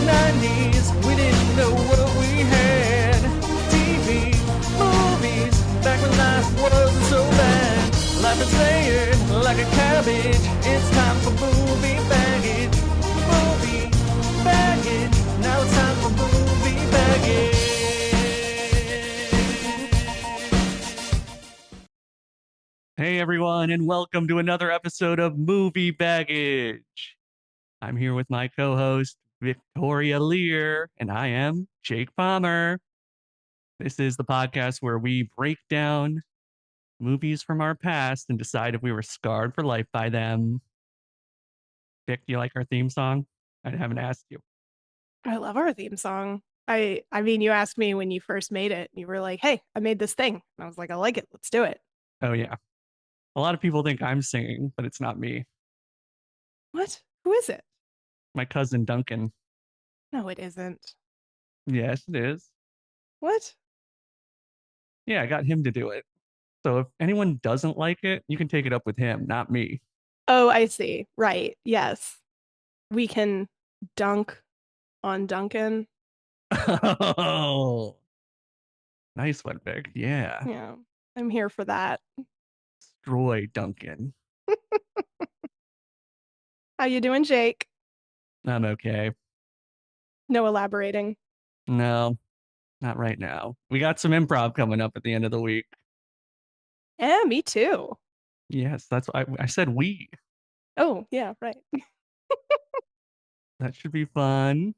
90s, we didn't know what we had. TV, movies, back when life wasn't so bad. Life is layered like a cabbage. It's time for movie baggage. Movie baggage. Now it's time for movie baggage. Hey everyone, and welcome to another episode of Movie Baggage. I'm here with my co-host, Victoria Lear, and I am Jake Palmer. This is the podcast where we break down movies from our past and decide if we were scarred for life by them. Vic, do you like our theme song? I haven't asked you. I love our theme song. I mean, you asked me when you first made it. You were like, "Hey, I made this thing." And I was like, "I like it. Let's do it." Oh yeah. A lot of people think I'm singing, but it's not me. What? Who is it? My cousin Duncan. No, it isn't. Yes, it is. What? Yeah, I got him to do it. So if anyone doesn't like it, you can take it up with him, not me. Oh, I see. Right. Yes. We can dunk on Duncan. Oh, nice one, Vic. Yeah. Yeah. I'm here for that. Destroy Duncan. How you doing, Jake? I'm okay. No elaborating. No, not right now. We got some improv coming up at the end of the week. Yeah, me too. Yes, that's what I said we. Oh, yeah, right. That should be fun.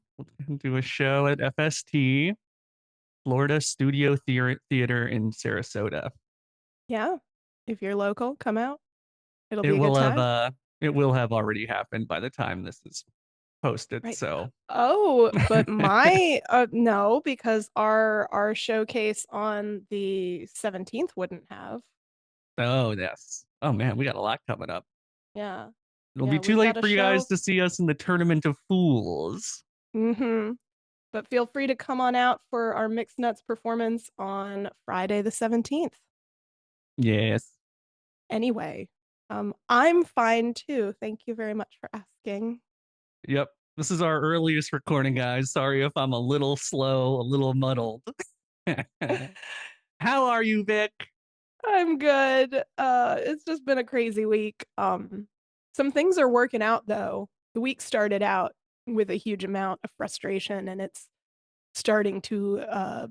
We'll do a show at FST, Florida Studio Theater in Sarasota. Yeah. If you're local, come out. It'll It be a good will have time. it will have already happened by the time this is posted. Right. So Oh, but my no, because our showcase on the 17th wouldn't have. oh yes. Oh man, we got a lot coming up. Yeah. It'll be Yeah, too we've late got a for you guys show. to see us in the Tournament of Fools. Mm-hmm. But feel free to come on out for our Mixed Nuts performance on Friday the 17th. Yes. Anyway, I'm fine too. Thank you very much for asking. Yep. This is our earliest recording, guys. Sorry if I'm a little slow, a little muddled. How are you, Vic? I'm good. It's just been a crazy week. Some things are working out though. The week started out with a huge amount of frustration and it's starting to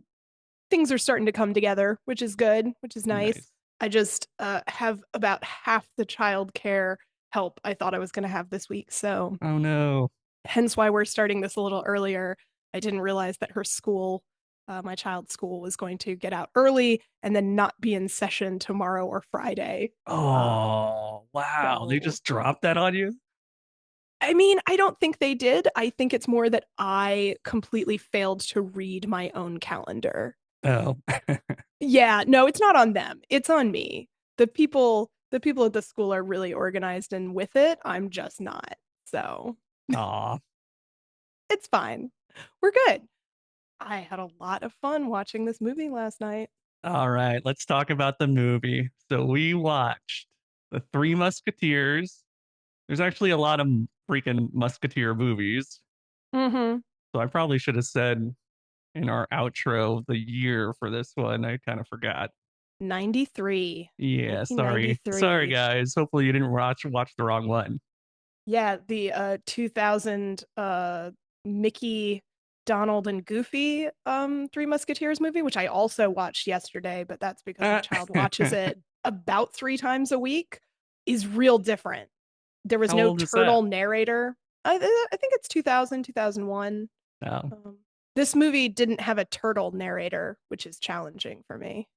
things are starting to come together, which is good, which is nice. Nice. I just have about half the childcare help I thought I was going to have this week. So, Oh no. hence why we're starting this a little earlier. I didn't realize that her school, my child's school, was going to get out early and then not be in session tomorrow or Friday. Oh, wow. They So, just dropped that on you? I mean, I don't think they did. I think it's more that I completely failed to read my own calendar. Oh. Yeah, no, it's not on them. It's on me. The people at the school are really organized and with it. I'm just not. So, Aw. it's fine. We're good. I had a lot of fun watching this movie last night. All right, let's talk about the movie. So we watched The Three Musketeers. There's actually a lot of freaking Musketeer movies. Mhm. So I probably should have said in our outro the year for this one. I kind of forgot. 93. Yeah, sorry. Sorry 1993. guys. Hopefully you didn't watch the wrong one. Yeah, the 2000 Mickey, Donald and Goofy Three Musketeers movie, which I also watched yesterday, but that's because my Uh, child watches it about 3 times a week, is real different. There was how no old is that? turtle narrator. I think it's 2000, 2001. Oh. Um, this movie didn't have a turtle narrator, which is challenging for me.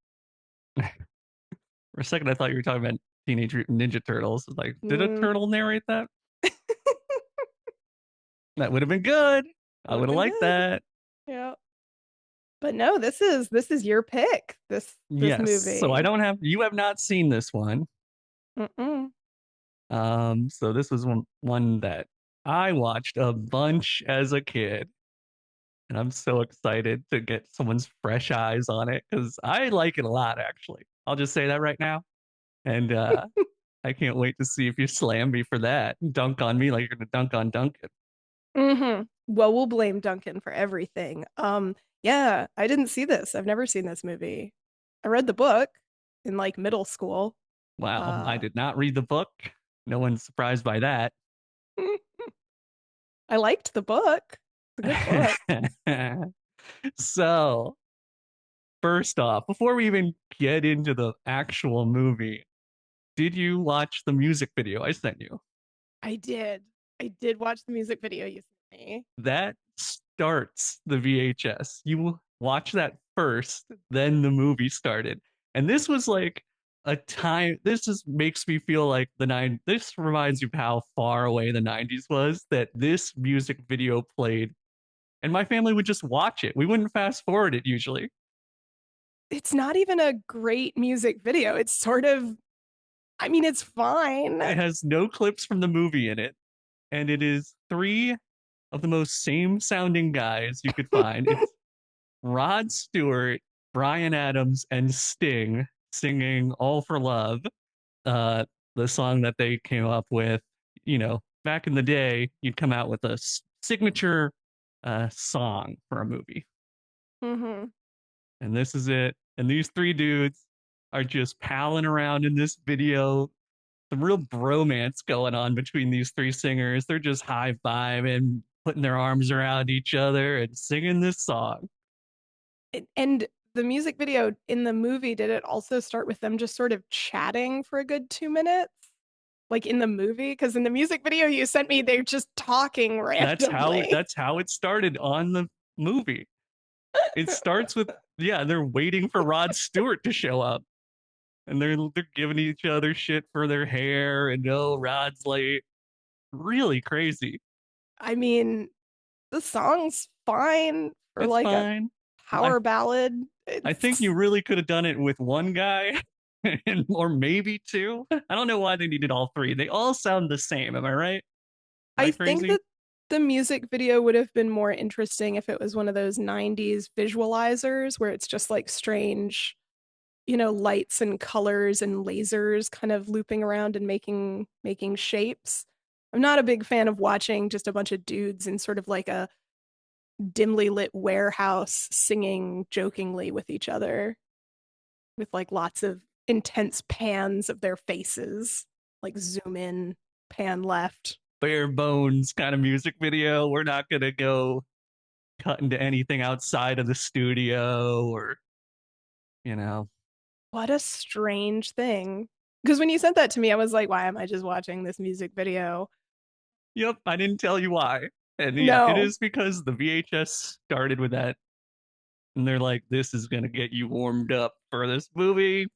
For a second I thought you were talking about Teenage Mutant Ninja Turtles. Like, did a Mm. turtle narrate that? That would have been good. I Would would have have been liked good. that. Yeah. But no, this is your pick. This Yes. So I movie. don't have you have not seen this one. Mm-mm. So this was one that I watched a bunch as a kid, and I'm so excited to get someone's fresh eyes on it because I like it a lot, actually. I'll just say that right now. And I can't wait to see if you slam me for that. Dunk on me like you're gonna dunk on Duncan. Mm-hmm. Well, we'll blame Duncan for everything. Yeah, I didn't see this. I've never seen this movie. I read the book in like middle school. Wow, I Uh, did not read the book. No one's surprised by that. I liked the book. It's a good book. So, first off, before we even get into the actual movie, did you watch the music video I sent you? I did. I did watch the music video you sent me. That starts the VHS. You watch that first, then the movie started. And this was like a time, this just makes me feel like this reminds you of how far away the 90s was, that this music video played and my family would just watch it. We wouldn't fast forward it usually. It's not even a great music video. It's sort of, I mean, it's fine. It has no clips from the movie in it, and it is three of the most same sounding guys you could find. It's Rod Stewart, Brian Adams, and Sting singing All for Love, uh, the song that they came up with. You know, back in the day, you'd come out with a signature song for a movie. hmm And this is it. And these three dudes are just palling around in this video. Some real bromance going on between these three singers. They're just high fiving, putting their arms around each other and singing this song. And the music video in the movie, did it also start with them just sort of chatting for a good 2 minutes? Like in the movie? Because in the music video you sent me, they're just talking randomly. That's how it started on the movie. It starts with yeah, they're waiting for Rod Stewart to show up. And they're giving each other shit for their hair and no, Rod's late. Really crazy. I mean, the song's fine for It's like a fine. I power ballad. I think It's you really could have done it with one guy and or maybe two. I don't know why they needed all three. They all sound the same. Am I right? Am I I think crazy? that the music video would have been more interesting if it was one of those 90s visualizers where it's just like strange, lights and colors and lasers kind of looping around and making shapes. I'm not a big fan of watching just a bunch of dudes in sort of like a dimly lit warehouse singing jokingly with each other with like lots of intense pans of their faces, like zoom in, pan left. Bare bones kind of music video. We're not gonna go cut into anything outside of the studio or you know. What a strange thing. Because when you sent that to me, I was like, why am I just watching this music video? Yep, I didn't tell you why. And yeah, it No. is because the VHS started with that, and they're like, "This is gonna get you warmed up for this movie." To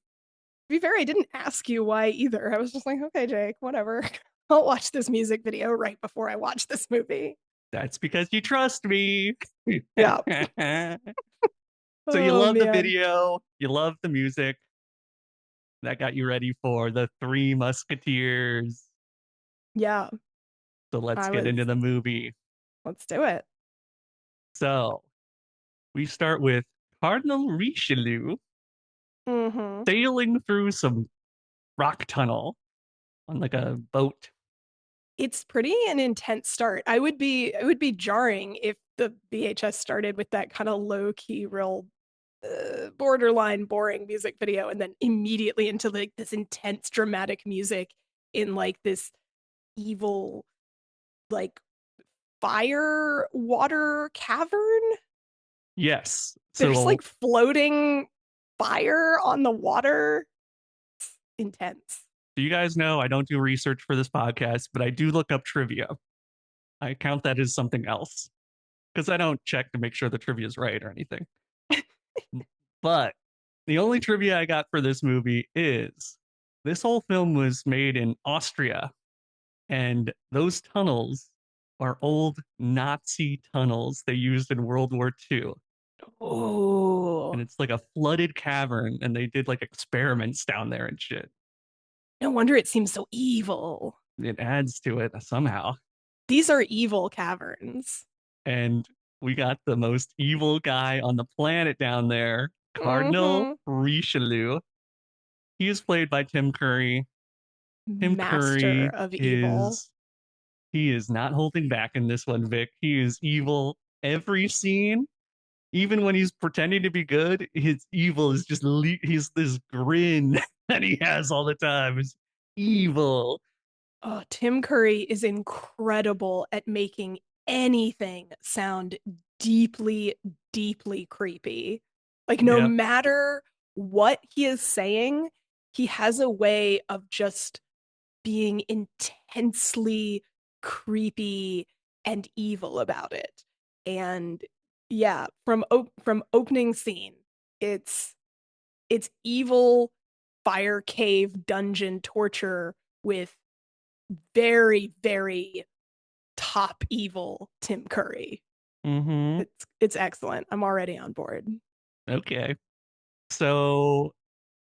be fair, I didn't ask you why either. I was just like, okay, Jake, whatever. I'll watch this music video right before I watch this movie. That's because you trust me. Yeah. So you Oh love the man. video, you love the music. That got you ready for the Three Musketeers. Yeah. So let's I get into was, the movie. let's do it. So we start with Cardinal Richelieu hmm sailing through some rock tunnel on like a boat. It's pretty an intense start. It would be jarring if the VHS started with that kind of low key, real borderline boring music video and then immediately into like this intense dramatic music in like this evil like fire water cavern. Yes. There's So like floating fire on the water. It's intense. do you guys know I don't do research for this podcast, but I do look up trivia. I count that as something else because I don't check to make sure the trivia is right or anything. But the only trivia I got for this movie is this whole film was made in Austria, and those tunnels are old Nazi tunnels they used in World War II. Oh, And it's like a flooded cavern, and they did like experiments down there and shit. no wonder it seems so evil. It adds to it somehow. These are evil caverns. And we got the most evil guy on the planet down there, Cardinal hmm Richelieu. He is played by Tim Curry. Tim Master Curry of evil. is He is not holding back in this one, Vic. He is evil every scene. Even when he's pretending to be good, his evil is just he's this grin that he has all the time. Is evil. Oh, Tim Curry is incredible at making anything sound deeply, deeply creepy. Like, no Yep. matter what he is saying, he has a way of just being intensely creepy and evil about it. And yeah, from opening scene, it's it's evil fire cave dungeon torture with very, very top evil Tim Curry. Mm-hmm. It's excellent. I'm already on board. Okay. So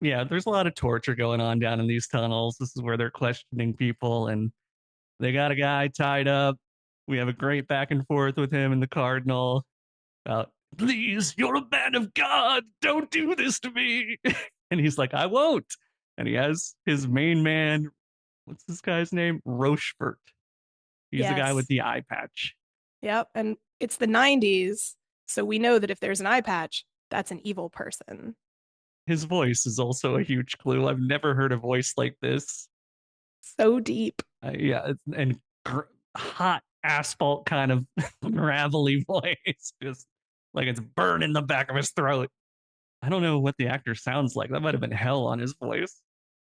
yeah, there's a lot of torture going on down in these tunnels. This is where they're questioning people, and they got a guy tied up. We have a great back and forth with him and the Cardinal about, please, you're a man of God. Don't do this to me. And he's like, I won't. And he has his main man, what's this guy's name? Rochefort. He's the guy with Yes. the eye patch. Yep. And it's the 90s. So we know that if there's an eye patch, that's an evil person. His voice is also a huge clue. I've never heard a voice like this. So deep. Yeah, and hot asphalt kind of gravelly voice, just like it's burning the back of his throat. I don't know what the actor sounds like. That might have been hell on his voice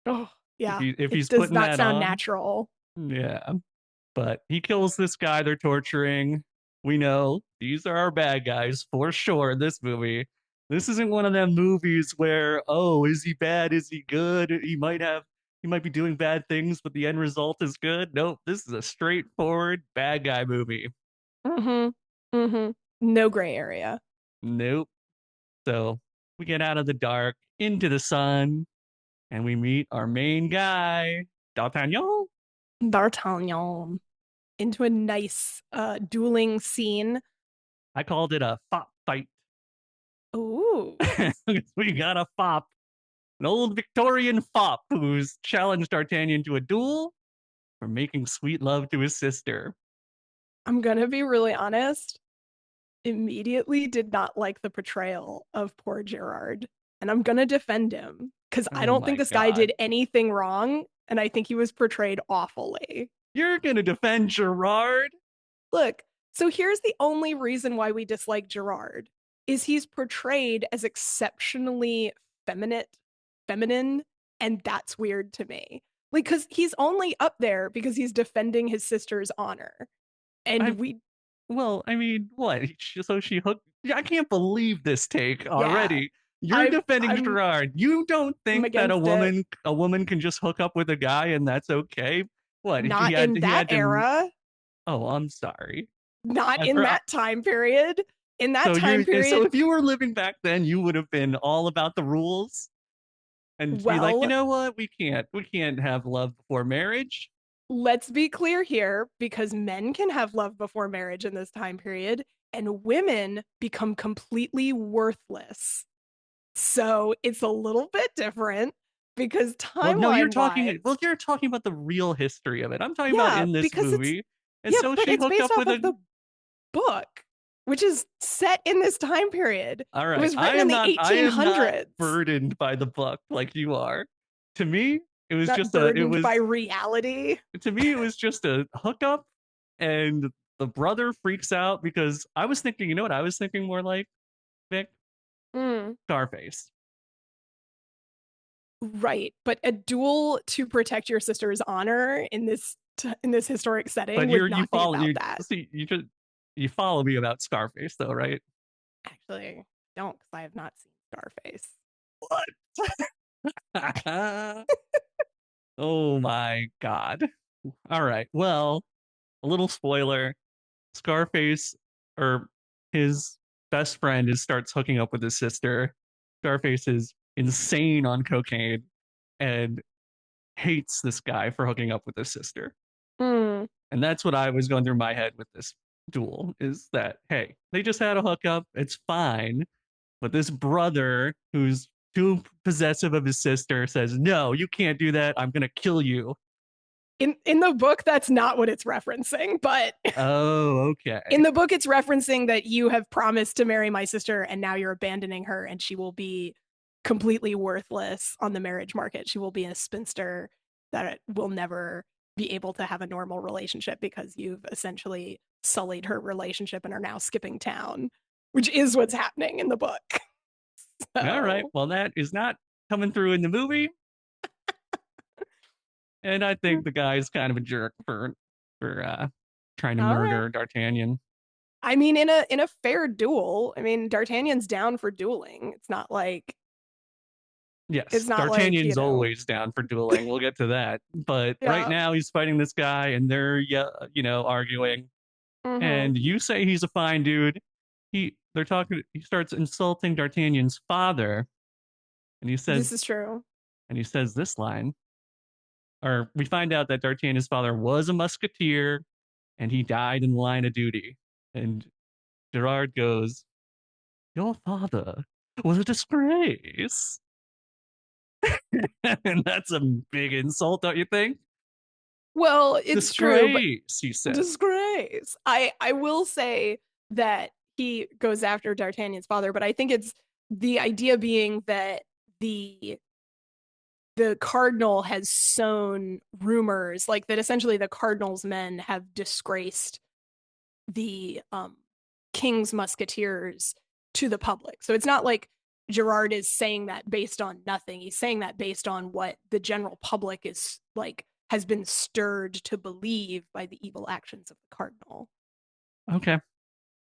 Oh, yeah. if It he's does putting not that sound on. natural. Yeah, but he kills this guy they're torturing. We know these are our bad guys for sure in this movie. This isn't one of them movies where, oh, is he bad? Is he good? He might be doing bad things, but the end result is good. Nope, this is a straightforward bad guy movie. Mm-hmm. Mm-hmm. No gray area. Nope. So we get out of the dark into the sun and we meet our main guy, D'Artagnan. D'Artagnan into a nice dueling scene. I called it a fop fight. Ooh. We got a fop, an old Victorian fop who's challenged D'Artagnan to a duel for making sweet love to his sister. I'm gonna be really honest. Immediately did not like the portrayal of poor Gerard. And I'm gonna defend him because I Oh don't think my this guy God. did anything wrong. And I think he was portrayed awfully. You're going to defend Gerard? Look, so here's the only reason why we dislike Gerard is he's portrayed as exceptionally feminine, and that's weird to me. Like, because he's only up there because he's defending his sister's honor. I And we, Well, I mean, what? So she hooked. I can't believe this take yeah, already. You're defending I'm Gerard. You don't I'm think that against it. a woman can just hook up with a guy and that's okay? What? Not in He that had to. era, Oh, I'm sorry. not I, in for- that time period. In that time so period, if you were living back then, you would have been all about the rules and be like, you well, know what? We can't have love before marriage. let's be clear here because men can have love before marriage in this time period, and women become completely worthless. So it's a little bit different because Well, no, timeline wise, you're talking about the real history of it. I'm talking about yeah, in this because it's, movie. And yeah, so but she it's hooked based up off with of a. the book, which is set in this time period. All It right. was written in the I am not 1800s, burdened by the book like you are. To me, not burdened by reality. it was just a hookup and the brother freaks out because I was thinking, you know what I was thinking more like, Vic? Mm. Scarface. Right, but a duel to protect your sister's honor in in this historic setting But would you not be follow about you that. see you follow me about Scarface though, right? Actually, don't because I have not seen Scarface. What? Oh my god. All right. Well, a little spoiler. Scarface or his best friend starts hooking up with his sister. Scarface is insane on cocaine and hates this guy for hooking up with his sister. Mm, And that's what I was going through my head with this duel is that, hey, they just had a hookup. It's fine. But this brother who's too possessive of his sister says, no, you can't do that. I'm going to kill you. in the book that's not what it's referencing, but Oh, in okay. the book it's referencing that you have promised to marry my sister and now you're abandoning her and she will be completely worthless on the marriage market. She will be a spinster that will never be able to have a normal relationship because you've essentially sullied her relationship and are now skipping town, which is what's happening in the book. All right. So, Well, that is not coming through in the movie, and I think the guy's kind of a jerk for trying to all right. murder D'Artagnan. I mean, in a fair duel, I mean, D'Artagnan's down for dueling. It's Yes, not like, D'Artagnan's always down for dueling. We'll get to that. But right yeah. now he's fighting this guy and they're arguing. Mm-hmm. And you say he's a fine dude. They're talking he starts insulting D'Artagnan's father and This is true. he says this line, or we find out that D'Artagnan's father was a musketeer and he died in the line of duty. And Gerard goes, "Your father was a disgrace." And that's a big insult, don't you think? Well, it's true, but Disgrace, he said. disgrace. I will say that he goes after D'Artagnan's father, but I think it's the idea being that the the cardinal has sown rumors like that essentially the cardinal's men have disgraced the king's musketeers to the public. So it's not like Gerard is saying that based on nothing. He's saying that based on what the general public is like has been stirred to believe by the evil actions of the cardinal. Okay.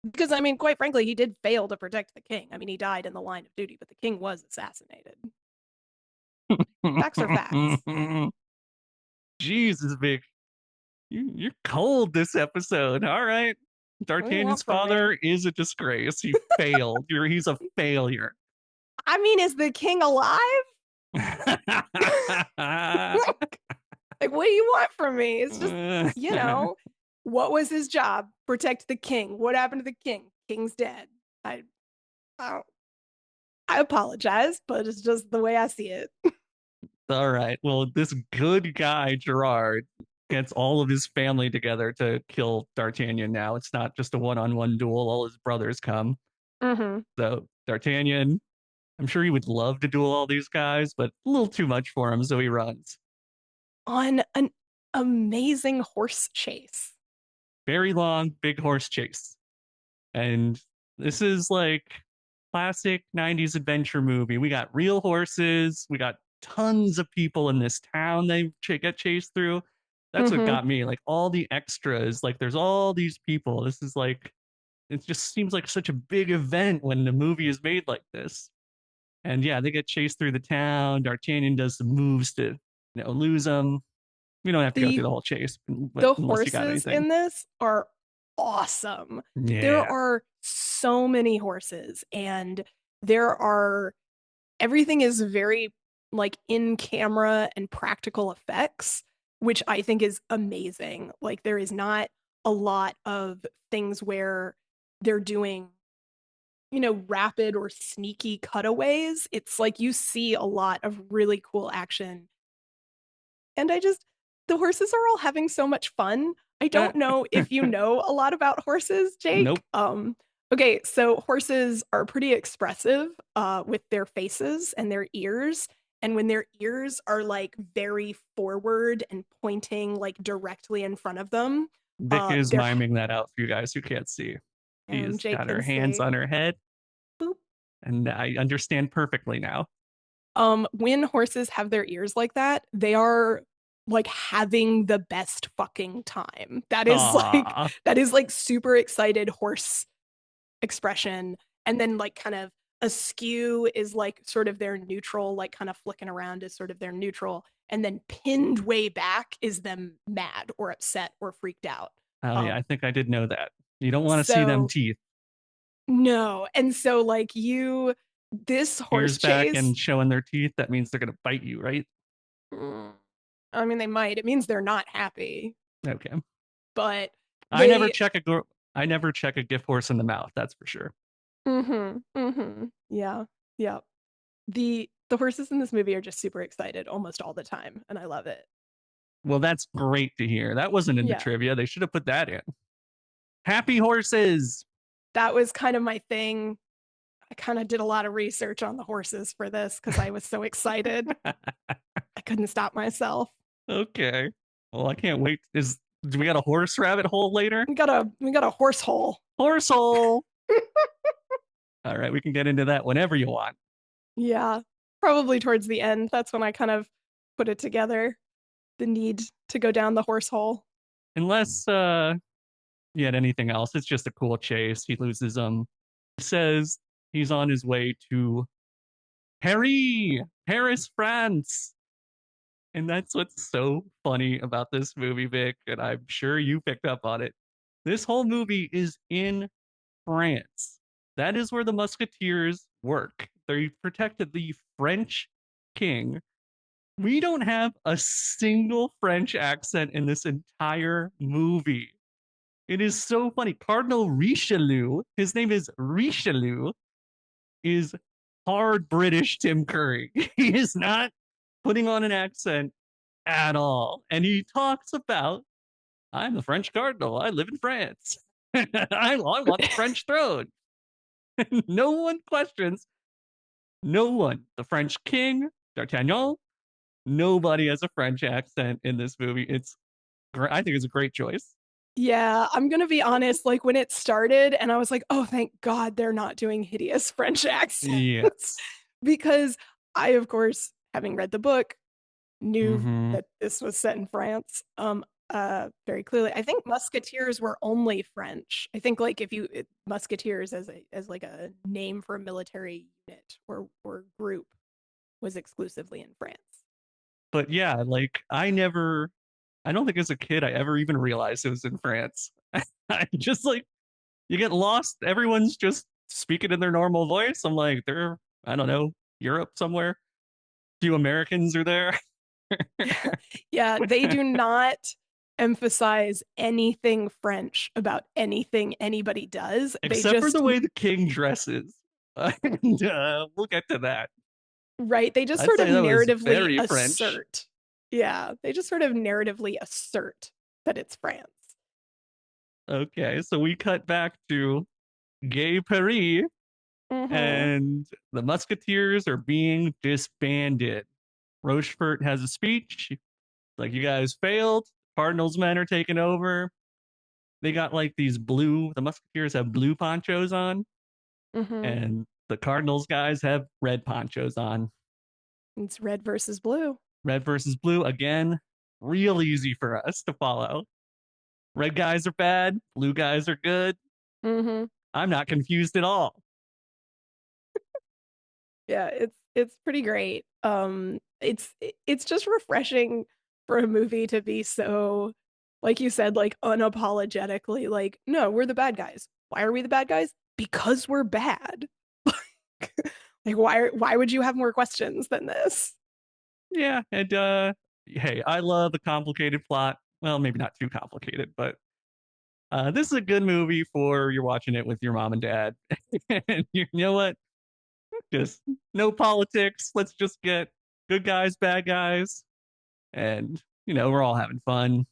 Because I mean, quite frankly, he did fail to protect the king. I mean, he died in the line of duty, but the king was assassinated. Facts are facts. Jesus, Vic. You're cold this episode. All right. What do you D'Artagnan's want from me? father is a disgrace. He failed. He's a failure. I mean, is the king alive? Like, what do you want from me? It's just, you know, what was his job? Protect the king. What happened to the king? King's dead. I, I, I apologize, but it's just the way I see it. All right. Well, this good guy, Gerard, gets all of his family together to kill D'Artagnan now. It's not just a one-on-one duel. All his brothers come. Mm-hmm. So D'Artagnan, I'm sure he would love to duel all these guys, but a little too much for him, so he runs. On an amazing horse chase. Very long, big horse chase. And this is like classic 90s adventure movie. We got real horses, we got tons of people in this town they get chased through. That's what Mm-hmm. got me. Like all the extras, like there's all these people. This is like it just seems like such a big event when the movie is made like this. And yeah, they get chased through the town. D'Artagnan does some moves to, lose them. We don't have to go through The the whole chase, but the unless you got horses anything. in this are awesome. There Yeah. are so many horses, and there are everything is very like in camera and practical effects, which I think is amazing. Like there is not a lot of things where they're doing, rapid or sneaky cutaways. It's like you see a lot of really cool action. And the horses are all having so much fun. I Uh, don't know if you know a lot about horses, Jake. nope. Okay, so horses are pretty expressive with their faces and their ears. And when their ears are like very forward and pointing like directly in front of them, Vic is they're miming that out for you guys who can't see. and She's Jake got her can hands see. on her head, Boop. and I understand perfectly now. When horses have their ears like that, they are like having the best fucking time. Ah, That is like super excited horse expression. And then like kind of askew is like sort of their neutral, like kind of flicking around is sort of their neutral. And then pinned way back is them mad or upset or freaked out. oh yeah, I Um, think I did know that. You don't want to see them so teeth. no. And so like this horse Ears back chase, and showing their teeth, that means they're gonna bite you, right? mm, I mean, they might. It means they're not happy, Okay. but I never they. check a I never check a gift horse in the mouth, that's for sure. Mm-hmm. Mm-hmm. Yeah. Yeah. The horses in this movie are just super excited almost all the time, and I love it. Well, that's great to hear. That wasn't in the Yeah. trivia. They should have put that in. Happy horses. That was kind of my thing. I kind of did a lot of research on the horses for this because I was so excited. I couldn't stop myself. Okay. Well, I can't wait. Do we got a horse rabbit hole later? We got a horse hole. Horse hole. All right, we can get into that whenever you want. Yeah. Probably towards the end. That's when I kind of put it together. The need to go down the horse hole. Unless you had anything else. It's just a cool chase. He loses He says he's on his way to Paris, France. And that's what's so funny about this movie, Vic, and I'm sure you picked up on it. This whole movie is in France. That is where the Musketeers work. They protected the French king. We don't have a single French accent in this entire movie. It is so funny. Cardinal Richelieu, his name is Richelieu, is hard British Tim Curry. He is not putting on an accent at all. And he talks about, I'm the French cardinal. I live in France. I want the French throne. No one questions. No one. The French king, D'Artagnan. Nobody has a French accent in this movie. It's great. I think it's a great choice. Yeah, I'm gonna be honest. Like when it started, and I was like, oh, thank God they're not doing hideous French accents. Yes. Because I, of course, having read the book, knew Mm-hmm. that this was set in France. Very clearly. I think musketeers were only French. I think like if you musketeers as like a name for a military unit or group was exclusively in France. But yeah, like I don't think as a kid I ever even realized it was in France. I just like you get lost. Everyone's just speaking in their normal voice. I'm like, they're, I don't know, Europe somewhere. A few Americans are there. Yeah, they do not emphasize anything French about anything anybody does. They Except for just the way the king dresses. And we'll get to that. right, they just I'd sort of say that was narratively very French. assert. Yeah, they just sort of narratively assert that it's France. Okay, so we cut back to Gay Paris, Mm-hmm. and the Musketeers are being disbanded. Rochefort has a speech like, you guys failed. Cardinals men are taking over. They got like the Musketeers have blue ponchos on, Mm-hmm. and the Cardinals guys have red ponchos on. It's red versus blue. Red versus blue again, real easy for us to follow. Red guys are bad, blue guys are good. Mm-hmm. I'm not confused at all. Yeah, it's pretty great. It's just refreshing for a movie to be so, like you said, like unapologetically like, no, we're the bad guys. Why are we the bad guys? Because we're bad. Like why would you have more questions than this? Yeah, and hey, I love a complicated plot. Well, maybe not too complicated, but this is a good movie for you're watching it with your mom and dad. And you know what? Just no politics. Let's just get good guys, bad guys, and we're all having fun.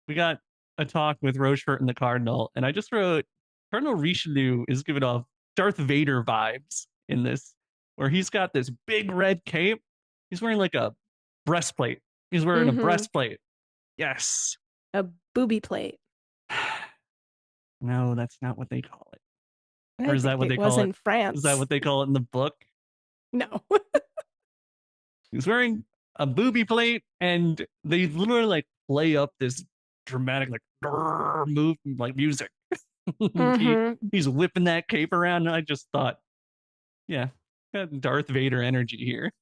We got a talk with Rochefort and the Cardinal, and I just wrote Cardinal Richelieu is giving off Darth Vader vibes in this, where he's got this big red cape. He's wearing like a breastplate. He's wearing a Mm-hmm. breastplate. Yes. A booby plate. No, that's not what they call it. Or I is that think what it they was call it? in Is that France. what they call it in the book? No. He's wearing a booby plate, and they literally like play up this dramatic like move like music. he Mm-hmm. he's whipping that cape around, and I just thought, yeah, got Darth Vader energy here.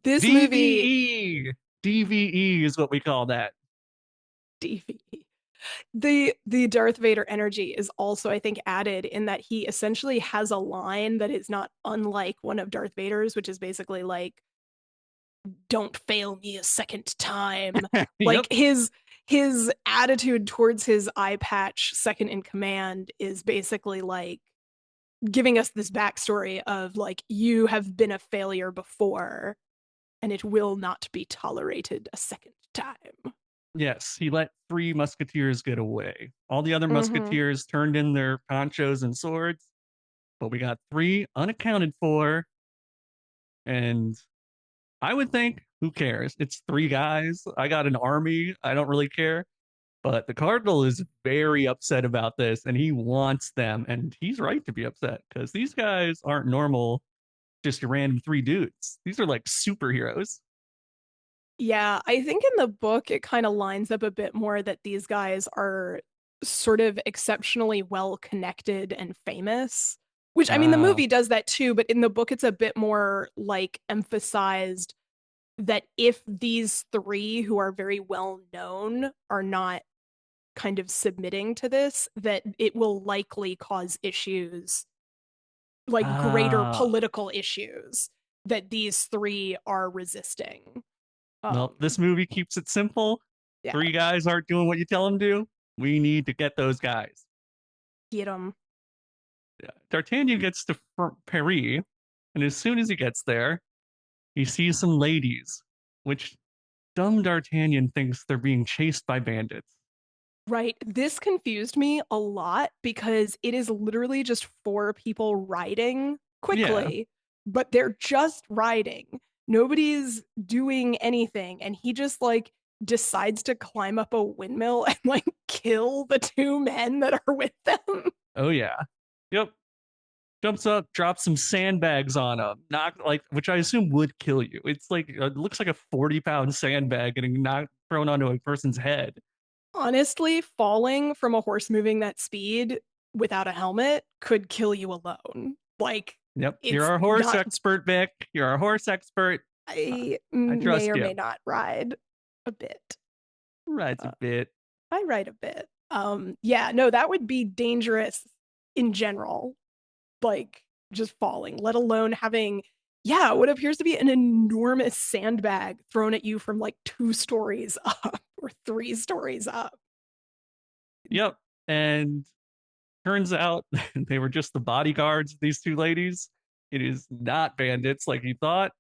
This movie DVE, DVE is what we call that. DVE. The Darth Vader energy is also, I think, added in that he essentially has a line that is not unlike one of Darth Vader's, which is basically like, "Don't fail me a second time." Yep. Like his attitude towards his eye patch second in command is basically like giving us this backstory of like, you have been a failure before, and it will not be tolerated a second time. Yes, he let three musketeers get away. All the other Mm-hmm. musketeers turned in their ponchos and swords, but we got three unaccounted for. And I would think, who cares? It's three guys. I got an army. I don't really care. But the Cardinal is very upset about this and he wants them. And he's right to be upset because these guys aren't normal, just random three dudes. These are like superheroes. Yeah, I think in the book it kind of lines up a bit more that these guys are sort of exceptionally well connected and famous. Which I mean, the Ah, movie does that too, but in the book it's a bit more like emphasized that if these three who are very well known are not kind of submitting to this, that it will likely cause issues, like greater ah. political issues that these three are resisting. Well, this Um, movie keeps it simple. yeah, Three guys aren't doing what you tell them to. We need to get those guys. get them. D'Artagnan gets to Paris, and as soon as he gets there, he sees some ladies, which dumb D'Artagnan thinks they're being chased by bandits. Right. This confused me a lot because it is literally just four people riding Yeah. quickly, but they're just riding. Nobody's doing anything. And he just like decides to climb up a windmill and like kill the two men that are with them. Oh yeah. Yep. Jumps up, drops some sandbags on him, knock like, which I assume would kill you. It's like it looks like a 40-pound sandbag getting knocked thrown onto a person's head. Honestly, falling from a horse moving that speed without a helmet could kill you alone. Like, Yep. You're it's our horse not, expert, Vic. You're our horse expert. I I may trust or you. may not ride a bit. Rides a Uh, bit. I ride a bit. Yeah, no, that would be dangerous in general, like just falling, let alone having, yeah, what appears to be an enormous sandbag thrown at you from like 2 stories up or 3 stories up. Yep. And turns out they were just the bodyguards of these two ladies. It is not bandits like you thought.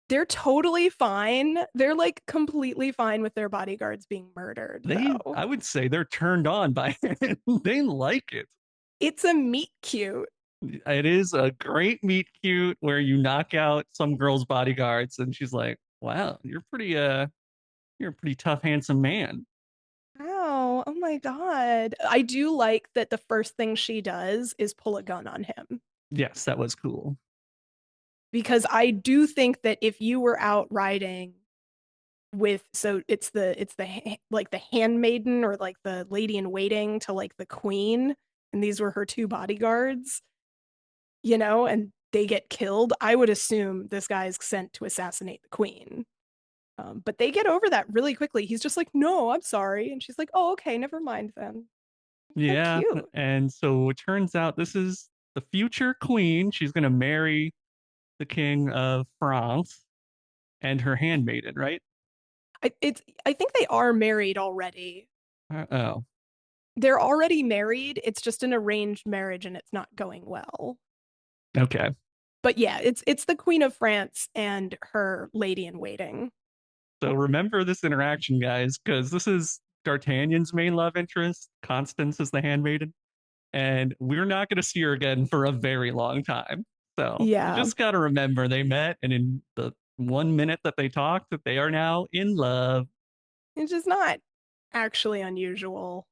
They're totally fine. They're like completely fine with their bodyguards being murdered, though. I would say they're turned on by it. They like it. It's a meet cute. It is a great meet cute where you knock out some girl's bodyguards and she's like, "Wow, you're a pretty tough, handsome man." Wow. Oh my God. I do like that the first thing she does is pull a gun on him. Yes, that was cool. Because I do think that if you were out riding with, so it's the like the handmaiden or like the lady in waiting to like the queen, and these were her two bodyguards, and they get killed, I would assume this guy is sent to assassinate the queen. But they get over that really quickly. He's just like, no, I'm sorry. And she's like, oh, okay, never mind then. So Yeah, cute. and so it turns out this is the future queen. She's going to marry the king of France and her handmaiden, right? I think they are married already. Oh, They're already married. It's just an arranged marriage and it's not going well. okay. But yeah, it's the Queen of France and her lady in waiting. So remember this interaction, guys, because this is D'Artagnan's main love interest. Constance is the handmaiden, and we're not going to see her again for a very long time. So you Yeah, just got to remember they met, and in the 1 minute that they talked, that they are now in love. it's just not actually unusual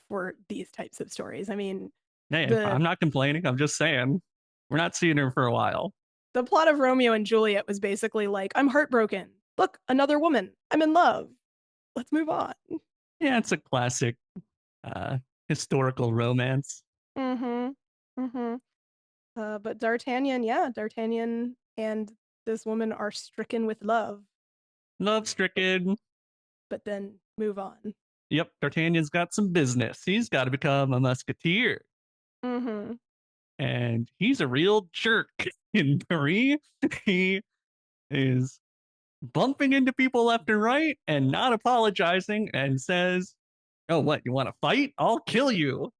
for these types of stories. I mean, Hey, the I'm not complaining. I'm just saying we're not seeing her for a while. the plot of Romeo and Juliet was basically like, I'm heartbroken. Look, another woman. I'm in love. Let's move on. Yeah, it's a classic uh, historical romance. Mm-hmm. Mm-hmm. But D'Artagnan, yeah, D'Artagnan and this woman are stricken with love, Love stricken. but then move on. Yep, D'Artagnan's got some business. He's got to become a musketeer. Mm-hmm. And he's a real jerk in Paris. He is bumping into people left and right and not apologizing and says, "Oh, what? You want to fight? I'll kill you."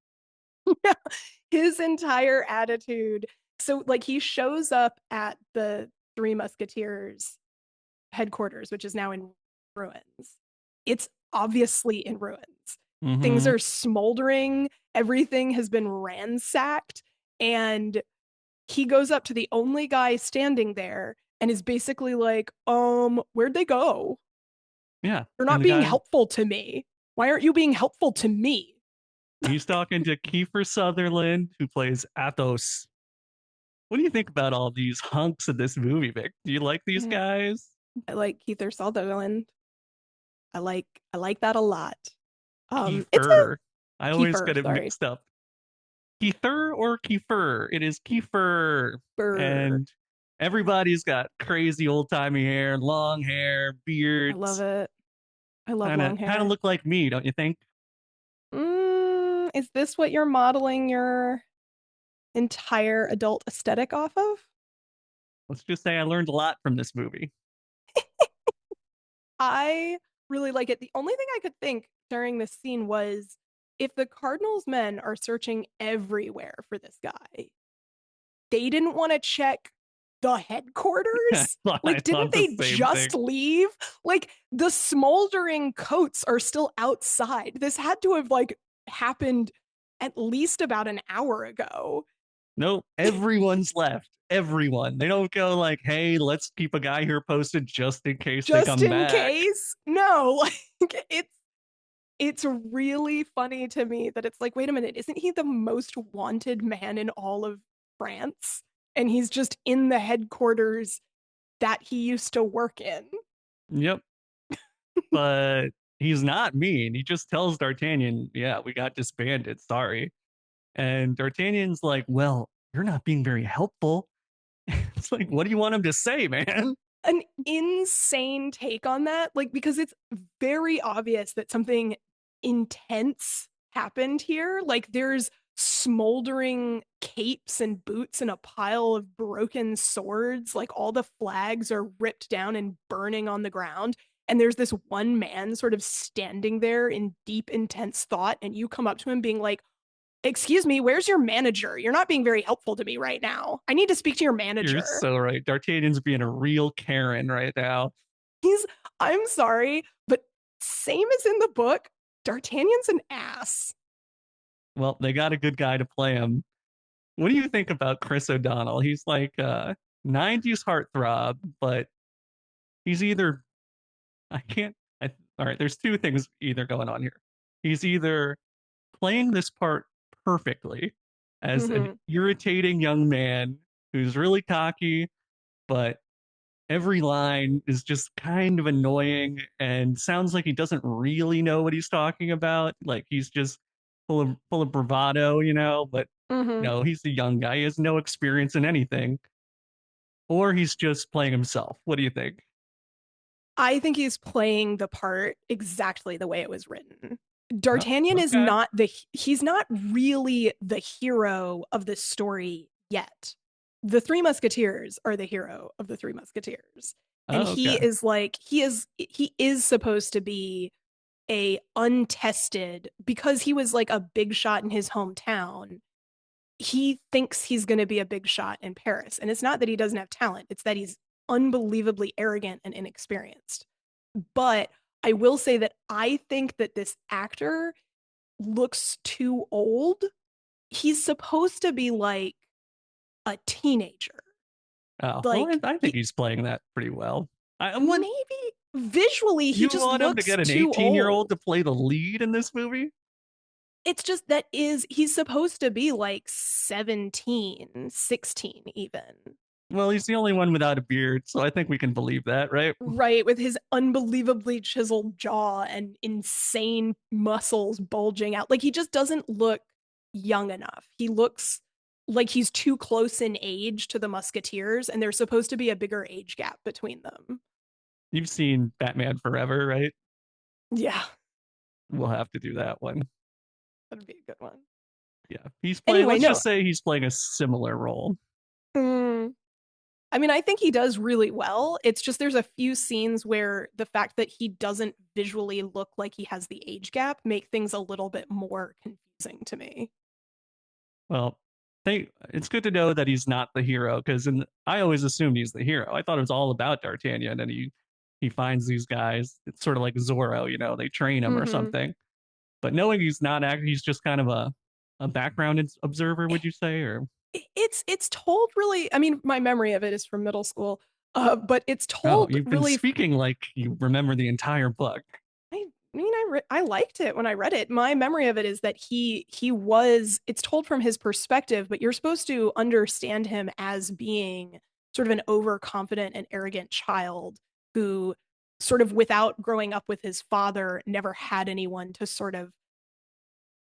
His entire attitude. So, like, he shows up at the Three Musketeers headquarters, which is now in ruins. It's obviously in ruins. Things Mm-hmm. are smoldering, everything has been ransacked, and he goes up to the only guy standing there and is basically like, where'd they go? Yeah. They're And not the being guy, helpful to me. Why aren't you being helpful to me? he's talking to Kiefer Sutherland, who plays Athos. What do you think about all these hunks in this movie, Vic? Do you like these Yeah, guys? I like Keith Sutherland. I like that a lot. It's Kiefer. I a always Kiefer, get it sorry. mixed up. Kiefer or Kiefer? It is Kiefer. Burr. And everybody's got crazy old timey hair, long hair, I love beards. it. I love Kind of long kind of hair. look like me, don't you think? Is this what you're modeling your entire adult aesthetic off of? Let's just say I learned a lot from this movie. I really like it. The only thing I could think during this scene was if the Cardinals men are searching everywhere for this guy, they didn't want to check the headquarters? I Like, didn't thought the they same just thing. leave? Like, the smoldering coats are still outside. This had to have, like, happened at least about an hour ago. Nope, everyone's left. Everyone. They don't go like, "Hey, let's keep a guy here posted just in case they Just come in back." case. No, like, it's really funny to me that it's like, wait a minute, isn't he the most wanted man in all of France? And he's just in the headquarters that he used to work in. Yep, but he's not mean. He just tells D'Artagnan, "Yeah, we got disbanded. Sorry." And D'Artagnan's like, "Well, you're not being very helpful." It's like, what do you want him to say, man? An insane take on that, like, because it's very obvious that something intense happened here. Like, there's smoldering capes and boots and a pile of broken swords. Like, all the flags are ripped down and burning on the ground. And there's this one man sort of standing there in deep, intense thought. And you come up to him being like, excuse me, where's your manager? You're not being very helpful to me right now. I need to speak to your You're manager. so right. D'Artagnan's being a real Karen right now. He's, I'm sorry, but same as in the book, D'Artagnan's an ass. Well, they got a good guy to play him. What do you think about Chris O'Donnell? He's like 90s heartthrob, but he's either I can't all right, there's two things either going on here. He's either playing this part perfectly as an Mm-hmm. irritating young man who's really cocky, but every line is just kind of annoying and sounds like he doesn't really know what he's talking about. Like he's just full of bravado, but Mm-hmm. no, he's a young guy. He has no experience in anything. Or he's just playing himself. What do you think? I think he's playing the part exactly the way it was written. Oh, D'Artagnan is okay. not he's not really the hero of this story yet. The Three Musketeers are the hero of the Three Musketeers. And Oh, okay. he is supposed to be a untested because he was like a big shot in his hometown. He thinks he's going to be a big shot in Paris. And it's not that he doesn't have talent, it's that he's unbelievably arrogant and inexperienced. But I will say that I think that this actor looks too old. He's supposed to be like a teenager. Oh, well, Like I think he he's playing that pretty well. I want maybe visually he You just want him to looks get an too 18-year-old old. to play the lead in this movie? It's just that is he's supposed to be like 17, 16 even. Well, he's the only one without a beard, so I think we can believe that, right? Right, with his unbelievably chiseled jaw and insane muscles bulging out. Like he just doesn't look young enough. He looks like he's too close in age to the Musketeers, and there's supposed to be a bigger age gap between them. You've seen Batman Forever, right? Yeah, We'll have to do that one. that'd be a good one. Yeah. He's playing, Anyway, let's no. just say he's playing a similar role. Mm, I mean, I think he does really well. It's just there's a few scenes where the fact that he doesn't visually look like he has the age gap make things a little bit more confusing to me. Well, it's good to know that he's not the hero because I always assumed he's the hero. I thought it was all about D'Artagnan and he he finds these guys. It's sort of like Zorro, they train him or Mm-hmm. something. But knowing he's not acting, he's just kind of a background observer, would you say? Or It's told really, I mean, my memory of it is from middle school, but it's oh, told you've been really. speaking like you remember the entire book. I mean, I liked it when I read it. My memory of it is that he was. It's told from his perspective, but you're supposed to understand him as being sort of an overconfident and arrogant child who, sort of without growing up with his father, never had anyone to sort of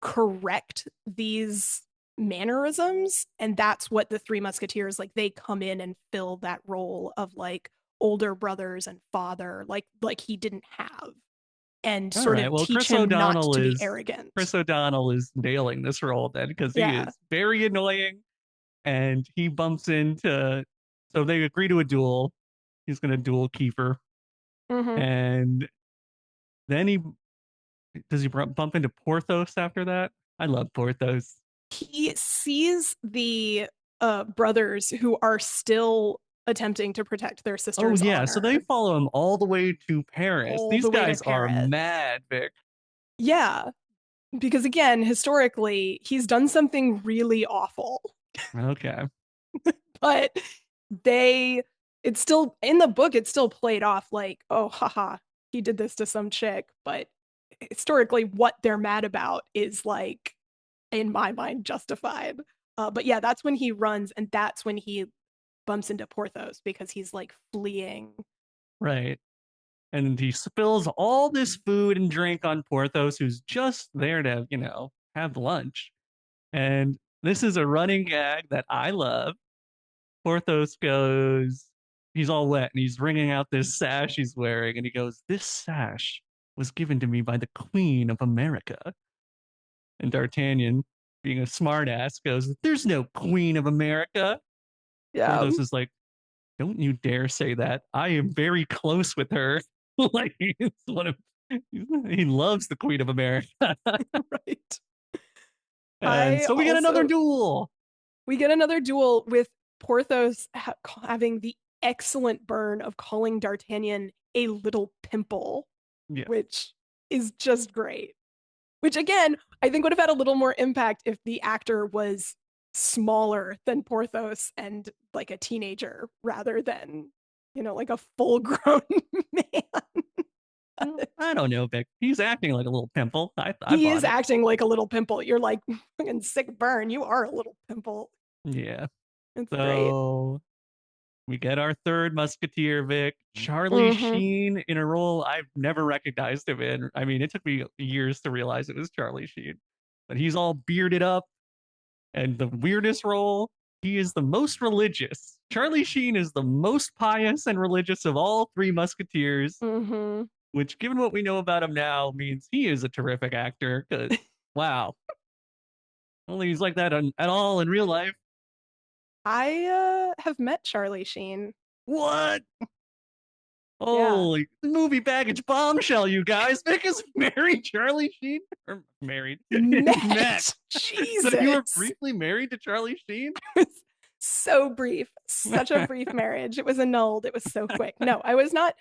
correct these mannerisms. And that's what the Three Musketeers, like, they come in and fill that role of like older brothers and father, like he didn't have, and All sort right. of Well, teach him not to be arrogant. Chris O'Donnell is nailing this role then because he Yeah. is very annoying and he bumps into so they agree to a duel. He's gonna duel Kiefer. Mm-hmm. And then he does he bump into Porthos after that? I love Porthos. He sees the brothers who are still attempting to protect their Oh sister's yeah, so they honor follow him all the way to Paris. all These the way to guys are Paris. mad, Vic. Yeah, because again, historically, he's done something really awful, Okay. but they, it's still in the book, it's still played off like, oh, haha, he did this to some chick. But historically, what they're mad about is, like, in my mind, justified. But yeah, that's when he runs, and that's when he bumps into Porthos because he's like fleeing. Right. And he spills all this food and drink on Porthos, who's just there to, have lunch. And this is a running gag that I love. Porthos goes, he's all wet and he's wringing out this sash he's wearing. And he goes, "This sash was given to me by the Queen of America." And D'Artagnan, being a smartass, goes, "There's no Queen of America." Yeah. Porthos is like, "Don't you dare say that. I am very close with her." Like, it's one of, he loves the Queen of America. Right. And I so we get another also, duel. we get another duel with Porthos having the excellent burn of calling D'Artagnan a little pimple, Yeah. which is just great. Which again, I think would have had a little more impact if the actor was smaller than Porthos and like a teenager rather than, like a full grown man. Well, I don't know, Vic. He's acting like a little pimple. I He is bought it. acting like a little pimple. You're like, fucking sick burn. You are a little pimple. Yeah. It's great. So we get our third musketeer, Vic. Charlie Mm-hmm. Sheen in a role I've never recognized him in. I mean, it took me years to realize it was Charlie Sheen. But he's all bearded up. And the weirdest role, he is the most religious. Charlie Sheen is the most pious and religious of all three musketeers, Mm-hmm. which, given what we know about him now, means he is a terrific actor. Because, wow, only he's like that at all in real life. I have met Charlie Sheen. What? Yeah. Holy movie baggage bombshell, you guys. Vic is married Charlie Sheen. Or married. Met. Met. So you were Jesus. briefly married to Charlie Sheen? It was so brief. Such a brief marriage. It was annulled. It was so quick. No, I was not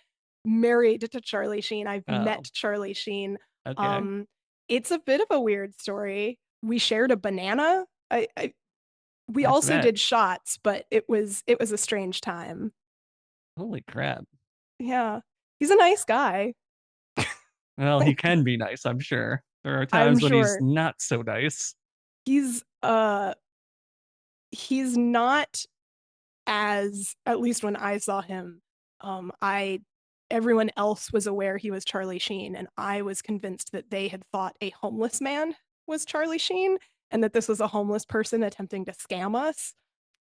married to Charlie Sheen. I've Oh, met Charlie Sheen. okay. Um, it's a bit of a weird story. We shared a banana. We I also bet. did shots, but it was a strange time. Holy crap. Yeah. He's a nice guy. Well, he Like, can be nice, I'm sure. There are I'm times when he's sure not so nice. he's he's not, as, at least when I saw him, I everyone else was aware he was Charlie Sheen, and I was convinced that they had thought a homeless man was Charlie Sheen and that this was a homeless person attempting to scam us.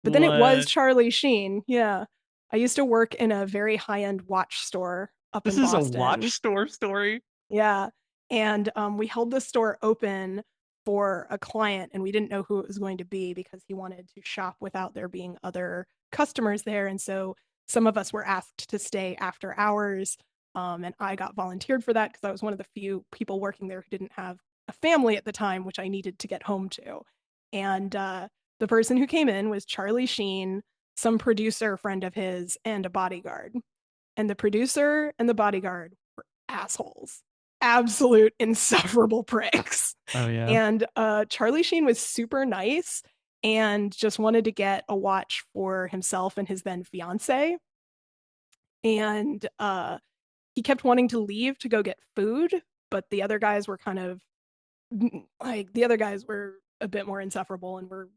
But then it was What? Charlie Sheen. Yeah. I used to work in a very high-end watch store up This in is a watch Boston. store story? Yeah. And we held the store open for a client, and we didn't know who it was going to be because he wanted to shop without there being other customers there. And so some of us were asked to stay after hours. And I got volunteered for that because I was one of the few people working there who didn't have a family at the time, which I needed to get home to. And the person who came in was Charlie Sheen, some producer friend of his, and a bodyguard. And the producer and the bodyguard were assholes. Absolute insufferable pricks. Oh yeah. And Charlie Sheen was super nice and just wanted to get a watch for himself and his then fiance. And he kept wanting to leave to go get food, but the other guys were kind of like the other guys were a bit more insufferable and were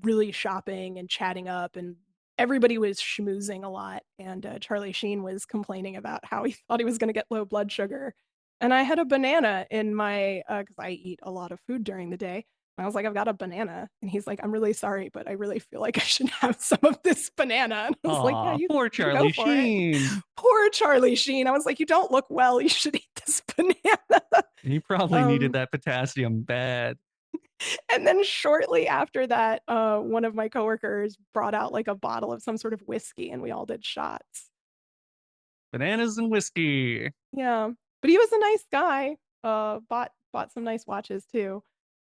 really shopping and chatting up, and everybody was schmoozing a lot. And Charlie Sheen was complaining about how he thought he was going to get low blood sugar. And I had a banana in my because I eat a lot of food during the day. And I was like, I've got a banana, and he's like, I'm really sorry, but I really feel like I should have some of this banana. And I was like, yeah, Aw, you poor you go Charlie for it. Sheen. Poor Charlie Sheen. I was like, you don't look well. You should eat this banana. He probably needed um, that potassium bad. and then shortly after that, one of my coworkers brought out like a bottle of some sort of whiskey, and we all did shots. Bananas and whiskey. Yeah, but he was a nice guy. Bought some nice watches too,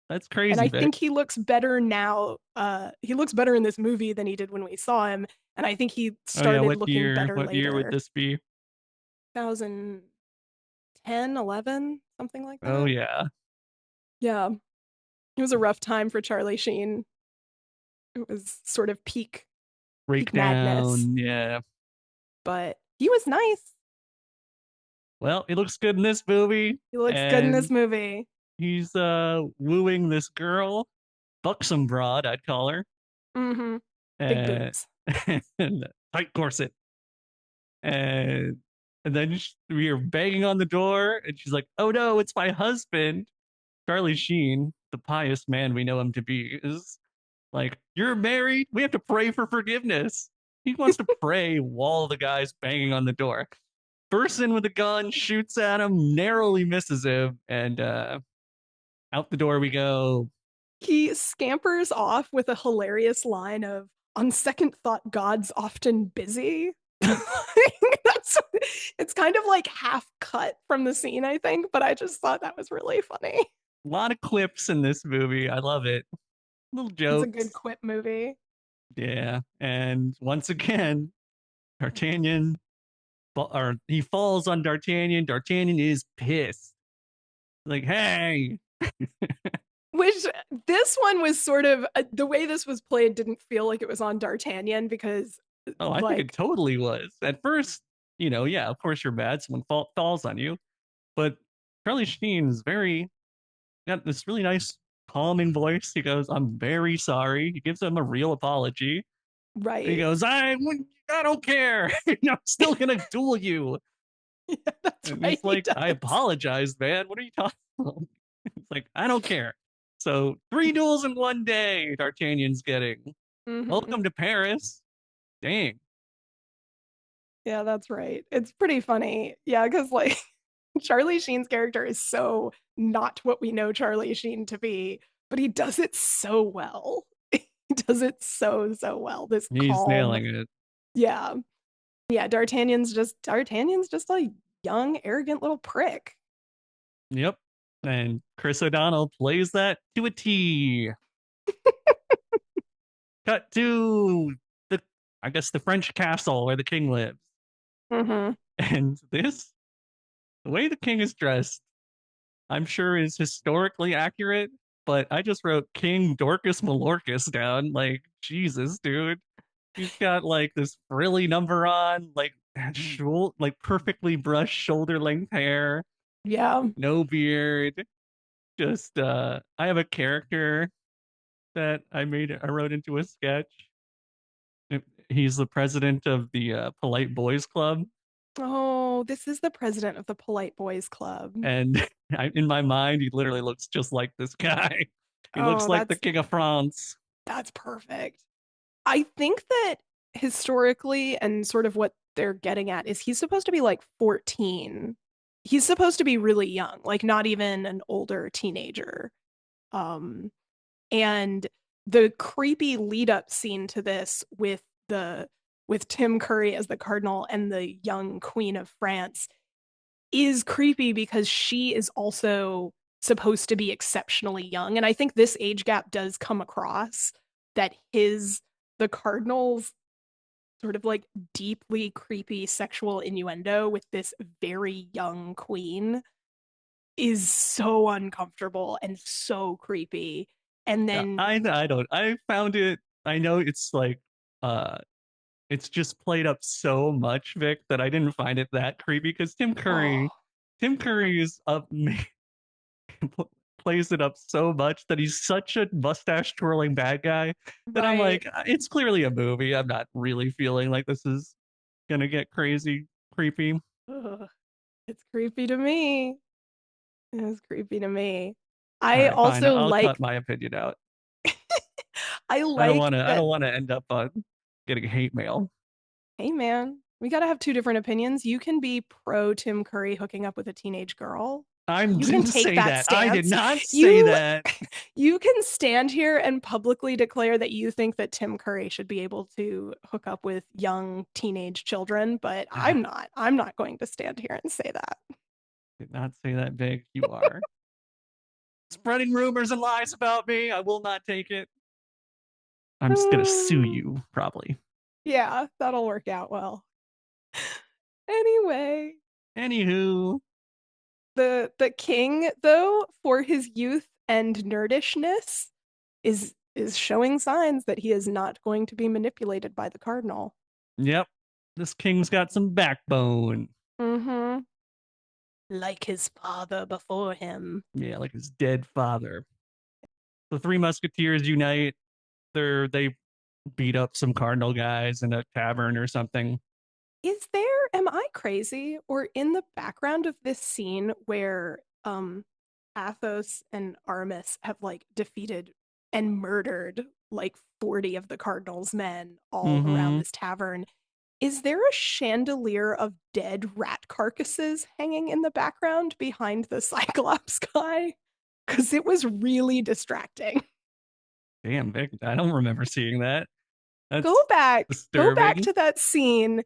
That's and crazy, I Vic. think he looks better now. He looks better in this movie than he did when we saw him, and I think he Oh yeah, started looking better what year would later. this be? 2010, 11, something like Oh that. yeah. Yeah, it was a rough time for Charlie Sheen. It was sort of peak madness, Breakdown. Yeah. but he was nice. Well, he looks good in this movie, He looks good in this and movie. he's wooing this girl, buxom broad, I'd call her, Mm-hmm. Big uh, boobs. and tight corset, and then we are banging on the door, and she's like, "Oh no, it's my husband." Charlie Sheen, the pious man we know him to be, is like, "You're married. We have to pray for forgiveness." He wants to pray while the guy's banging on the door. Bursts in with a gun, shoots at him, narrowly misses him, and out the door we go. He scampers off with a hilarious line of, on second thought, God's often busy. That's it's kind of like half cut from the scene, I think, but I just thought that was really funny. A lot of clips in this movie. I love it. Little It's a good jokes. quip movie. Yeah. And once again, D'Artagnan, or he falls on D'Artagnan. D'Artagnan is pissed. Like, hey. Which this one was sort of the way this was played didn't feel like it was on D'Artagnan because Oh, I think it like totally was. At first, yeah, of course you're bad. Someone falls on you. But Charlie Sheen is got this really nice, calming voice. He goes, I'm very sorry. He gives him a real apology. He right. goes, I don't care. I'm still gonna duel you. Yeah, that's And right. he's He like, I does. apologize, man. What are you talking about? It's like, I don't care. So 3 duels in one day, D'Artagnan's getting. Hmm. Welcome to Paris. Dang. Yeah, that's right. It's pretty funny. Yeah, because like Charlie Sheen's character is so not what we know Charlie Sheen to be, but he does it so well. He does it so well. This He's calm, nailing it. yeah, yeah. D'Artagnan's just a young, arrogant little prick. Yep. And Chris O'Donnell plays that to a T. Cut to the, I guess, the French castle where the king lives. Hmm. And the way the king is dressed, I'm sure is historically accurate, but I just wrote King Dorcas Malorcas down. Like, Jesus, dude. He's got like this frilly number on, like perfectly brushed shoulder length hair, Yeah. no beard. Just I have a character that I wrote into a sketch. He's the president of the Polite Boys Club, Oh, this is the president of the Polite Boys Club. and in my mind, he literally looks just like this guy. He looks Oh, like the King of France. that's perfect. I think that historically and sort of what they're getting at is he's supposed to be like 14. He's supposed to be really young, like not even an older teenager. Um, and the creepy lead up scene to this with Tim Curry as the cardinal and the young queen of France is creepy because she is also supposed to be exceptionally young. And I think this age gap does come across that the cardinal's sort of like deeply creepy sexual innuendo with this very young queen is so uncomfortable and so creepy. And Yeah, then, I don't. I found it. I know it's like uh it's just played up so much, Vic, that I didn't find it that creepy because oh, Tim Curry is up plays it up so much that he's such a mustache twirling bad guy that I'm right. like, it's clearly a movie. I'm not really feeling like this is gonna get crazy creepy. Ugh, it's creepy to me. It's creepy to me. All I right, fine. also I'll cut like, my opinion out. I I don't like want to. I that. don't want to end up getting hate mail. Hey, man, we got to have two different opinions. You can be pro Tim Curry hooking up with a teenage girl. I You can didn't take say that that. I did stance. not say You that. you can stand here and publicly declare that you think that Tim Curry should be able to hook up with young teenage children, but I'm not. I'm not going to stand here and say that. Did not say that, Big. You are spreading rumors and lies about me. I will not take it. I'm just gonna sue you, probably. Yeah, that'll work out well. Anyway, Anywho, the king though, for his youth and nerdishness, is showing signs that he is not going to be manipulated by the cardinal. yep, this king's got some backbone. Mm-hmm. Like his father before him. Yeah, like his dead father. The Three Musketeers unite. They beat up some cardinal guys in a tavern or something. Is there, am I crazy? Or in the background of this scene where Athos and Aramis have like defeated and murdered like 40 of the cardinal's men all around Mm-hmm. this tavern, is there a chandelier of dead rat carcasses hanging in the background behind the Cyclops guy? Because it was really distracting. Damn, Vic, I don't remember seeing that. Go That's back, go back disturbing. to that scene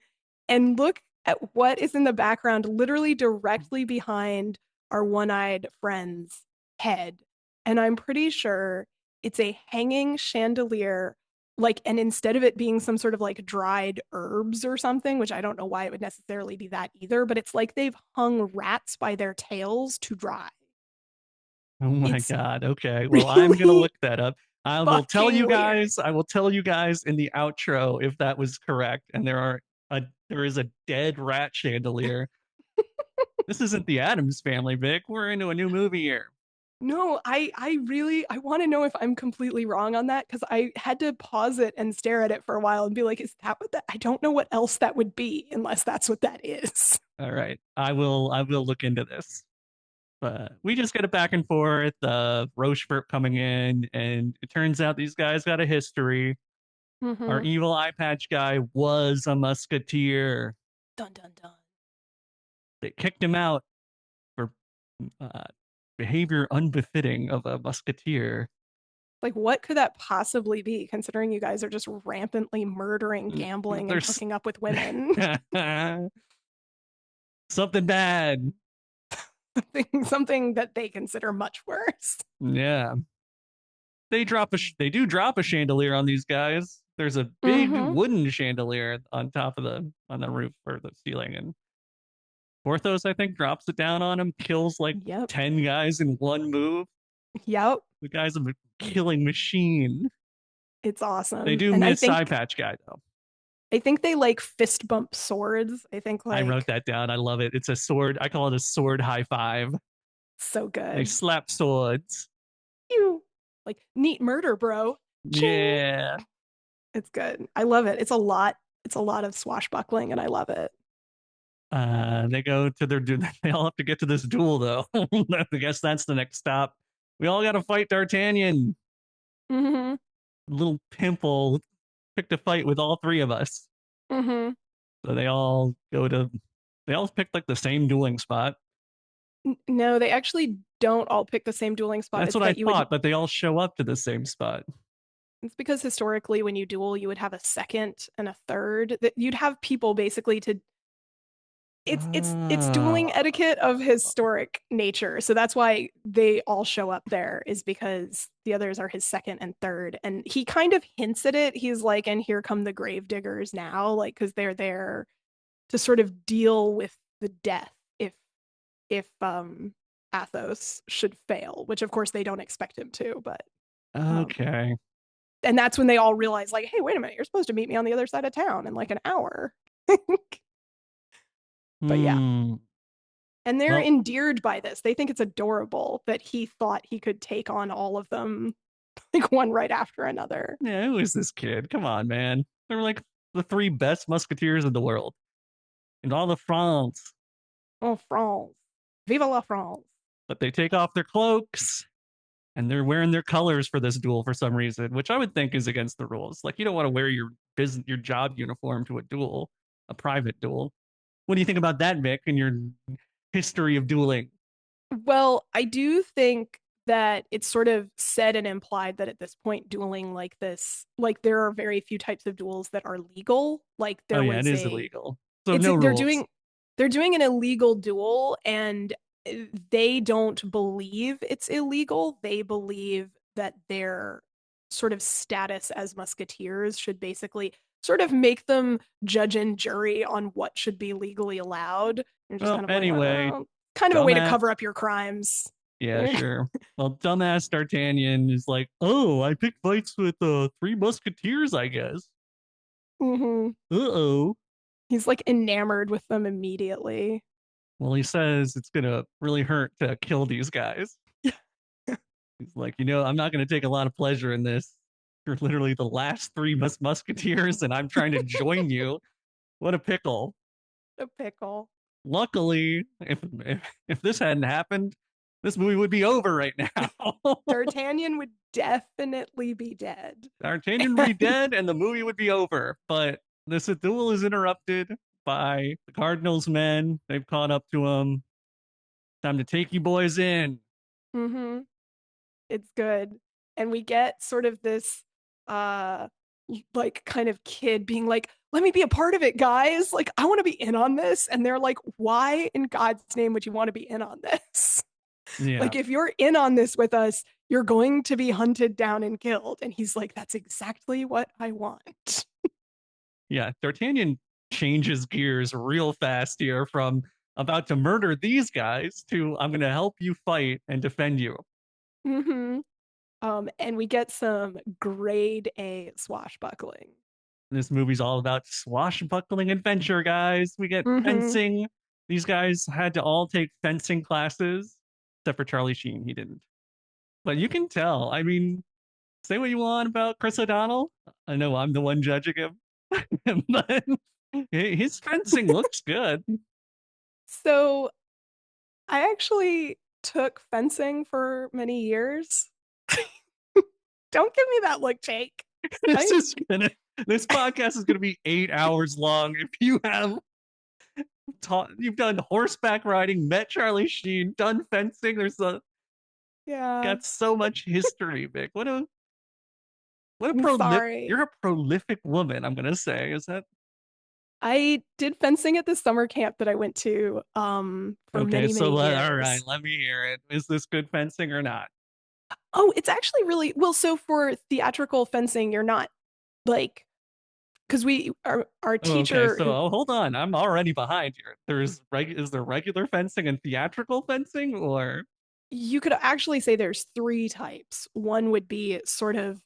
and look at what is in the background, literally directly behind our one-eyed friend's head. And I'm pretty sure it's a hanging chandelier, like, and instead of it being some sort of like dried herbs or something, which I don't know why it would necessarily be that either, but it's like they've hung rats by their tails to dry. Oh my It's God. Okay. Well, I'm gonna really look that up. fucking weird. I will tell you guys in the outro if that was correct. And there is a dead rat chandelier. This isn't the Adams Family, Vic. We're into a new movie here. No, I really I want to know if I'm completely wrong on that because I had to pause it and stare at it for a while and be like, is that what that? I don't know what else that would be unless that's what that is. All right. I will look into this. But we just get a back and forth, Rochefort coming in, and it turns out these guys got a history. Our Mm-hmm. evil eye patch guy was a musketeer. Dun dun dun. They kicked him out for uh, behavior unbefitting of a musketeer. Like, what could that possibly be, considering you guys are just rampantly murdering, gambling, and There's hooking up with women? something bad. Something that they consider much worse. Yeah, they do drop a chandelier on these guys. There's a big Mm-hmm. wooden chandelier on top of the roof or the ceiling, and Porthos I think drops it down on him, kills like Yep. 10 guys in one move. Yep. The guy's a killing machine. It's They awesome. do And miss Eye Patch Guy though. I think they like fist bump swords. I think I wrote like that down. I love it. It's a sword. I call it a sword high five. so They good. slap swords. You like neat murder, bro. Ching. Yeah. It's good. I love it. It's a lot. It's a lot of swashbuckling, and I love it. They go to their they all have to get to this duel though. I guess that's the next stop. We all got to fight D'Artagnan. Mm-hmm. Little pimple picked a fight with all three of us. Mm-hmm. So they all picked like the same dueling spot. No, they actually don't all pick the same dueling spot. That's It's what I that you would. thought, but they all show up to the same spot. It's because historically, when you duel, you would have a second and a third. That you'd have people basically to It's dueling Ah, etiquette of historic nature. So that's why they all show up there, is because the others are his second and third. And he kind of hints at it. He's like, and here come the grave diggers now, like, because they're there to sort of deal with the death if Athos should fail, which of course they don't expect him to, but um okay. and that's when they all realize, like, hey, wait a minute, you're supposed to meet me on the other side of town in like an hour. But yeah. Hmm. And they're Well, endeared by this. They think it's adorable that he thought he could take on all of them like one right after another. yeah, who is this kid? Come on, man. They're like the three best musketeers in the world. In all of France. Oh, France. Vive la France. But they take off their cloaks and they're wearing their colors for this duel for some reason, which I would think is against the rules. Like you don't want to wear your business your job uniform to a duel, a private duel. What do you think about that, Vic, and your history of dueling? Well, I do think that it's sort of said and implied that at this point, dueling like this, like there are very few types of duels that are legal. Like Oh there yeah, it was is a, illegal. So it's no they're rules. doing an illegal duel, and they don't believe it's illegal. They believe that their sort of status as musketeers should basically sort of make them judge and jury on what should be legally allowed. You're just Well, kind of like, anyway, well, kind of a way to dumbass. cover up your crimes. Yeah, sure. Well, dumbass D'Artagnan is like, oh, I picked fights with Three Musketeers, I guess. Mm-hmm. Uh-oh. He's like enamored with them immediately. Well, he says it's gonna really hurt to kill these guys. He's like, I'm not gonna take a lot of pleasure in this. You're literally the last three musketeers, and I'm trying to join you. What a pickle. A pickle. Luckily, if this hadn't happened, this movie would be over right now. D'Artagnan would definitely be dead. D'Artagnan would be dead and the movie would be over. But this duel is interrupted by the Cardinals' men. They've caught up to him. Time to take you boys in. Mm-hmm. It's good. And we get sort of this uh like kind of kid being like, let me be a part of it, guys. Like, I want to be in on this. And they're like, why in God's name would you want to be in on this? Yeah. Like, if you're in on this with us, you're going to be hunted down and killed. And he's like, that's exactly what I want. Yeah. D'Artagnan changes gears real fast here from about to murder these guys to I'm going to help you fight and defend you. Mm-hmm. And we get some grade A swashbuckling. This movie's all about swashbuckling adventure, guys. We get Mm-hmm. fencing. These guys had to all take fencing classes, except for Charlie Sheen. He didn't. But you can tell. I mean, say what you want about Chris O'Donnell. I know I'm the one judging him, but his fencing looks good. So I actually took fencing for many years. Don't give me that look, Jake. This I is gonna. This podcast is gonna be 8 hours long. If you have you've done horseback riding, met Charlie Sheen, done fencing. yeah, Got so much history, Vic. What a I'm sorry. you're a prolific woman. I'm gonna say is that I did fencing at the summer camp that I went to for okay? many, So many all right, years. let me hear it. Is this good fencing or not? Oh, it's actually really well. So for theatrical fencing, you're not like, because we our Oh, okay, teacher so who hold on. I'm already behind here. Is there regular fencing and theatrical fencing, or you could actually say there's three types. One would be sort of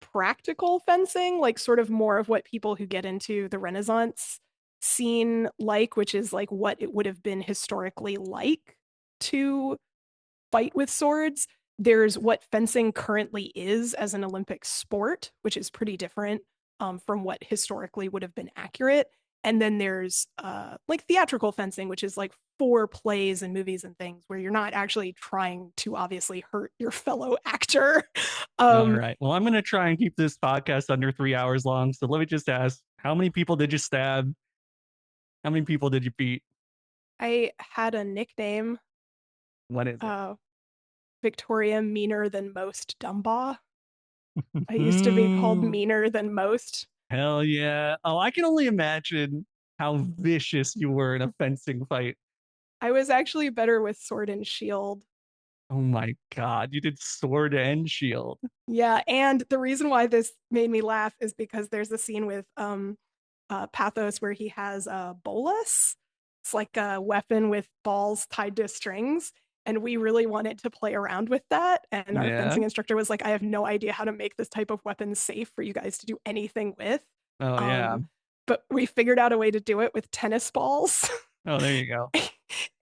practical fencing, like sort of more of what people who get into the Renaissance scene like, which is like what it would have been historically like to fight with swords. There's what fencing currently is as an Olympic sport, which is pretty different from what historically would have been accurate. And then there's like theatrical fencing, which is like for plays and movies and things where you're not actually trying to obviously hurt your fellow actor. all Um, right? Well, I'm gonna try and keep this podcast under 3 hours long. So let me just ask: how many people did you stab? How many people did you beat? I had a nickname, What is it? uh, Victoria Meaner Than Most Dumbaugh. I used to be called Meaner Than Most. Hell yeah! Oh, I can only imagine how vicious you were in a fencing fight. I was actually better with sword and shield. Oh my God, you did sword and shield. Yeah, and the reason why this made me laugh is because there's a scene with Pathos where he has a bolus. It's like a weapon with balls tied to strings. And we really wanted to play around with that. And our Yeah. fencing instructor was like, I have no idea how to make this type of weapon safe for you guys to do anything with. Oh yeah. Um, but we figured out a way to do it with tennis balls. Oh, there you go.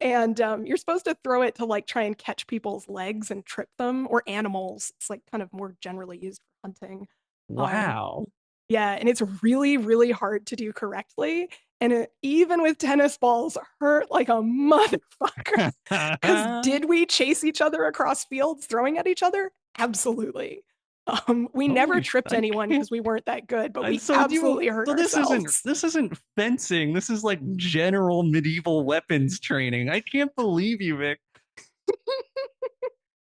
And you're supposed to throw it to like try and catch people's legs and trip them or animals. It's like kind of more generally used for hunting. Um, Wow. yeah, and it's really, really hard to do correctly. And even with tennis balls, hurt like a motherfucker. Because did we chase each other across fields throwing at each other? Absolutely. We never Holy, tripped I anyone can't. because we weren't that good, but we So you. absolutely hurt So ourselves. this isn't fencing. This is like general medieval weapons training. I can't believe you, Vic.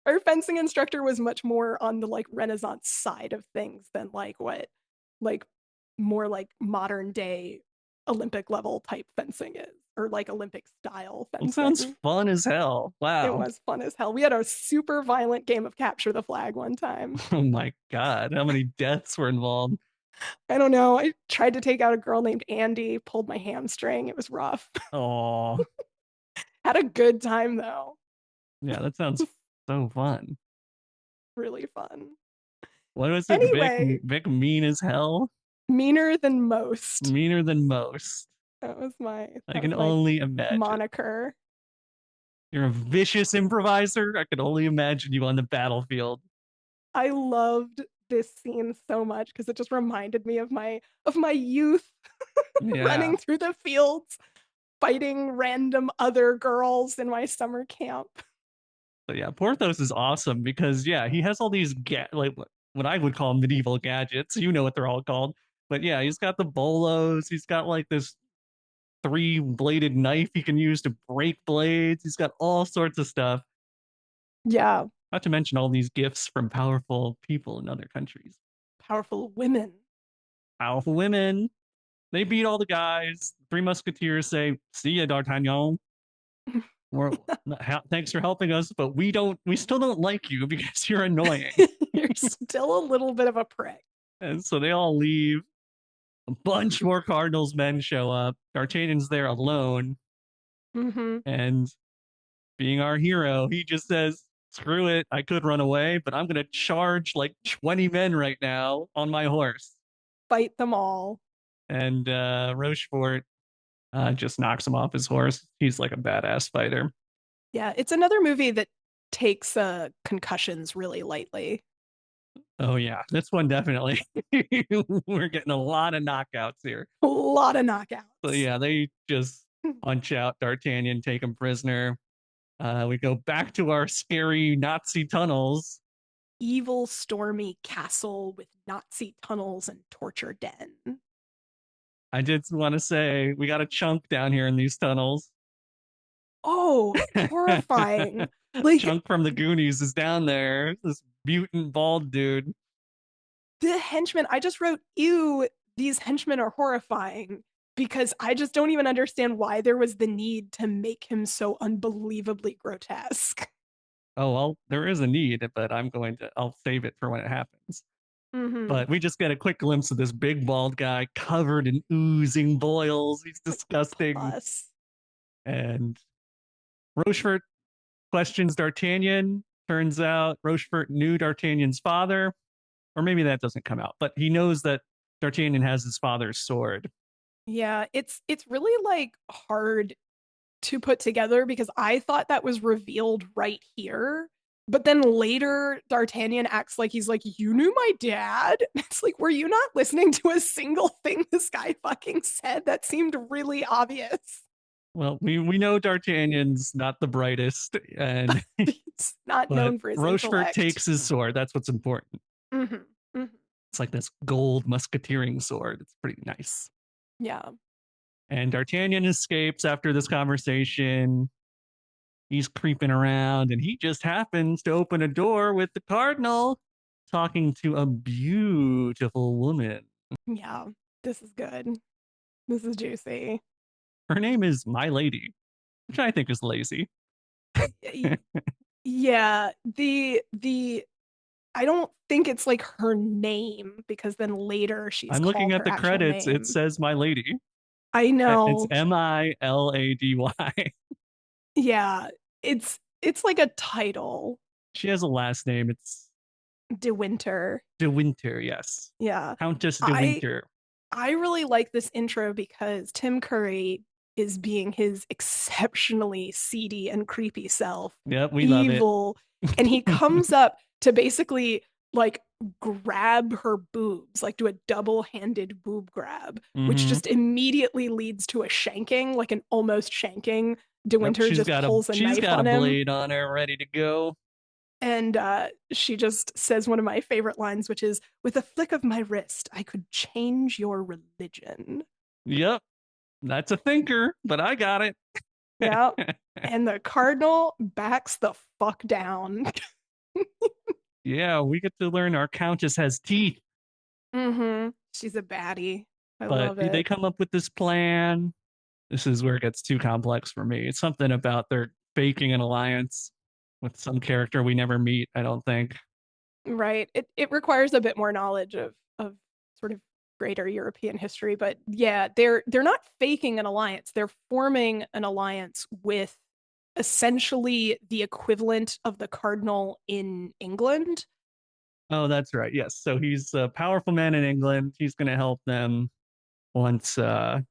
Our fencing instructor was much more on the like Renaissance side of things than like what like more like modern day Olympic level type fencing is, or like Olympic style It sounds fencing. fun as hell. It Wow. was fun as hell. We had a super violent game of capture the flag one time. Oh my God. How many deaths were involved? I don't know. I tried to take out a girl named Andy, pulled my hamstring. It was rough. Oh, Had a good time though. yeah, that sounds so fun. Really fun. What was it, Vic? Anyway, Vic mean as hell? meaner than most. Meaner than most. I That can was my only imagine. moniker. You're a vicious improviser. I can only imagine you on the battlefield. I loved this scene so much because it just reminded me of my youth Yeah. running through the fields, fighting random other girls in my summer camp. But yeah, Porthos is awesome because yeah, he has all these like what I would call medieval gadgets. You know what they're all called. But yeah, he's got the bolos. He's got like this three-bladed knife he can use to break blades. He's got all sorts of stuff. Yeah, Not to mention all these gifts from powerful people in other countries. powerful women. Powerful women. They beat all the guys. Three Musketeers say, "See ya, D'Artagnan. We're, thanks for helping us, but we still don't like you because you're annoying." You're still a little bit of a prick. And so they all leave. A bunch more Cardinals men show up. D'Artagnan's there alone, Mm-hmm. and being our hero, he just says, "Screw it. I could run away, but I'm gonna charge like 20 men right now on my horse." Fight them all. And Rochefort just knocks him off his horse. He's like a badass fighter. Yeah, it's another movie that takes concussions really lightly. Oh yeah, this one definitely. We're getting a lot of knockouts here. A lot of So knockouts. yeah, they just punch out D'Artagnan, take him prisoner. We go back to our scary Nazi tunnels. Evil, stormy castle with Nazi tunnels and torture den. I did want to say we got a chunk down here in these tunnels. Oh, horrifying. Like Chunk from the Goonies is down there. This mutant bald dude. the henchmen, I just wrote, ew, these henchmen are horrifying because I just don't even understand why there was the need to make him so unbelievably grotesque. Oh well, there is a need, but I'll save it for when it happens. Mm-hmm. But we just get a quick glimpse of this big bald guy covered in oozing boils. He's Like disgusting. pus. And Rochefort questions D'Artagnan. Turns out Rochefort knew D'Artagnan's father, or maybe that doesn't come out, but he knows that D'Artagnan has his father's sword. Yeah, it's really like hard to put together because I thought that was revealed right here. But then later, D'Artagnan acts like he's like, you knew my dad? It's like, were you not listening to a single thing this guy fucking said? That seemed really obvious. Well, we know D'Artagnan's not the brightest, and He's not but known for his Rochefort intellect. takes his sword. That's what's important. Mm-hmm. Mm-hmm. It's like this gold musketeering sword. It's pretty nice. Yeah. And D'Artagnan escapes after this conversation. He's creeping around, and he just happens to open a door with the Cardinal talking to a beautiful woman. Yeah. This is good. This is juicy. Her name is My Lady, which I think is lazy. Y- Yeah, the I don't think it's like her name because then later she's I'm looking called at her the actual credits. It name. says My Lady. I It's know. Milady. Yeah, it's like a title. She has a last name. It's De Winter. De Winter, yes. Yeah. Countess de I Winter. I really like this intro because Tim Curry is being his exceptionally seedy and creepy self, Yep, we love it. evil, and he comes up to basically like grab her boobs, like do a double-handed boob grab, which Hmm. just immediately leads to a shanking, like an almost shanking. De Yep, Winter just pulls a she's knife got a on him, blade on her ready to go. and she just says one of my favorite lines, which is, "With a flick of my wrist, I could change your religion." Yep, that's a thinker, but I got it. Yeah. And the Cardinal backs the fuck down. Yeah, we get to learn our Countess has teeth, She's a baddie. I but love they it. come up with this plan. This is where it gets too complex for me. It's something about they're faking an alliance with some character we never meet, I don't think. Right. It requires a bit more knowledge of sort of greater European history, but yeah, they're not faking an alliance. They're forming an alliance with essentially the equivalent of the Cardinal in England. Oh, that's right. Yes. So he's a powerful man in England. He's going to help them once our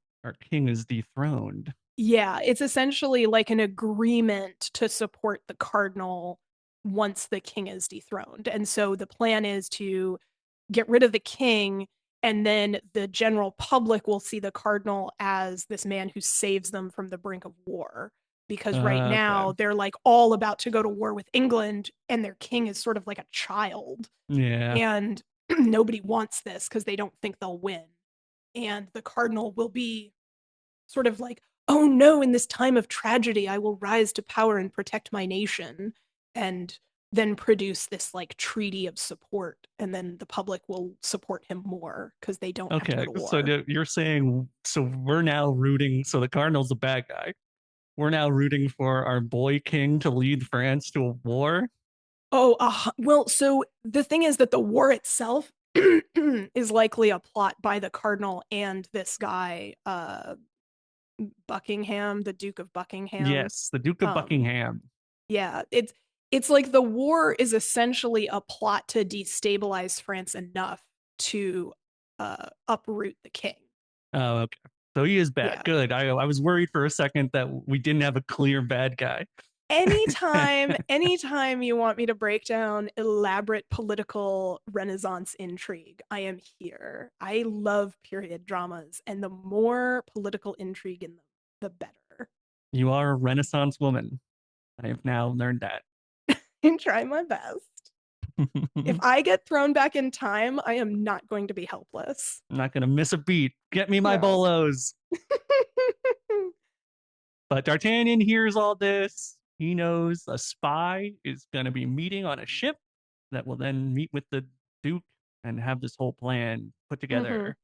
king is dethroned. Yeah, it's essentially like an agreement to support the cardinal once the king is dethroned. And so the plan is to get rid of the king, and then the general public will see the cardinal as this man who saves them from the brink of war. Because right Okay. now they're like all about to go to war with England, and their king is sort of like a child. Yeah. And nobody wants this because they don't think they'll win. And the cardinal will be sort of like, oh no, in this time of tragedy, I will rise to power and protect my nation, and then produce this like treaty of support. And then the public will support him more because they don't have to go Okay. to So war. you're saying so we're now rooting. So the Cardinal's a bad guy. We're now rooting for our boy king to lead France to a war. Oh, well, so the thing is that the war itself is likely a plot by the cardinal and this guy, Buckingham, the Duke of Buckingham. Yes, the Duke of Um, Buckingham. Yeah, it's like the war is essentially a plot to destabilize France enough to uproot the king. Oh, okay. So he is bad. Yeah. Good. I was worried for a second that we didn't have a clear bad guy. Anytime you want me to break down elaborate political Renaissance intrigue, I am here. I love period dramas, and the more political intrigue in them, the better. You are a Renaissance woman. I have now learned that. And try my best. If I'm I get thrown back in time, I am not going to be helpless. not gonna miss a beat. Get me my No. bolos. But D'Artagnan hears all this. He knows a spy is gonna be meeting on a ship that will then meet with the Duke and have this whole plan put Mm-hmm. together.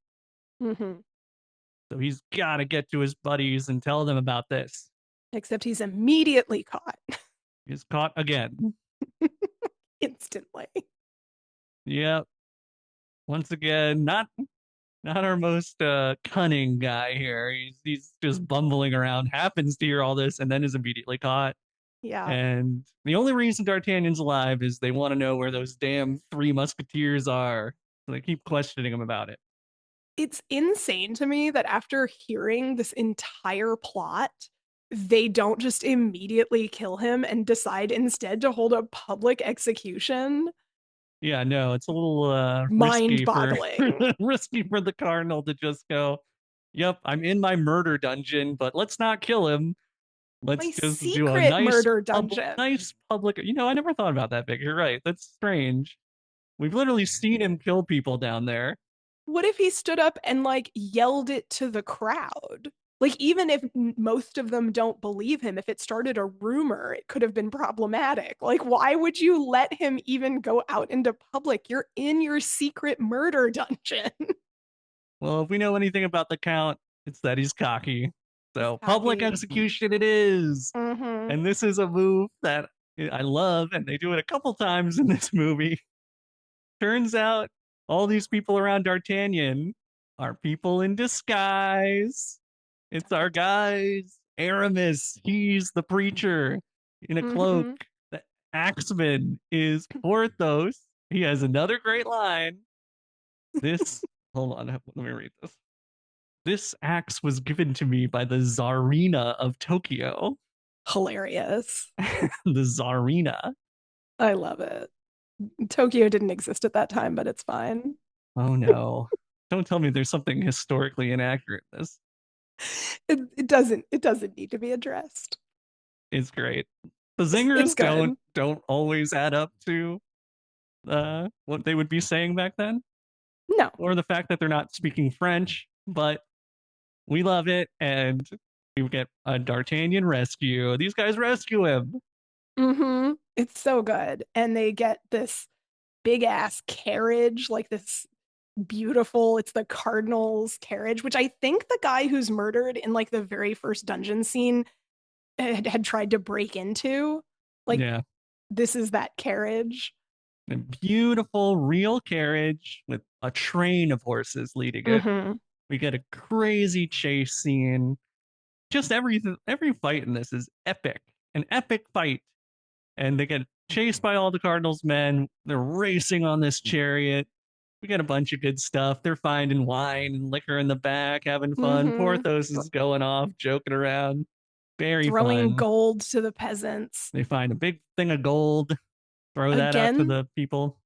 Mm-hmm. So he's gotta get to his buddies and tell them about this. Except he's immediately caught He's caught again. instantly. Yep. Once again, not our most cunning guy here. He's just bumbling around, happens to hear all this, and then is immediately caught. Yeah. And the only reason D'Artagnan's alive is they want to know where those damn Three Musketeers are. So they keep questioning him about it. It's insane to me that after hearing this entire plot, they don't just immediately kill him and decide instead to hold a public execution. Yeah, no, it's a little Mind risky for boggling. risky for the Cardinal to just go, "Yep, I'm in my murder dungeon, but let's not kill him. My Let's just do a secret murder dungeon. nice public." I never thought about that, Vic. You're right. That's strange. We've literally seen him kill people down there. What if he stood up and like yelled it to the crowd? Like, even if most of them don't believe him, if it started a rumor, it could have been problematic. Like, why would you let him even go out into public? You're in your secret murder dungeon. Well, if we know anything about the Count, it's that he's cocky. This So public package. execution it is. Mm-hmm. And this is a move that I love, and they do it a couple times in this movie. Turns out all these people around D'Artagnan are people in disguise. It's our guys. Aramis, he's the preacher in a cloak. Mm-hmm. The axeman is Porthos. He has another great line. This, hold on, let me read this. This axe was given to me by the Tsarina of Tokyo. Hilarious. The Tsarina. I love it. Tokyo didn't exist at that time, but it's fine. Oh no. Don't tell me there's something historically inaccurate in this. It doesn't need to be addressed. It's great. The It's zingers don't good. don't always add up to what they would be saying back then, No. or the fact that they're not speaking French, but we love it, and we get a D'Artagnan rescue. These guys rescue him. Mm-hmm. It's so good. And they get this big ass carriage, like this beautiful, it's the Cardinal's carriage, which I think the guy who's murdered in like the very first dungeon scene had tried to break into. Like, Yeah, this is that carriage. a beautiful real carriage with a train of horses leading it. Mm-hmm. We get a crazy chase scene. Just every fight in this is epic, an epic fight, and they get chased by all the Cardinals' men. They're racing on this chariot. We got a bunch of good stuff. They're finding wine and liquor in the back, having fun. Mm-hmm. Porthos is going off, joking around. Very Throwing fun. gold to the peasants. They find a big thing of gold, throw that out to Again, the people.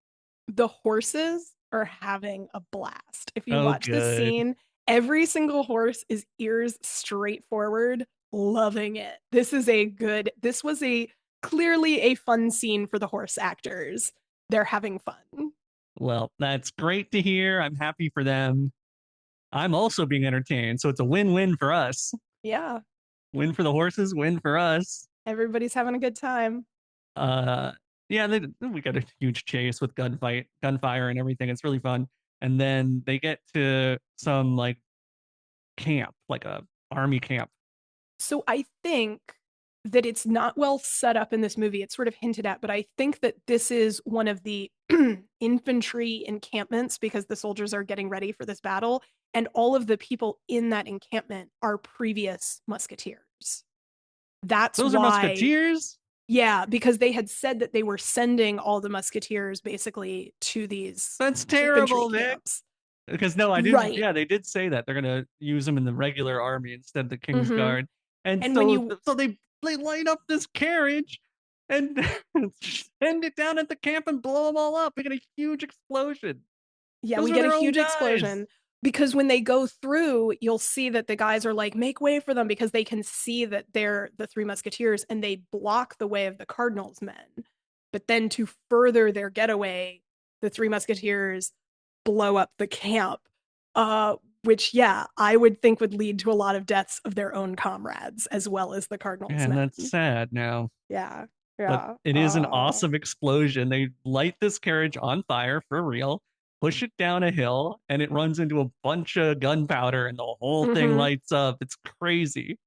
the horses are having a blast. If you Oh, watch this good. scene, every single horse is ears straight forward, loving it. This was a clearly a fun scene for the horse actors. They're having fun. Well, that's great to hear. I'm happy for them. I'm also being entertained, so it's a win-win for us. Yeah, Win for the horses, win for us. everybody's having a good time. Uh, yeah, we got a huge chase with gunfire, and everything. It's really fun. And then they get to some like camp, like a army camp. So I think that it's not well set up in this movie. It's sort of hinted at, but I think that this is one of the infantry encampments because the soldiers are getting ready for this battle. And all of the people in that encampment are previous musketeers. That's Those are why, musketeers. yeah, because they had said that they were sending all the musketeers basically to these That's infantry terrible, Vic. camps. Because no, I didn't. Right. Yeah, they did say that they're gonna use them in the regular army instead of the King's Mm-hmm. Guard, and And when you, so they light up this carriage and send it down at the camp and blow them all up. We get a huge explosion. yeah, Those we are get a their own huge guys. explosion because when they go through, you'll see that the guys are like, make way for them because they can see that they're the Three Musketeers and they block the way of the Cardinal's men. But then to further their getaway, the Three Musketeers blow up the camp, which, yeah, I would think would lead to a lot of deaths of their own comrades as well as the Cardinal's And that's men. sad now. Yeah, But yeah. it is an awesome explosion. They light this carriage on fire for real, push it down a hill, and it runs into a bunch of gunpowder, and the whole thing Mm-hmm. lights up. It's crazy.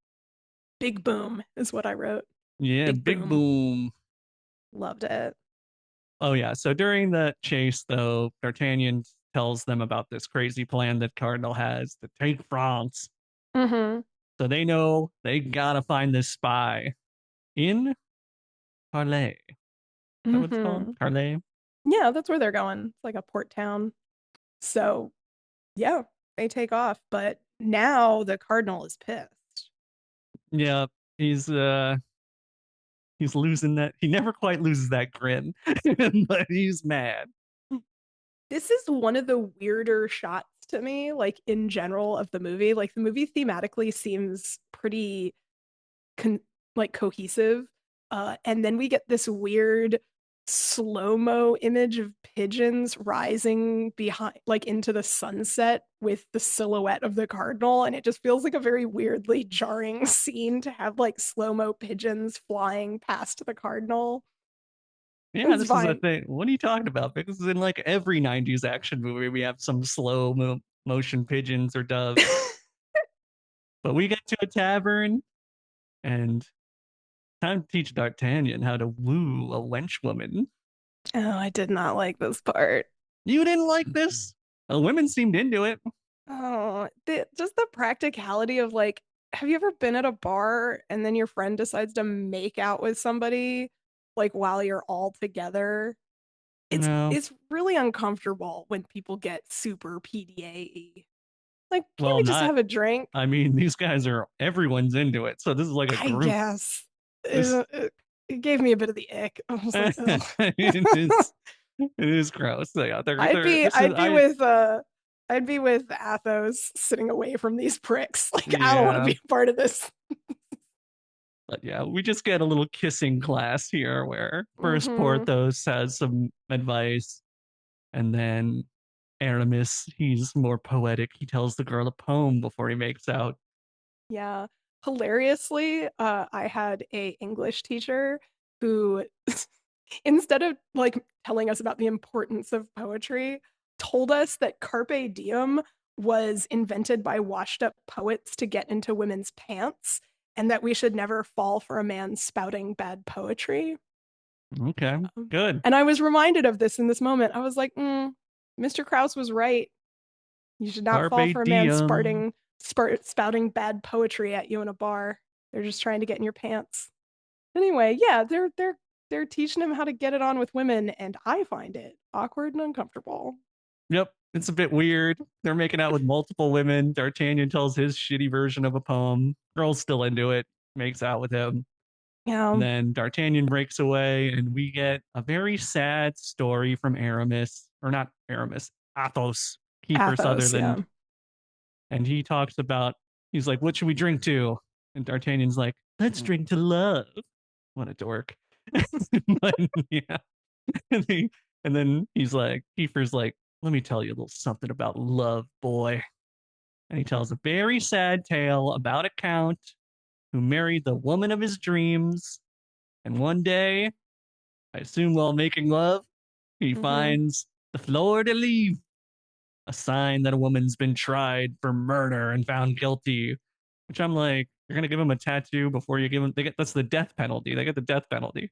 Big boom is what I wrote. Yeah, Big big boom. boom. Loved it. Oh yeah. So during the chase, though, D'Artagnan tells them about this crazy plan that Cardinal has to take France. Mm-hmm. So they know they gotta find this spy in Calais. Is that what it's called? Mm-hmm. Calais? Yeah, that's where they're going. It's like a port town. So, yeah, they take off. But now the Cardinal is pissed. Yeah. He's uh he's losing that. He never quite loses that grin, but he's mad. This is one of the weirder shots to me, like in general of the movie. Like the movie thematically seems pretty con like cohesive. And then we get this weird slow-mo image of pigeons rising behind like into the sunset with the silhouette of the cardinal, and it just feels like a very weirdly jarring scene to have like slow-mo pigeons flying past the cardinal. Yeah, It's this is a fine. thing. What are you talking about? Because in like every 90s action movie, we have some slow motion pigeons or doves. But we get to a tavern, and time to teach D'Artagnan how to woo a wench woman. Oh, I did not like this part. You didn't like this? The women seemed into it. Oh, just the practicality of like, have you ever been at a bar and then your friend decides to make out with somebody like while you're all together? No. It's really uncomfortable when people get super PDA-y. Like, can't Well, we just not. have a drink? I mean, these guys are, everyone's into it. So this is like a I group. guess. This, It gave me a bit of the ick. I was like, oh. it is, it is gross. Yeah, this is, I'd be with Athos sitting away from these pricks. Like, I don't want to yeah. be a part of this. But yeah, we just get a little kissing class here where first Hmm. Porthos has some advice, and then Aramis, he's more poetic. He tells the girl a poem before he makes out. Yeah. Hilariously, I had a English teacher who, instead of like telling us about the importance of poetry, told us that carpe diem was invented by washed up poets to get into women's pants, and that we should never fall for a man spouting bad poetry. Okay, good. And I was reminded of this in this moment. I was like, Mr. Krauss was right. You should not fall Carpe for a man diem. spouting bad poetry at you in a bar. They're just trying to get in your pants. Anyway, yeah, they're teaching him how to get it on with women, and I find it awkward and uncomfortable. Yep, it's a bit weird. They're making out with multiple women. D'Artagnan tells his shitty version of a poem. Girl's still into it, makes out with him. And Yeah, then D'Artagnan breaks away, and we get a very sad story from Aramis, or not Aramis, Athos, Kiefer Athos, yeah. Sutherland. And he talks about, he's like, what should we drink to? And D'Artagnan's like, let's drink to love. What a dork. But yeah. And, and then he's like, Kiefer's like, let me tell you a little something about love, boy. And he tells a very sad tale about a count who married the woman of his dreams. And one day, I assume while making love, he Mm-hmm. finds the fleur de lis, a sign that a woman's been tried for murder and found guilty. Which I'm like, you're gonna give him a tattoo before you give him. They get that's the death penalty. They get the death penalty.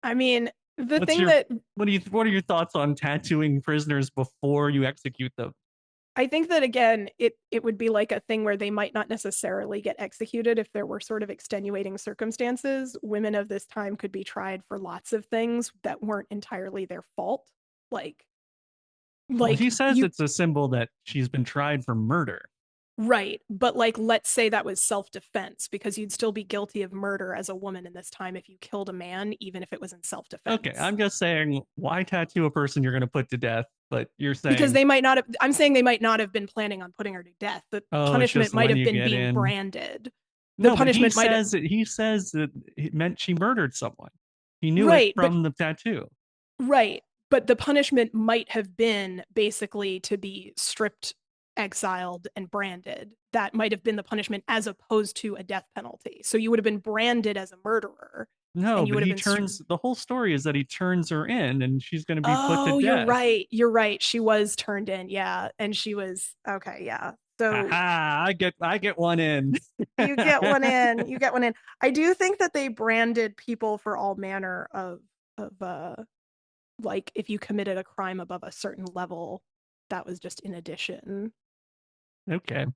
I mean, the What's thing your that what are your thoughts on tattooing prisoners before you execute them? I think that again, it would be like a thing where they might not necessarily get executed if there were sort of extenuating circumstances. Women of this time could be tried for lots of things that weren't entirely their fault. Like Well, like he says you it's a symbol that she's been tried for murder. right, but like let's say that was self-defense because you'd still be guilty of murder as a woman in this time if you killed a man even if it was in Okay, self-defense. I'm just saying, why tattoo a person you're going to put to death? But you're Because saying, they might not have I'm saying they might not have been planning on putting her to death. The oh, it's punishment just might when have you been get being in. branded. The No, but punishment might have he says that it meant she murdered someone. He knew it right, but from the tattoo. right. But the punishment might have been basically to be stripped, exiled, and branded. That might have been the punishment as opposed to a death penalty. So you would have been branded as a murderer No, and you but would have he been. turns the whole story is that he turns her in and she's going to be put to Oh, you're death. right. You're right. She was turned in. Yeah. And she was. Okay. Yeah. So Aha, I get one in. you get one in. You get one in. I do think that they branded people for all manner of like if you committed a crime above a certain level, that was just in addition. Okay.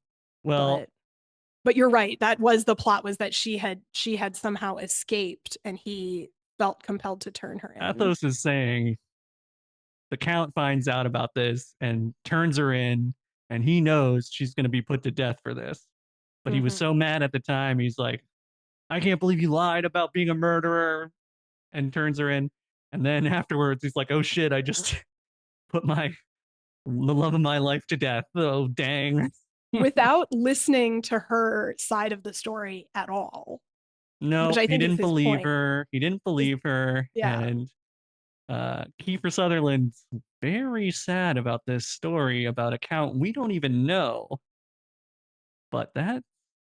Well, But you're right. That was the plot was that she had somehow escaped and he felt compelled to turn her in. Athos is saying the count finds out about this and turns her in, and he knows she's going to be put to death for this. But he was Mm-hmm. so mad at the time, he's like, I can't believe you lied about being a murderer, and turns her in. And then afterwards, he's like, oh shit, I just put the love of my life to death. Oh, dang. Without listening to her side of the story at all, which No, I he think is didn't his believe point. her. He didn't Is believe her. yeah, And Kiefer Sutherland's very sad about this story about a count we don't even know, but that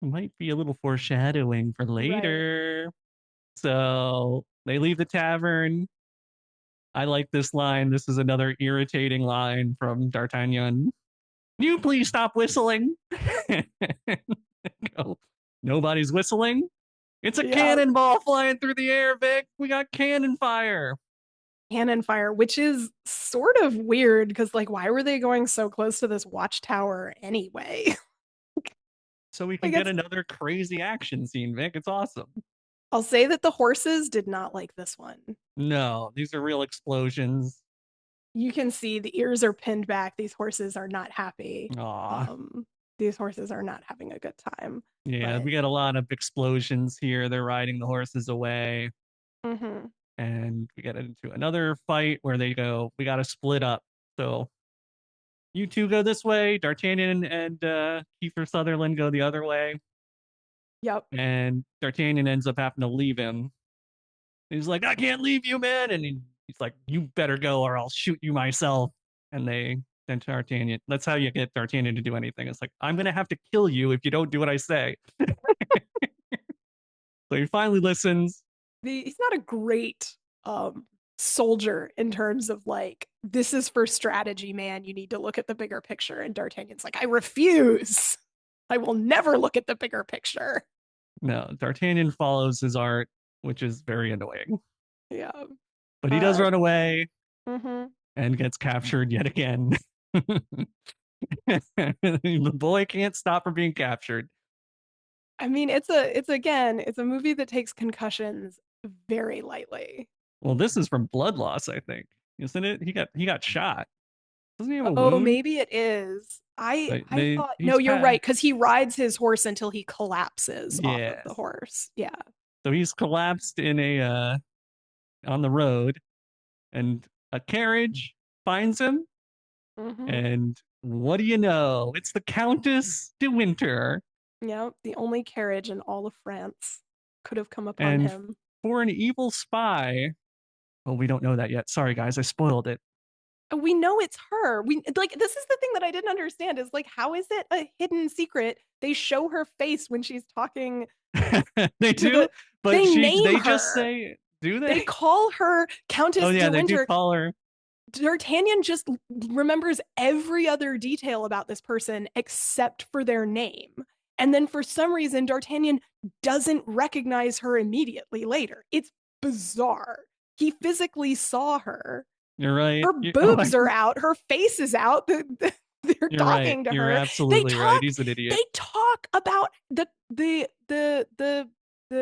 might be a little foreshadowing for right. later. So they leave the tavern. I like this line. This is another irritating line from D'Artagnan. You please stop whistling. Go, nobody's whistling. It's a Yeah. cannonball flying through the air, Vic. We got cannon fire. Cannon fire, which is sort of weird because, like, why were they going so close to this watchtower anyway? So we can Like, get it's, another crazy action scene, Vic. It's awesome. I'll say that the horses did not like this one. No, these are real explosions. You can see the ears are pinned back. These horses are not happy. Aw. Um, these horses are not having a good time. Yeah, But we got a lot of explosions here. They're riding the horses away. mhm. And we get into another fight where they go, we got to split up. So you two go this way, D'Artagnan and Kiefer Sutherland go the other way. Yep. And D'Artagnan ends up having to leave him. He's like, I can't leave you, man. And he's like, you better go or I'll shoot you myself. And then D'Artagnan, that's how you get D'Artagnan to do anything. It's like, I'm going to have to kill you if you don't do what I say. So he finally listens. He's not a great um soldier in terms of like, this is for strategy, man. You need to look at the bigger picture. And D'Artagnan's like, I refuse. I will never look at the bigger picture. No, D'Artagnan follows his art, which is very annoying. Yeah. But he does Uh run away mhm. and gets captured yet again. The boy can't stop from being captured. I mean, it's a movie that takes concussions very lightly. Well, this is from blood loss, I think, isn't it? He got shot. Doesn't he have a Oh, wound? maybe it is. I They thought, no, he's you're pat. right, because he rides his horse until he collapses off of the Yes. horse. Yeah. So he's collapsed in a on the road, and a carriage finds him. Mm-hmm. And what do you know? It's the Countess de Winter. Yeah. The only carriage in all of France could have come upon And him. for an evil spy, well, we don't know that yet. Sorry, guys, I spoiled it. We know it's her. We like, this is the thing that I didn't understand is like, how is it a hidden secret? They show her face when she's talking They to do, but they name they just her. say, do They they? call her Oh Countess yeah, de they do Winter. call her. D'Artagnan just remembers every other detail about this person except for their name. And then for some reason, D'Artagnan doesn't recognize her immediately later. It's bizarre. He physically saw her. You're right. Her Oh, boobs are out. Her face is out. They're you're right. talking to You're her. They absolutely right. talk. He's an idiot. They talk about the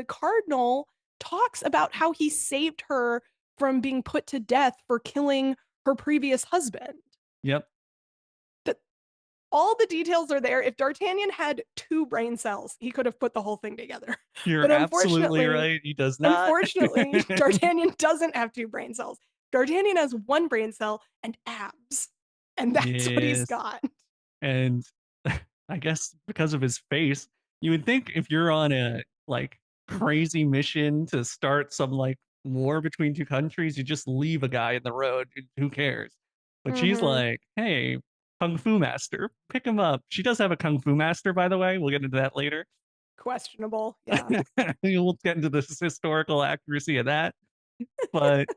cardinal talks about how he saved her from being put to death for killing her previous husband. Yep. That all the details are there. If D'Artagnan had two brain cells, he could have put the whole thing together. You're But absolutely right. He does not. unfortunately, D'Artagnan doesn't have two brain cells. D'Artagnan has one brain cell and abs, and that's what he's Yes. got. And I guess because of his face, you would think if you're on a like crazy mission to start some like war between two countries, you just leave a guy in the road. Who cares? But she's Mm-hmm. like, hey, Kung Fu Master, pick him up. She does have a Kung Fu Master, by the way. We'll get into that later. Questionable, yeah. We'll get into the historical accuracy of that. But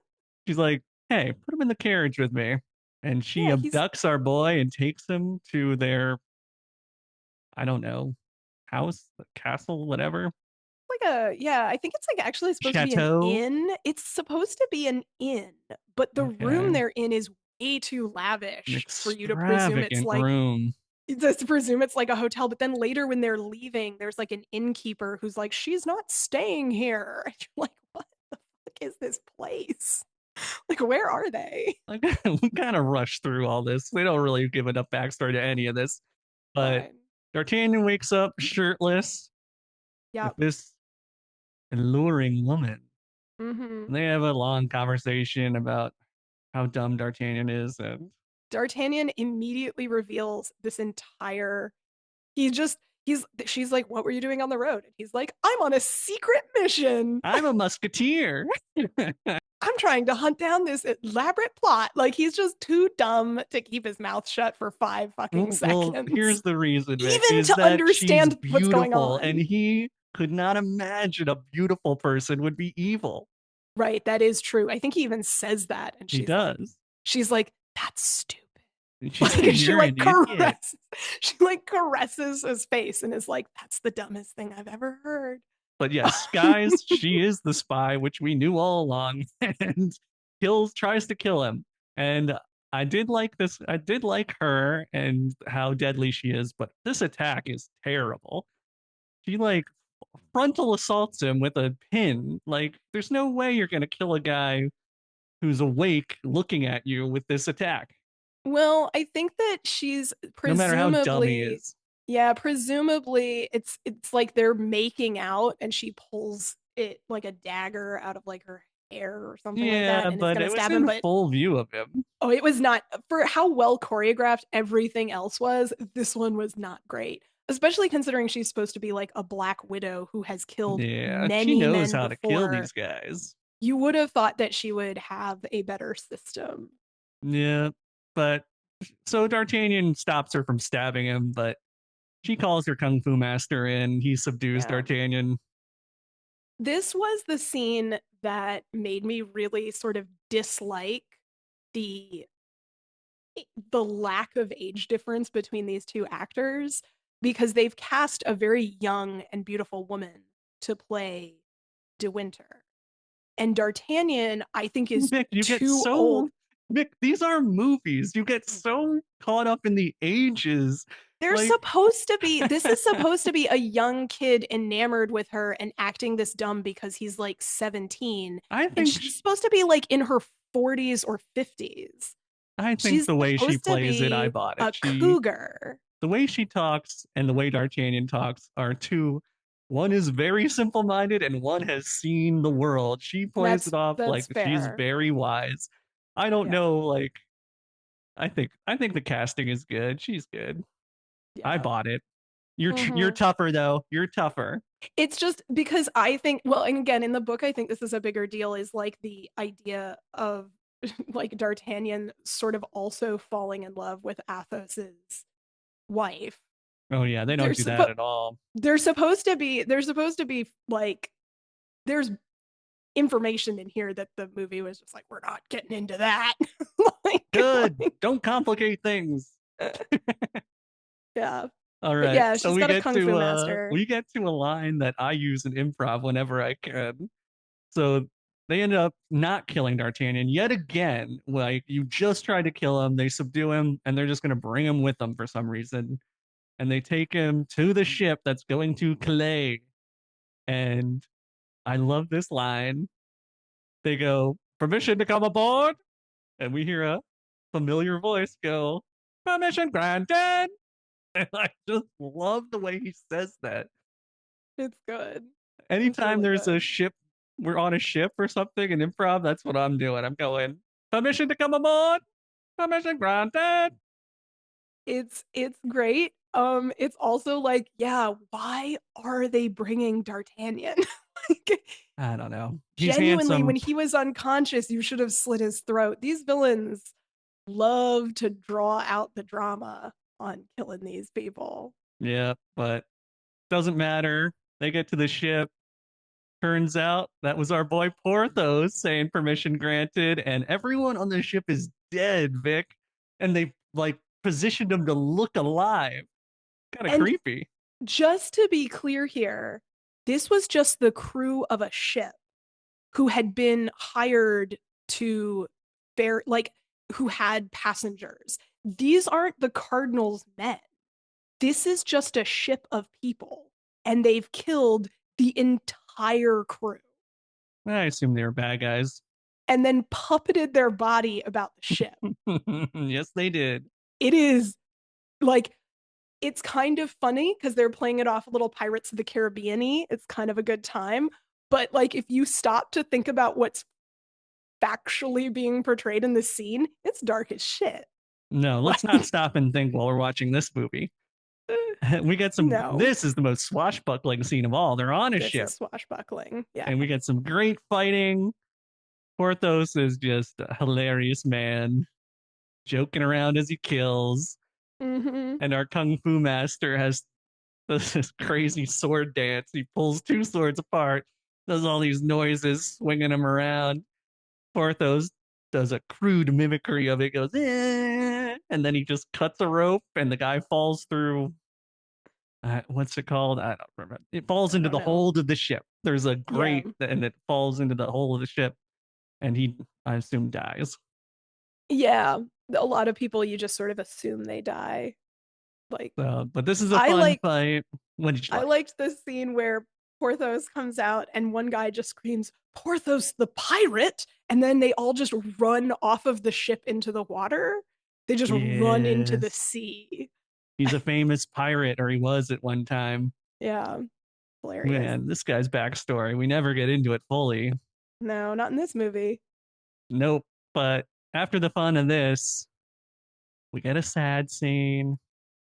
she's like, hey, put him in the carriage with me. And she Yeah, he's abducts our boy and takes him to their, I don't know, house, castle, whatever, like yeah, I think it's like actually supposed to be an chateau. inn. It's supposed to be an inn, but the room Okay. they're in is way too An lavish for you to presume it's extravagant like room. just presume it's like a hotel. But then later when they're leaving, there's like an innkeeper who's like, she's not staying here. And you're like, what the fuck is this place? Like, where are they? Like, we kind of rush through all this. They don't really give enough backstory to any of this. But Fine. D'Artagnan wakes up shirtless with Yep. this alluring woman. Mm-hmm. And they have a long conversation about how dumb D'Artagnan is. And D'Artagnan immediately reveals this entire he just she's like, what were you doing on the road? And he's like, I'm on a secret mission. I'm a musketeer. I'm trying to hunt down this elaborate plot. Like, he's just too dumb to keep his mouth shut for 5 fucking Well, here's seconds, the reason, Vic, even is to that she's understand what's going beautiful, and on. he could not imagine a beautiful person would be evil. Right, that is true. I think he even says that, and He does. she's like, that's stupid. She's Like like, she you're like an idiot. caresses his face and is like, that's the dumbest thing I've ever heard. But yes, guys, she is the spy, which we knew all along, and tries to kill him. And I did like this. I did like her and how deadly she is, but this attack is terrible. She like frontal assaults him with a pin. Like, there's no way you're gonna kill a guy who's awake looking at you with this attack, Well, I think that she's no matter how dumb he presumably, is. yeah, presumably it's like they're making out and she pulls it like a dagger out of like her hair or something like that Yeah, and it's but gonna it was stab him. in But full view of him. oh, it was not for how well choreographed everything else was. This one was not great, especially considering she's supposed to be like a Black Widow who has killed Yeah, she many knows men how to kill before. these guys. You would have thought that she would have a better system. Yeah, but so D'Artagnan stops her from stabbing him, but she calls her kung fu master in. He subdues Yeah. D'Artagnan. This was the scene that made me really sort of dislike the the lack of age difference between these two actors because they've cast a very young and beautiful woman to play De Winter. And D'Artagnan, I think, is Vic, you get too so old. Vic, these are movies. You get so caught up in the ages. They're Like, supposed to be, this is supposed to be a young kid enamored with her and acting this dumb because he's like 17. I And think she's supposed to be like in her 40s or 50s. I think She's the way she supposed to plays it, I be bought it. a She cougar. The way she talks and the way D'Artagnan talks are two. One is very simple minded and one has seen the world. She plays it off like That's she's fair. very wise. I don't Yeah. know, like I think the casting is good. She's good. I Yeah. bought it. You're Hmm. tougher though. You're tougher. It's just because I think, well, and again, in the book, I think this is a bigger deal, is like the idea of like D'Artagnan sort of also falling in love with Athos's wife. Oh yeah, they don't They're do that supposed at all. they're supposed to be like there's information in here that the movie was just like, we're not getting into that. Good. Like, Don't complicate things. yeah. All But right. yeah, So she's got a kung fu master. we get to a line that I use in improv whenever I can. So they end up not killing D'Artagnan yet again. Like, you just tried to kill him, they subdue him, and they're just going to bring him with them for some reason. And they take him to the ship that's going to Calais. And I love this line. They go, "Permission to come aboard?" And we hear a familiar voice go, "Permission granted." And I just love the way he says that. It's good. It's Anytime really there's a good. ship, we're on a ship or something in improv, that's what I'm doing. I'm going, "Permission to come aboard? Permission granted." It's great. It's also like, yeah, why are they bringing D'Artagnan? Like, I don't know. He's genuinely, handsome. when he was unconscious, you should have slit his throat. These villains love to draw out the drama on killing these people. Yeah, but doesn't matter. They get to the ship. Turns out that was our boy Porthos saying permission granted, and everyone on the ship is dead, Vic. And they like positioned him to look alive. Kind of And creepy. just to be clear here, this was just the crew of a ship who had been hired to bear, like, who had passengers. These aren't the Cardinal's men. This is just a ship of people, and they've killed the entire crew I assume they were bad guys. and then puppeted their body about the ship. Yes, they did. It is like, it's kind of funny because they're playing it off a little Pirates of the Caribbean y. It's kind of a good time. But like, if you stop to think about what's factually being portrayed in this scene, it's dark as shit. No, let's not Like, stop and think while we're watching this movie. We get some. no, This is the most swashbuckling scene of all. They're on a this ship, is swashbuckling. Yeah. and we get some great fighting. Porthos is just a hilarious man, joking around as he kills. Mm-hmm. And our kung fu master has this crazy sword dance. He pulls two swords apart, does all these noises, swinging them around. Porthos does a crude mimicry of it, goes, and then he just cuts a rope and the guy falls through. What's it called? I don't remember. It falls I into don't the know. hold of the ship. There's a Yeah. grate and it falls into the hole of the ship, and he, I assume, dies. Yeah. A lot of people, you just sort of assume they die. Like, But this is a I fun like fight. What did you I like? liked this scene where Porthos comes out and one guy just screams, "Porthos the pirate!" And then they all just run off of the ship into the water. They just run into the Yes, sea. he's a famous pirate, or he was at one time. Yeah, hilarious. Man, this guy's backstory, we never get into it fully. No, not in this movie. Nope. But after the fun of this, we get a sad scene.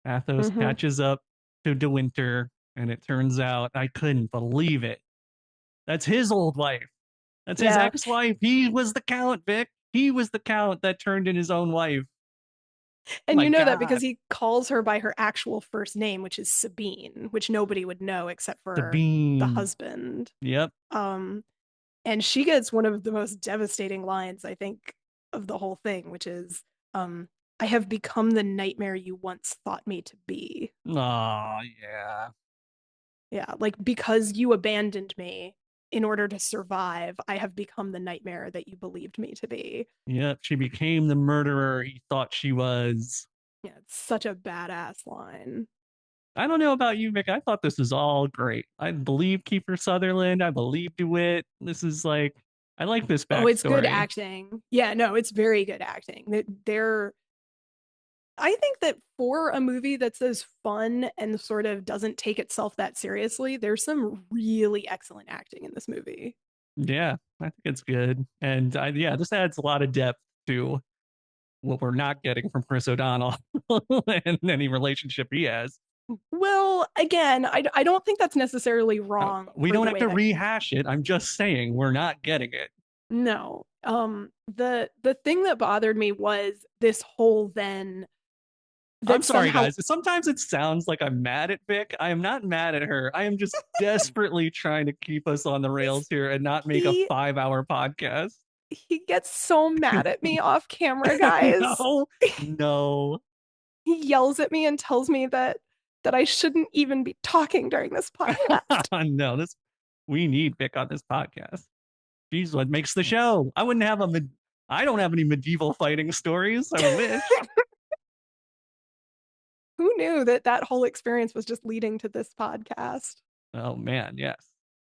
Athos Mm-hmm. catches up to De Winter, and it turns out I couldn't believe it. That's his old wife. That's his Yeah. ex-wife. He was the count, Vic. He was the count that turned in his own wife. And My you know that because God, he calls her by her actual first name, which is Sabine, which nobody would know except the for the bean. husband. Yep. Um, and she gets one of the most devastating lines, I think, of the whole thing, which is, I have become the nightmare you once thought me to be. Oh yeah. Yeah, like because you abandoned me in order to survive, I have become the nightmare that you believed me to be. Yep. She became the murderer he thought she was. Yeah, it's such a badass line. I don't know about you, Vic. I thought this was all great. I believe Kiefer Sutherland. I believe DeWitt. This is like, I like this Oh, it's good backstory. acting. Yeah, no, it's very good acting. They're I think that for a movie that's as fun and sort of doesn't take itself that seriously, there's some really excellent acting in this movie. Yeah, I think it's good. And yeah, this adds a lot of depth to what we're not getting from Chris O'Donnell and any relationship he has. Well, again, I don't think that's necessarily wrong We for don't the have way to that rehash it. I'm just saying we're not getting it. no. The thing that bothered me was this whole then I'm that sorry, somehow guys. Sometimes it sounds like I'm mad at Vic. I am not mad at her. I am just desperately trying to keep us on the he's rails here and not make a he 5 hour podcast. he gets so mad at me off camera, guys. No, no. He yells at me and tells me that I shouldn't even be talking during this podcast. No, this we need Vic on this podcast. She's what makes the show. I wouldn't have I don't have any medieval fighting stories. I wish. Who knew that that whole experience was just leading to this podcast? Oh man, yes.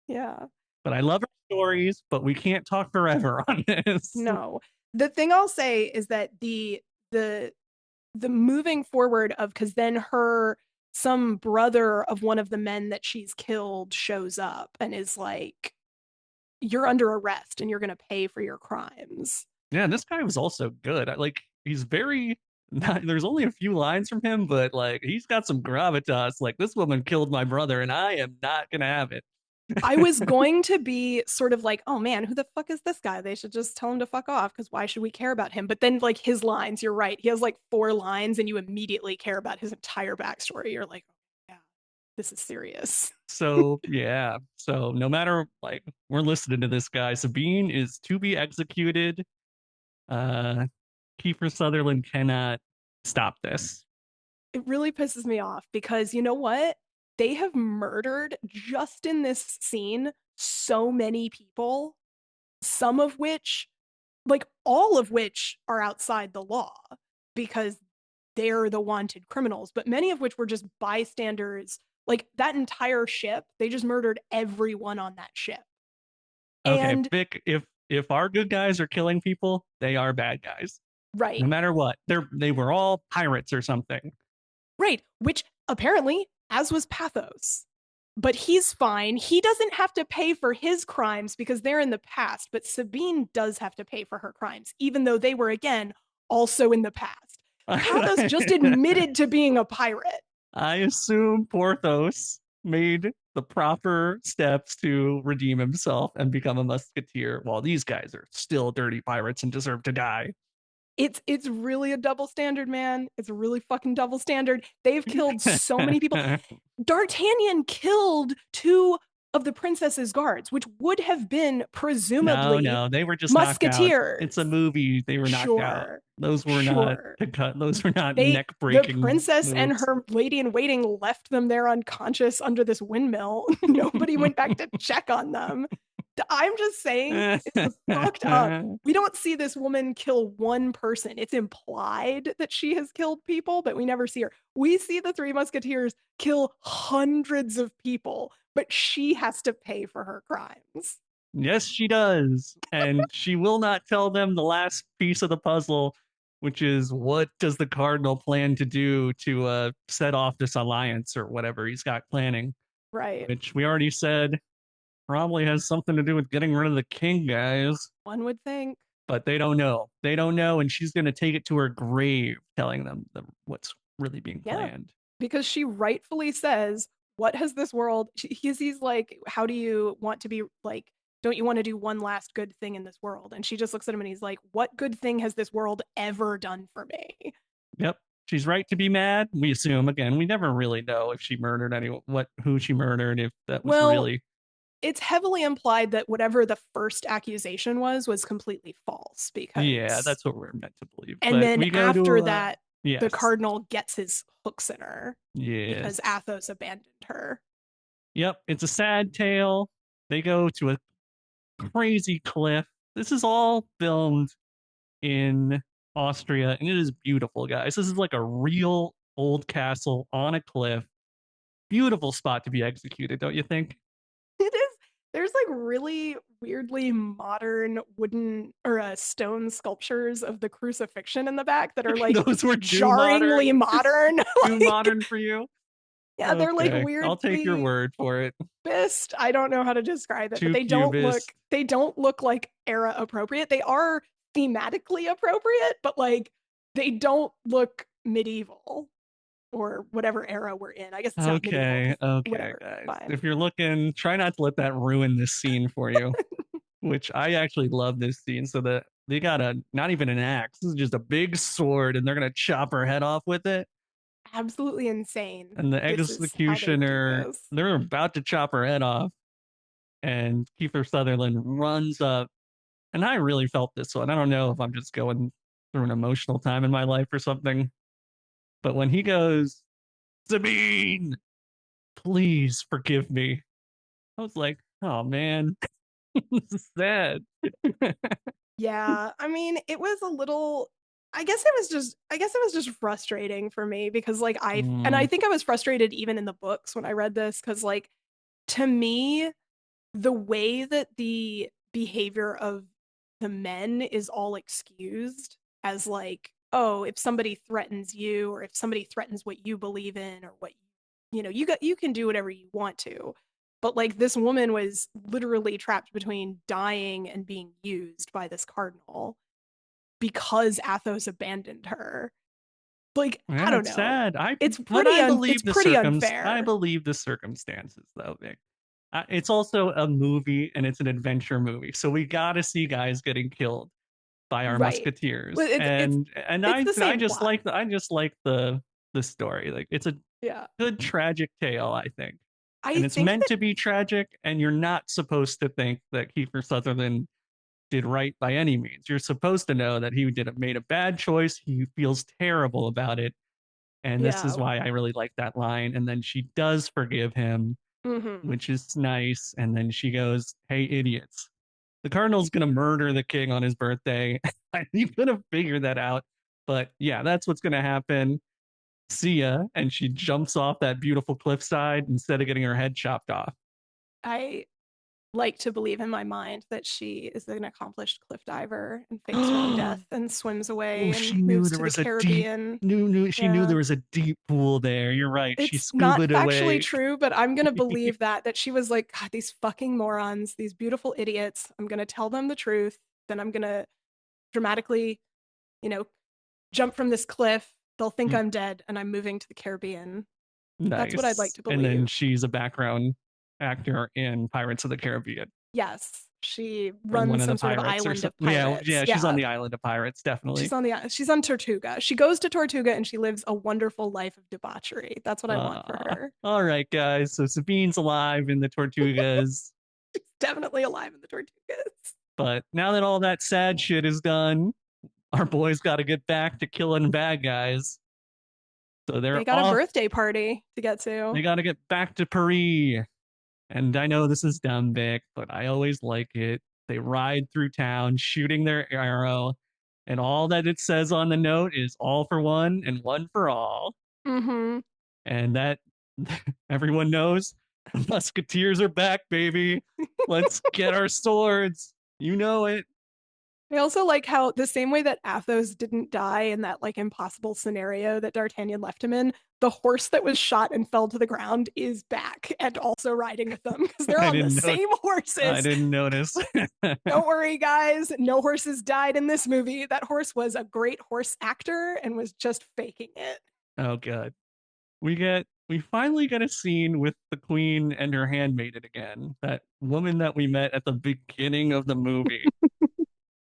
Yeah. But I love her stories, but we can't talk forever on this. No. The thing I'll say is that the the moving forward of because then her some brother of one of the men that she's killed shows up and is like, you're under arrest and you're going to pay for your crimes. Yeah, and this guy was also good. Like he's very not, there's only a few lines from him, but like he's got some gravitas. Like this woman killed my brother, and I am not gonna have it. I was going to be sort of like, oh man, who the fuck is this guy? They should just tell him to fuck off because why should we care about him? But then, like, his lines, you're right. He has like 4 lines and you immediately care about his entire backstory. You're like, oh, yeah, this is serious. So yeah, so no matter like we're listening to this guy, Sabine is to be executed. Uh, Kiefer Sutherland cannot stop this. It really pisses me off because you know what? They have murdered just in this scene so many people, some of which, like all of which, are outside the law because they're the wanted criminals, but many of which were just bystanders. Like that entire ship, they just murdered everyone on that ship. Okay, And Vic, if our good guys are killing people, they are bad guys. right, No matter what. They were all pirates or something. right, which apparently, as was Pathos. But he's fine. He doesn't have to pay for his crimes because they're in the past, but Sabine does have to pay for her crimes, even though they were, again, also in the past. Pathos just admitted to being a pirate. I assume Porthos made the proper steps to redeem himself and become a musketeer, while these guys are still dirty pirates and deserve to die. It's really a double standard, man. It's a really fucking double standard. They've killed so many people. D'Artagnan killed 2 of the princess's guards, which would have been No, presumably no, they were just knocked out. It's a musketeers. movie. They were knocked out. Sure, Those were not sure. to cut. Those were not They, neck the breaking princess and moves. her lady in waiting left them there unconscious under this windmill. Nobody went back to check on them. I'm just saying it's fucked up. We don't see this woman kill one person. It's implied that she has killed people, but we never see her. We see the Three Musketeers kill hundreds of people, but she has to pay for her crimes. Yes, she does. And she will not tell them the last piece of the puzzle, which is what does the Cardinal plan to do to set off this alliance or whatever he's got planning, Right. which we already said probably has something to do with getting rid of the king, guys. One would think. But they don't know. They don't know, and she's going to take it to her grave, telling them what's really being Yeah. planned. Because she rightfully says, what has this world, he's like, how do you want to be like, don't you want to do one last good thing in this world? And she just looks at him and he's like, what good thing has this world ever done for me? Yep. She's right to be mad. We assume again. We never really know if she murdered anyone, who she murdered, if that was Well, really. it's heavily implied that whatever the first accusation was completely false Yeah, because, that's what we're meant to believe. and But then we go after to that, the yes, cardinal gets his hooks in her because yes, Athos abandoned her. yep. It's a sad tale. They go to a crazy cliff. This is all filmed in Austria, and it is beautiful, guys. This is like a real old castle on a cliff. Beautiful spot to be executed, don't you think? It is. There's like really weirdly modern wooden or stone sculptures of the crucifixion in the back that are like Those were too jarringly modern. too Like, modern for you. yeah, they're like Okay, I'll take your weirdly word for it. cubist. I don't know how to describe it, but Too cubist. they don't look like era appropriate. They are thematically appropriate, but like they don't look medieval or whatever era we're in. I guess it's not medieval. Okay, okay, Whatever. guys. Fine. If you're looking, try not to let that ruin this scene for you. Which I actually love this scene. So that they got a not even an axe. This is just a big sword, and they're gonna chop her head off with it. Absolutely insane. And the This is how they do executioner, this. they're about to chop her head off, and Kiefer Sutherland runs up. And I really felt this one. I don't know if I'm just going through an emotional time in my life or something, but when he goes, Sabine, please forgive me. I was like, oh man, this is sad. Yeah, I mean, it was a little I guess it was just frustrating for me because like I Mm, think I was frustrated even in the books when I read this cuz like to me the way that the behavior of the men is all excused as like, oh, if somebody threatens you or if somebody threatens what you believe in or what you can do whatever you want to. But like this woman was literally trapped between dying and being used by this cardinal because Athos abandoned her. Like, I yeah, don't it's know. sad. It's But I it's believe pretty I unfair. believe the circumstances though, Vic. It's also a movie and it's an adventure movie, so we got to see guys getting killed by our Right. musketeers, Well, and it's the I same just plot. like the story. Like it's a Yeah. good tragic tale, I think, I and it's think meant that to be tragic. And you're not supposed to think that Kiefer Sutherland did right by any means. You're supposed to know that he made a bad choice. He feels terrible about it, and this is yeah. why I really like that line. And then she does forgive him, Mhm. which is nice. And then she goes, "Hey, idiots! The Cardinal's gonna murder the king on his birthday. You could have figured that out, but yeah, that's what's gonna happen. See ya." And she jumps off that beautiful cliffside instead of getting her head chopped off. I like to believe in my mind that she is an accomplished cliff diver and fakes her own death and swims Oh, away she and knew moves there to the was a deep Caribbean. she knew Yeah. there was a deep pool there. You're right. She It's not scubaed factually away. true, but I'm going to believe that she was like, God, these fucking morons, these beautiful idiots. I'm going to tell them the truth. Then I'm going to dramatically, you know, jump from this cliff. They'll think I'm dead and I'm moving to the Caribbean. That's what I'd like Nice. to And then believe. she's a background actor in Pirates of the Caribbean. Yes. She or one runs of the some sort of pirates or island of something. Yeah, pirates. yeah, she's on Yeah. the island of pirates, definitely. She's on Tortuga. She goes to Tortuga and she lives a wonderful life of debauchery. That's what I want for her. All right, guys. So Sabine's alive in the Tortugas, She's definitely alive in the Tortugas. but now that all that sad shit is done, our boys got to get back to killing bad guys. So they're They got a off. birthday party to get They to. got to get back to Paris. And I know this is dumb, Vic, but I always like it. They ride through town shooting their arrow, and all that it says on the note is all for one and one for all. Mm-hmm. And that everyone knows the Musketeers are back, baby. Let's get our swords. You know it. I also like how the same way that Athos didn't die in that like impossible scenario that D'Artagnan left him in, the horse that was shot and fell to the ground is back and also riding with them because they're I on the didn't know. same I horses. didn't notice. Don't worry, guys. No horses died in this movie. That horse was a great horse actor and was just faking it. Oh god. We finally get a scene with the queen and her handmaiden again. That woman that we met at the beginning of the movie.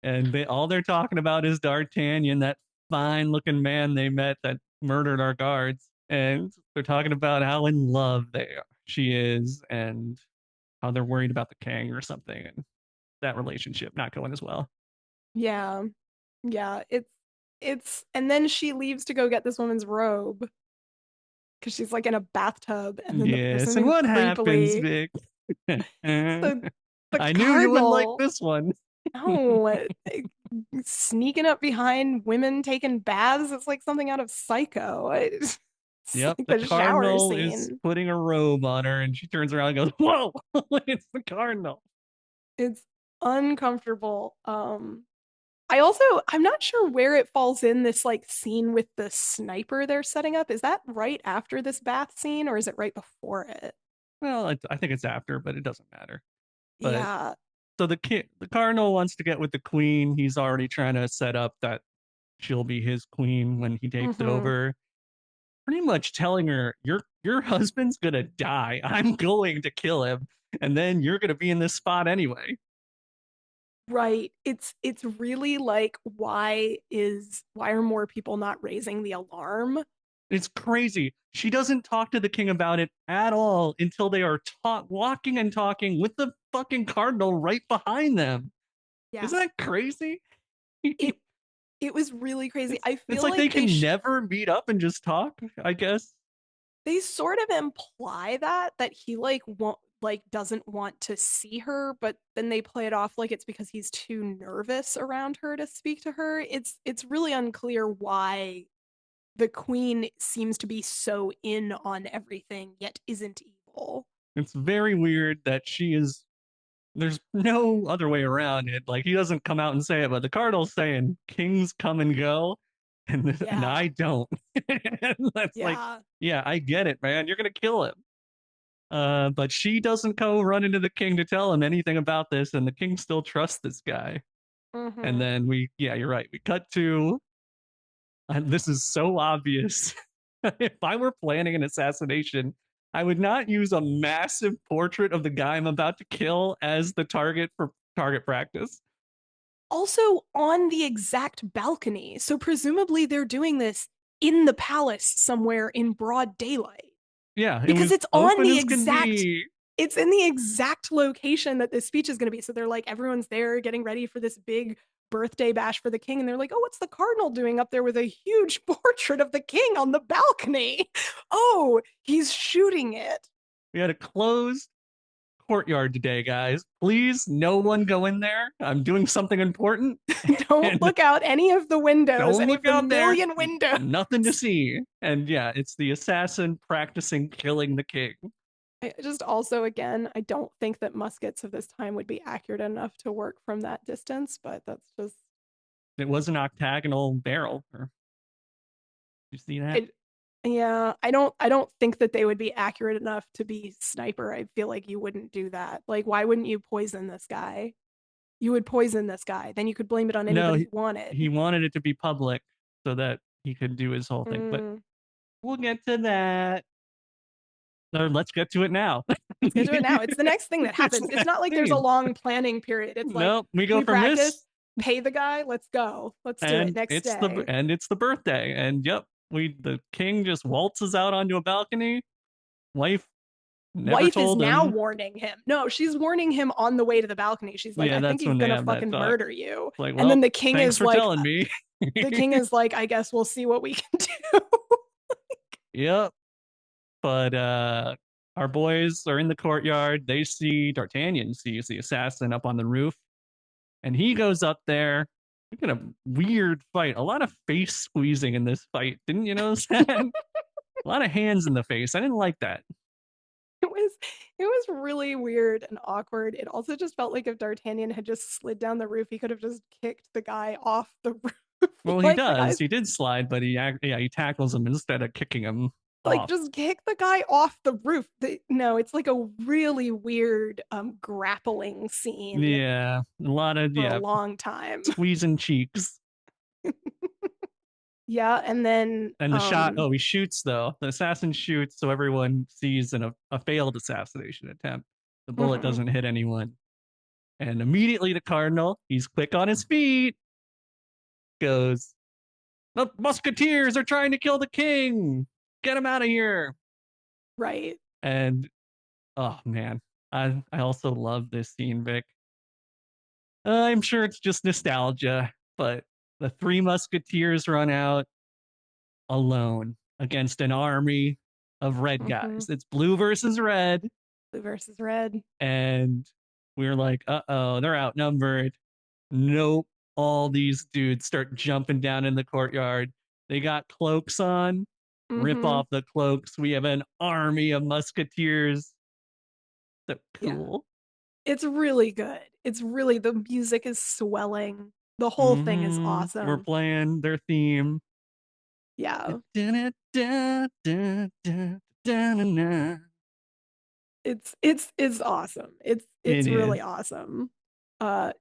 And all they're talking about is D'Artagnan, that fine looking man they met that murdered our guards. And they're talking about how in love she is and how they're worried about the king or something, and that relationship not going as well. Yeah. Yeah. And then she leaves to go get this woman's robe because she's like in a bathtub and then there's Yes. And something what happens, creepily Vic? the the I knew you wouldn't like cardinal. this one. No, sneaking up behind women taking baths. It's like something out of Psycho. It's Yep, like the the shower cardinal is scene. putting a robe on her, and she turns around and goes, "Whoa, it's the cardinal." It's uncomfortable. I'm not sure where it falls in this like scene with the sniper they're setting up. Is that right after this bath scene or is it right before it? Well, I think it's after, but it doesn't matter. But Yeah. so the cardinal wants to get with the queen. He's already trying to set up that she'll be his queen when he takes Mm-hmm. over. Pretty much telling her, your husband's gonna die. I'm going to kill him, and then you're gonna be in this spot anyway. Right. It's really like why are more people not raising the alarm? It's crazy. She doesn't talk to the king about it at all until they are walking and talking with the fucking cardinal right behind them. Yeah. Isn't that crazy? It it was really crazy. I It's feel like they like can never meet up and just talk, I guess. they sort of imply that he like won't like doesn't want to see her, but then they play it off like it's because he's too nervous around her to speak to her. It's really unclear why the queen seems to be so in on everything yet isn't evil. It's very weird that she is. There's no other way around it. Like he doesn't come out and say it, but the cardinal's saying kings come and go, and Yeah. I don't. And that's like, Yeah. yeah, I get it, man. You're gonna kill him. But she doesn't go run into the king to tell him anything about this, and the king still trusts this guy. And Mm-hmm. then yeah, you're right. We cut to, this is so obvious. If I were planning an assassination, I would not use a massive portrait of the guy I'm about to kill as the target for target practice. Also on the exact balcony. So presumably they're doing this in the palace somewhere in broad daylight Yeah, it because was open as can be. it's in the exact location that this speech is going to be. So they're like, everyone's there getting ready for this big birthday bash for the king. And they're like, oh, what's the cardinal doing up there with a huge portrait of the king on the balcony? Oh, he's shooting it. We had a closed courtyard today, guys. Please, no one go in there. I'm doing something important, Don't and look out any of the windows, don't any of look the out there. million windows. Nothing to see. And yeah, it's the assassin practicing killing the king. I just also, again, I don't think that muskets of this time would be accurate enough to work from that distance, but that's just It was an octagonal barrel. You see that? it. Yeah, I don't think that they would be accurate enough to be sniper. I feel like you wouldn't do that. Like, why wouldn't you poison this guy? You would poison this guy. Then you could blame it on No, anybody you he wanted. wanted it to be public so that he could do his whole thing. But Mm, we'll get to that. Or let's get to it now. Let's get to it now. It's the next thing that It's happens. It's next not like there's a scene. long planning period. It's like Nope, we go we from practice, this pay the guy, let's go. Let's do it and next day. it's the birthday. And yep, the king just waltzes out onto a balcony. Wife never Wife is told now him. warning him. No, she's warning him on the way to the balcony. She's like, Yeah, I think that's he's when they gonna have that fucking talk. murder you. Like, And then well, thanks for telling me. the king is like, I guess we'll see what we can do. Yep. But our boys are in the courtyard. They see D'Artagnan sees the assassin up on the roof, and he goes up there. We get a weird fight. A lot of face squeezing in this fight. Didn't you notice that? A lot of hands in the face. I didn't like that. It was it was really weird and awkward. It also just felt like if D'Artagnan had just slid down the roof, he could have just kicked the guy off the roof. Well, he Like the does. guy's He did slide, but he tackles him instead of kicking him like off. just kick the guy off the roof. No, it's like a really weird grappling scene Yeah, a lot of for a long time. squeezing cheeks. Yeah, and then And the shot, oh, he shoots though. The assassin shoots, so everyone sees a failed assassination attempt. The bullet mhm. doesn't hit anyone. And immediately the cardinal, he's quick on his feet, goes, the musketeers are trying to kill the king. Get him out of here. Right. And oh man, I also love this scene, Vic. I'm sure it's just nostalgia, but the Three Musketeers run out alone against an army of red Mhm. guys. It's blue versus red. Blue versus red. And we're like, uh-oh, they're outnumbered. Nope. All these dudes start jumping down in the courtyard. They got cloaks on. Rip Mhm. off the cloaks. We have an army of musketeers. So Yeah. cool. It's really good. It's really the music is swelling. The whole thing is We're awesome. playing their theme. Yeah. It's awesome. It's It is. really awesome. Uh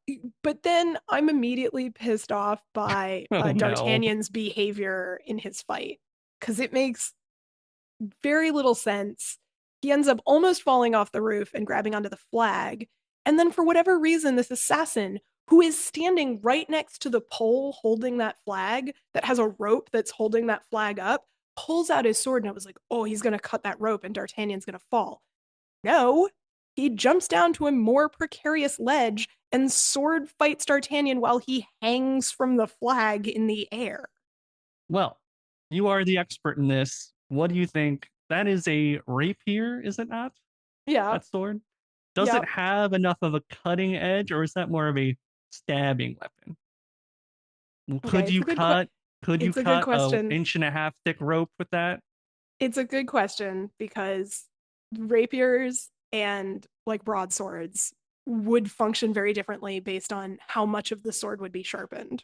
but then I'm immediately pissed off by Oh no. D'Artagnan's behavior in his fight cuz it makes very little sense. He ends up almost falling off the roof and grabbing onto the flag. And then, for whatever reason, this assassin who is standing right next to the pole holding that flag, that has a rope that's holding that flag up, pulls out his sword. And I was like, oh, he's going to cut that rope and D'Artagnan's going to fall. No, he jumps down to a more precarious ledge and sword fights D'Artagnan while he hangs from the flag in the air. Well, you are the expert in this. What do you think? That is a rapier, is it not? Yeah, That sword? Does it yep. have enough of a cutting edge, or is that more of a stabbing weapon? Okay, Could you cut? Could you it's a good cut a question. inch and a half thick rope with that? It's a good question because rapiers and like broadswords would function very differently based on how much of the sword would be sharpened.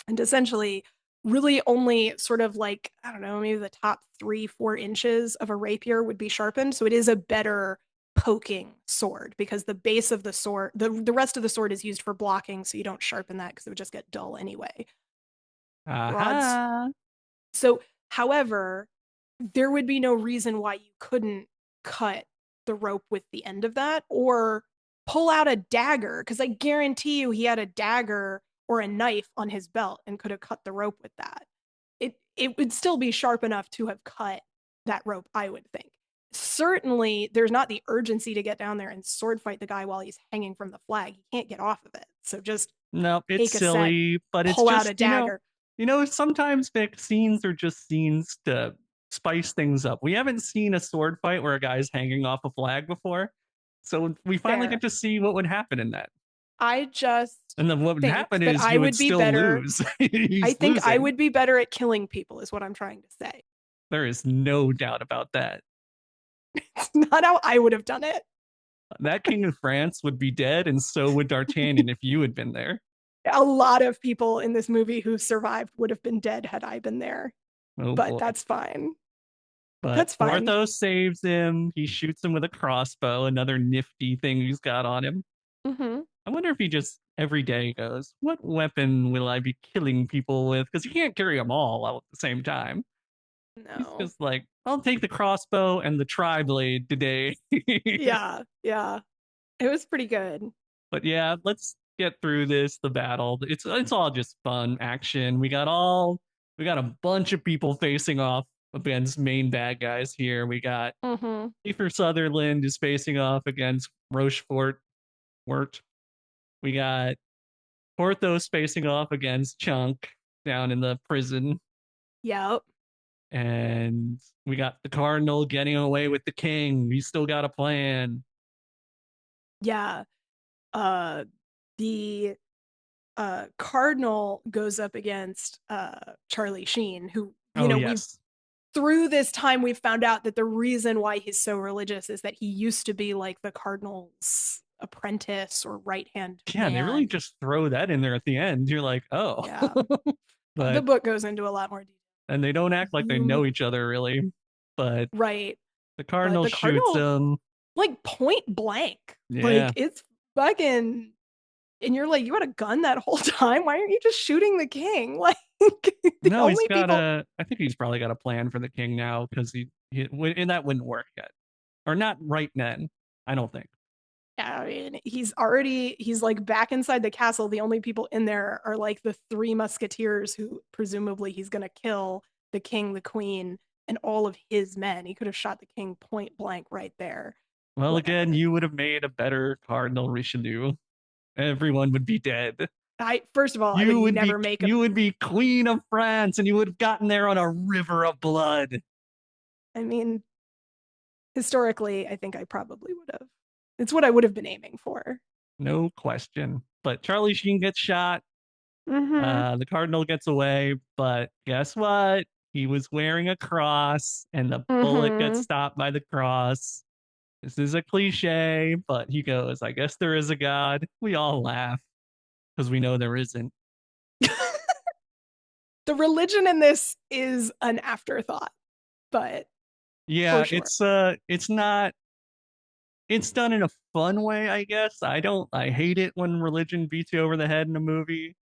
And essentially, really only sort of like, I don't know, maybe the top 3, 4 inches of a rapier would be sharpened. So it is a better poking sword because the base of the sword, the rest of the sword is used for blocking. So you don't sharpen that because it would just get dull anyway. Broads. Aha. So, however, there would be no reason why you couldn't cut the rope with the end of that or pull out a dagger because I guarantee you he had a dagger or a knife on his belt and could have cut the rope with that. It would still be sharp enough to have cut that rope, I would think. Certainly, there's not the urgency to get down there and sword fight the guy while he's hanging from the flag. He can't get off of it. So just No, it's take a sec, silly, but it's pull out a just, dagger. sometimes Vic, scenes are just scenes to spice things up. We haven't seen a sword fight where a guy's hanging off a flag before. So we finally get Fair. to see what would happen in that. I just And then what would think happen that is I you would would be still better. lose. I He's think I losing. would be better at killing people, is what I'm trying to say. There is no doubt about that. It's not how I would have done it. That king of France would be dead, and so would D'Artagnan if you had been there. A lot of people in this movie who survived would have been dead had I been there, Oh but boy. that's fine. But That's fine. Porthos saves him. He shoots him with a crossbow, another nifty thing he's got on him. Mm-hmm. I wonder if he just every day goes, what weapon will I be killing people with? Because you can't carry them all out at the same time. He's No. just like, I'll take the crossbow and the tri-blade today. Yeah, yeah. It was pretty good. But yeah, let's get through this. The battle. It's all just fun action. We got a bunch of people facing off against main bad guys here. We got Mm-hmm. Kiefer Sutherland is facing off against Rochefort. Wirt. We got Porthos facing off against Chunk down in the prison. Yep. And we got the Cardinal getting away with the king. He's still got a plan. Yeah. Uh the Cardinal goes up against Charlie Sheen, who, Oh, we've yes. through this time we've found out that the reason why he's so religious is that he used to be like the Cardinal's apprentice or right-hand Yeah, they really man. just throw that in there at the end. You're like, oh. Yeah. The But, book goes into a lot more detail. and they don't act like they You know each other really. But right. the But Cardinal the shoots Cardinal, him. like, point blank. Like, Yeah. it's fucking, and you're like, you had a gun that whole time? Why aren't you just shooting the king? Like, the No, only people. I think he's probably got a plan for the king now because and that wouldn't work yet. Or not right then. I don't think. Yeah, I mean, he's like back inside the castle. The only people in there are like the Three Musketeers, who presumably he's gonna kill the king, the queen, and all of his men. He could have shot the king point blank right there. Well, again, Whatever. you would have made a better Cardinal Richelieu. Everyone would be dead. I First of all, I would never make a. You would be Queen of France, and you would have gotten there on a river of blood. I mean, historically, I think I probably would have. It's what I would have been aiming for. No question. But Charlie Sheen gets shot. Mm-hmm. The Cardinal gets away, but guess what? He was wearing a cross, and the bullet gets Mm-hmm. stopped by the cross. This is a cliche, but he goes, I guess there is a God. We all laugh because we know there isn't. The religion in this is an afterthought, but for Yeah, sure. it's not it's done in a fun way, I guess. I hate it when religion beats you over the head in a movie.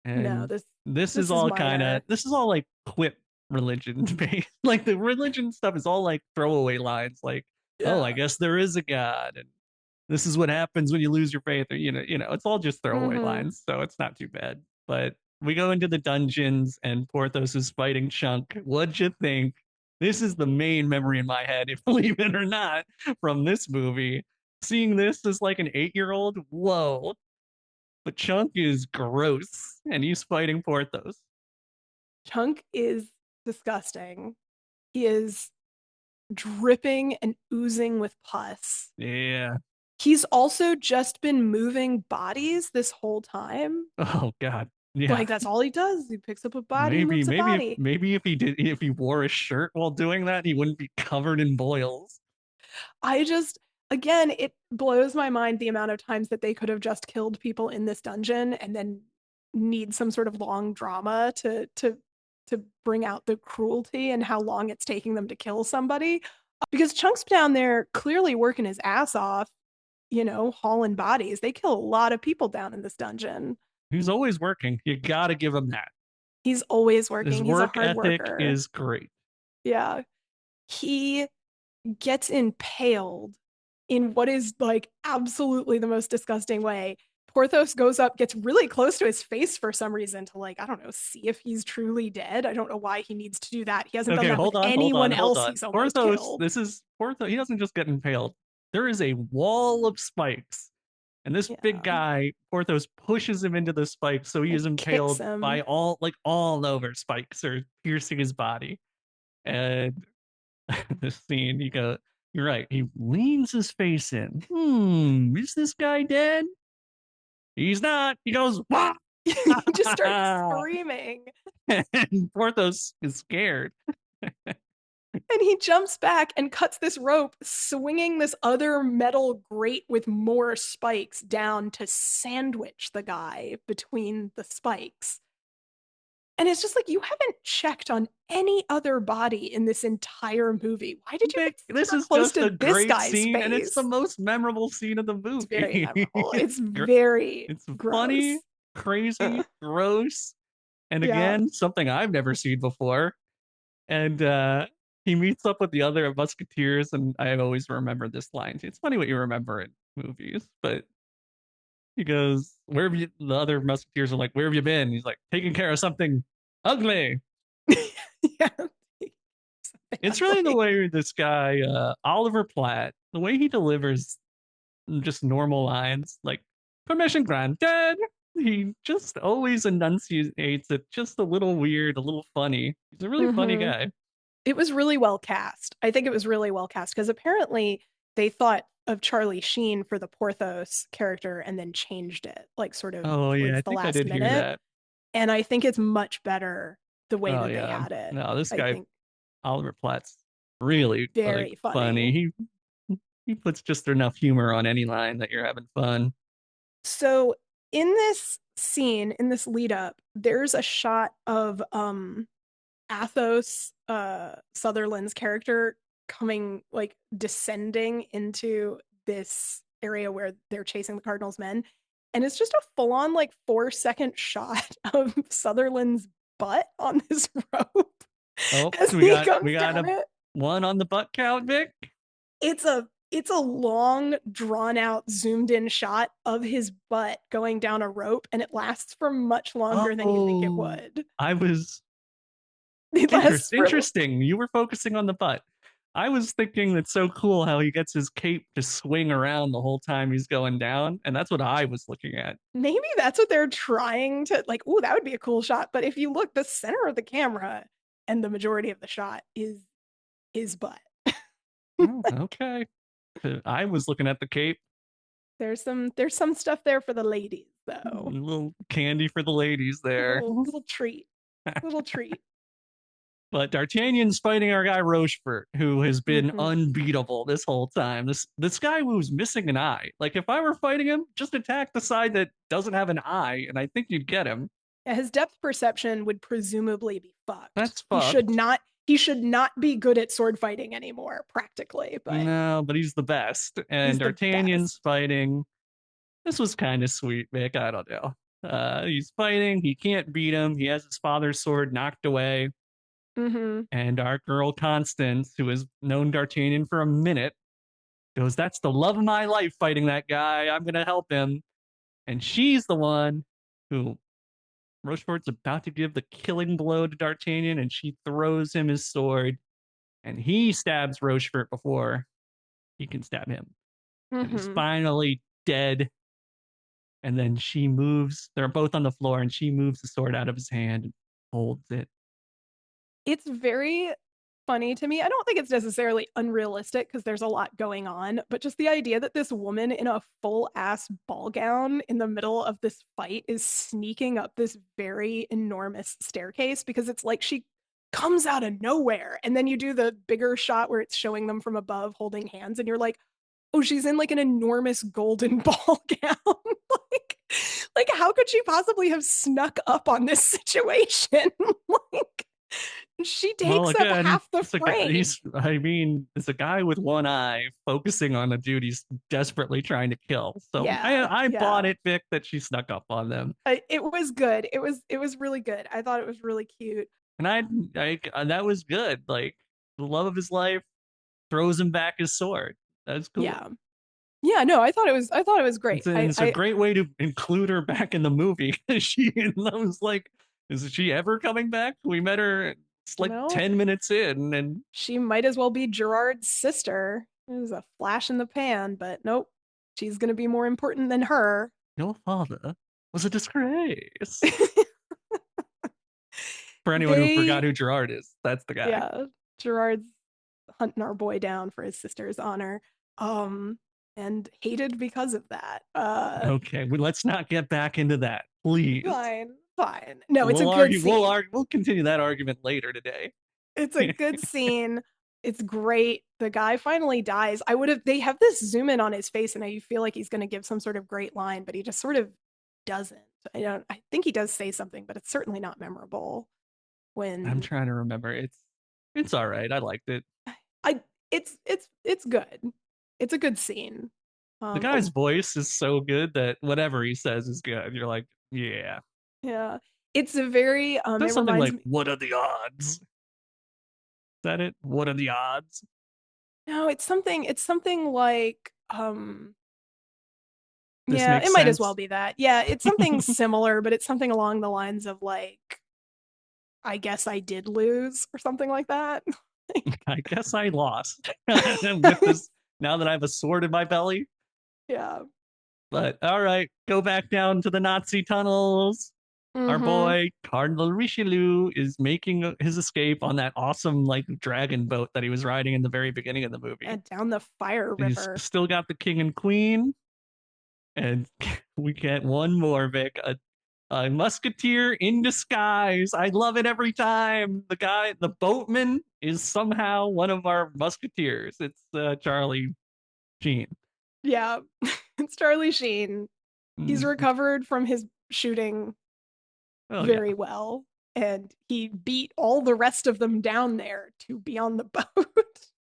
No, And this is minor. this is all like quip religion based. Like the religion stuff is all like throwaway lines like, oh, I Yeah. guess there is a God, and this is what happens when you lose your faith, or it's all just throwaway Mm-hmm. lines, so it's not too bad. But we go into the dungeons and Porthos is fighting Chunk. What'd you think? This is the main memory in my head, if believe it or not, from this movie. Seeing this as like an 8-year-old, whoa. But Chunk is gross and he's fighting Porthos. Chunk is disgusting. He is dripping and oozing with pus. Yeah. He's also just been moving bodies this whole time. Oh God. Yeah. Like, that's all he does. He picks up a body, moves a body. Maybe if he wore a shirt while doing that, he wouldn't be covered in boils. I just, again, it blows my mind the amount of times that they could have just killed people in this dungeon and then need some sort of long drama to bring out the cruelty and how long it's taking them to kill somebody. Because Chunk's down there clearly working his ass off, hauling bodies. They kill a lot of people down in this dungeon. He's always working. You gotta give him that. He's always His working. He's a work hard ethic worker. is great. Yeah. He gets impaled in what is like absolutely the most disgusting way. Porthos goes up, gets really close to his face for some reason to, like, I don't know, see if he's truly dead. I don't know why he needs to do that. He hasn't done Okay, that with anyone hold else on. he's almost Porthos, killed. this is Porthos. He doesn't just get impaled. There is a wall of spikes. And this big Yeah. guy, Porthos, pushes him into the spikes, so he And is kicks impaled by him. all over spikes are piercing his body. And this scene, you're right. He leans his face in. Is this guy dead? He's not. He goes, wah! He just starts screaming. And Porthos is scared. And he jumps back and cuts this rope, swinging this other metal grate with more spikes down to sandwich the guy between the spikes. And it's just like, you haven't checked on any other body in this entire movie. Why did you Vic, get this super is close just to a this great guy's scene, and it's the face? most memorable scene of the It's very movie. memorable. It's very It's funny, gross. crazy, gross, and Yeah. again, something I've never seen before. And he meets up with the other Musketeers, and I always remember this line. It's funny what you remember in movies, but he goes, "Where have you?" The other Musketeers are like, "Where have you been?" He's like, "Taking care of something ugly." Yeah. Something It's really the ugly. way this guy, Oliver Platt, the way he delivers just normal lines, like "permission granted." He just always enunciates it just a little weird, a little funny. He's a really funny Hmm. guy. It was really well cast. I think it was really well cast because apparently they thought of Charlie Sheen for the Porthos character and then changed it, like sort of Oh yeah, I towards the think I last did hear minute. that. And I think it's much better the way Oh that they yeah. had it. No, this I guy think Oliver Platt's really like very funny. funny. He puts just enough humor on any line that you're having fun. So in this scene, in this lead up, there's a shot of Athos Sutherland's character coming like descending into this area where they're chasing the Cardinals men. And it's just a full-on like 4 second shot of Sutherland's butt on this rope Oh, as we he got comes we got down a it. one on the butt count, Vic. It's a long, drawn out, zoomed in shot of his butt going down a rope, and it lasts for much longer than you think it Oh, would. I was It lasts for interesting. You were focusing on the butt. I was thinking it's so cool how he gets his cape to swing around the whole time he's going down, and that's what I was looking at. maybe that's what they're trying to like. Oh, that would be a cool shot. But if you look, the center of the camera and the majority of the shot is his butt. Oh, okay. I was looking at the cape. There's some stuff there for the ladies A though. little candy for the ladies there. Little treat, little treat. But D'Artagnan's fighting our guy Rochefort, who has been Hmm. unbeatable this whole time. This guy who's missing an eye. Like if I were fighting him, just attack the side that doesn't have an eye, and I think you'd get him. His depth perception would presumably be fucked. That's He should fucked. not he should not be good at sword fighting anymore, practically, but No, but he's the best. And he's the D'Artagnan's best. fighting. This was kind of sweet, Vic. I don't know. He's fighting. He can't beat him. He has his father's sword knocked away. Hmm. And our girl Constance, who has known D'Artagnan for a minute, goes, "That's the love of my life fighting that guy. I'm going to help him." And she's the one who Rochefort's about to give the killing blow to D'Artagnan, and she throws him his sword, and he stabs Rochefort before he can stab him, and is Hmm. finally dead. And then she moves, they're both on the floor, and she moves the sword out of his hand and holds it. It's very funny to me. I don't think it's necessarily unrealistic because there's a lot going on, but just the idea that this woman in a full ass ball gown in the middle of this fight is sneaking up this very enormous staircase because it's like she comes out of nowhere. And then you do the bigger shot where it's showing them from above holding hands, and you're like, oh, she's in like an enormous golden ball gown. like, like, how could she possibly have snuck up on this situation? like, she Well, takes up again, half the it's a guy. frame. I mean, it's a guy with one eye focusing on a dude he's desperately trying to kill. So Yeah, I bought yeah. it, Vic, that she snuck up on them, It was good. It was really good. I thought it was really cute. and that was good. Like the love of his life throws him back his sword. That's cool. Yeah. Yeah, no, I thought it was great. It's a great way to include her back in the movie. She I was like, is she ever coming back? We met her. It's like No, 10 minutes in, and she might as well be Gerard's sister. It was a flash in the pan, but nope. She's gonna be more important than her. your father was a disgrace. For anyone who forgot they who Gerard is, that's the guy. yeah, Gerard's hunting our boy down for his sister's honor. Um and hated because of that. Okay, let's not get back into that, please. Fine, fine. No, it's a We'll good argue. We'll scene. argue. We'll continue that argument later today. It's a good scene. It's great. The guy finally dies. They have this zoom in on his face, and I feel like he's going to give some sort of great line, but he just sort of doesn't. I think he does say something, but it's certainly not memorable I'm when trying to remember. It's all right. I liked it. I, it's good. It's a good scene. The guy's Oh, voice is so good that whatever he says is good. You're like, yeah. yeah. It's a very, it Says something reminds like, me, "What are the odds?" that it? What are the odds? No, it's something like This yeah, makes it might as well sense. be that. Yeah, it's something similar, but it's something along the lines of like I guess I did lose or something like that. I guess I lost with this now that I have a sword in my belly. Yeah. But all right, go back down to the Nazi tunnels. Our Mm-hmm. boy Cardinal Richelieu is making his escape on that awesome like dragon boat that he was riding in the very beginning of the movie. And down the fire He's river. still got the king and queen, and we get one more Vic, a musketeer in disguise. I love it every time. The guy, the boatman, is somehow one of our musketeers. It's Charlie Sheen. Yeah. It's Charlie Sheen. He's Mm. recovered from his shooting Oh yeah, very well, and he beat all the rest of them down there to be on the boat.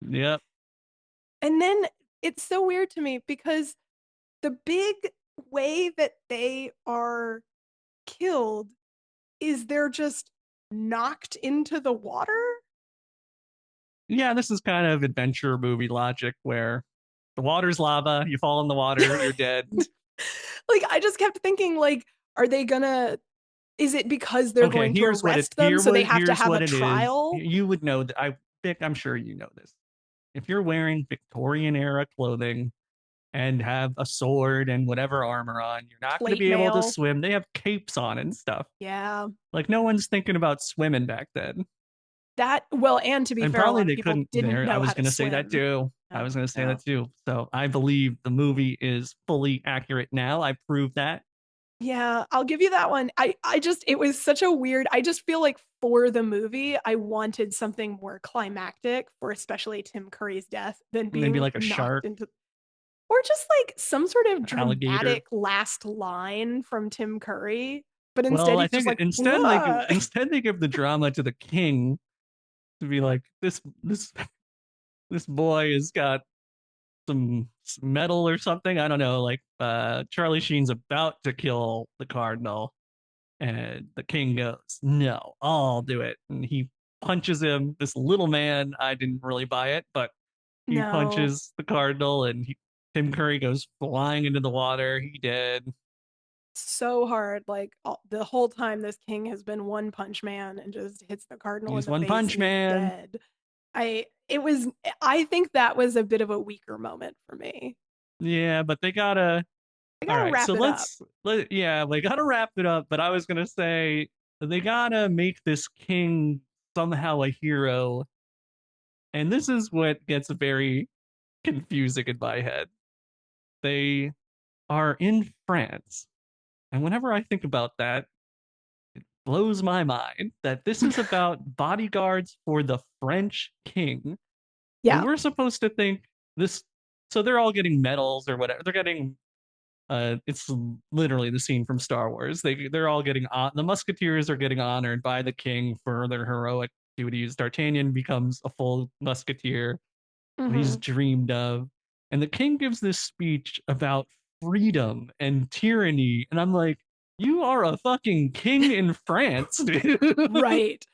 yep. And then it's so weird to me because the big way that they are killed is they're just knocked into the water. Yeah, this is kind of adventure movie logic where the water's lava, you fall in the water, you're dead. Like I just kept thinking like are they gonna is it because they're Okay, going to here's what it arrest them so they have to here's have a what it is. trial? You would know that I Vic, I'm sure you know this. If you're wearing Victorian era clothing and have a sword and whatever armor on, you're not going to Plate be able to mail. swim. They have capes on and stuff. Yeah. Like no one's thinking about swimming back then. That well, and to be And fair, a probably lot of they people couldn't didn't there. I know was how to going to say that swim. too. I Yeah. was going to say Yeah. that too. So I believe the movie is fully accurate now. I proved that. Yeah, I'll give you that one. I just it was such a weird. I just feel like for the movie, I wanted something more climactic for especially Tim Curry's death than Maybe being like a knocked shark, into or just like some sort of alligator. dramatic last line from Tim Curry, but instead Well, I he's just think like, "Whoa." instead they give the drama to the king to be like this boy has got some metal or something. I don't know. Like Charlie Sheen's about to kill the cardinal, and the king goes, "No, I'll do it." And he punches him. This little man, I didn't really buy it, but he No, punches the cardinal, and Tim Curry goes flying into the water. He did. so hard. Like the whole time, this king has been one punch man and just hits the cardinal in He's the one face punch and he's man. dead. I it was I think that was a bit of a weaker moment for me. Yeah, but they gotta. I All gotta right, so wrap it up. yeah, we gotta wrap it up. But I was gonna say they gotta make this king somehow a hero, and this is what gets very confusing in my head. They are in France, and whenever I think about that, blows my mind that this is about bodyguards for the French king. And Yeah. we're supposed to think this, so they're all getting medals or whatever. They're getting it's literally the scene from Star Wars. They're all getting the Musketeers are getting honored by the king for their heroic duties. D'Artagnan becomes a full Musketeer, what he's Mm-hmm. dreamed of, and the king gives this speech about freedom and tyranny, and I'm like, you are a fucking king in France, dude. Right.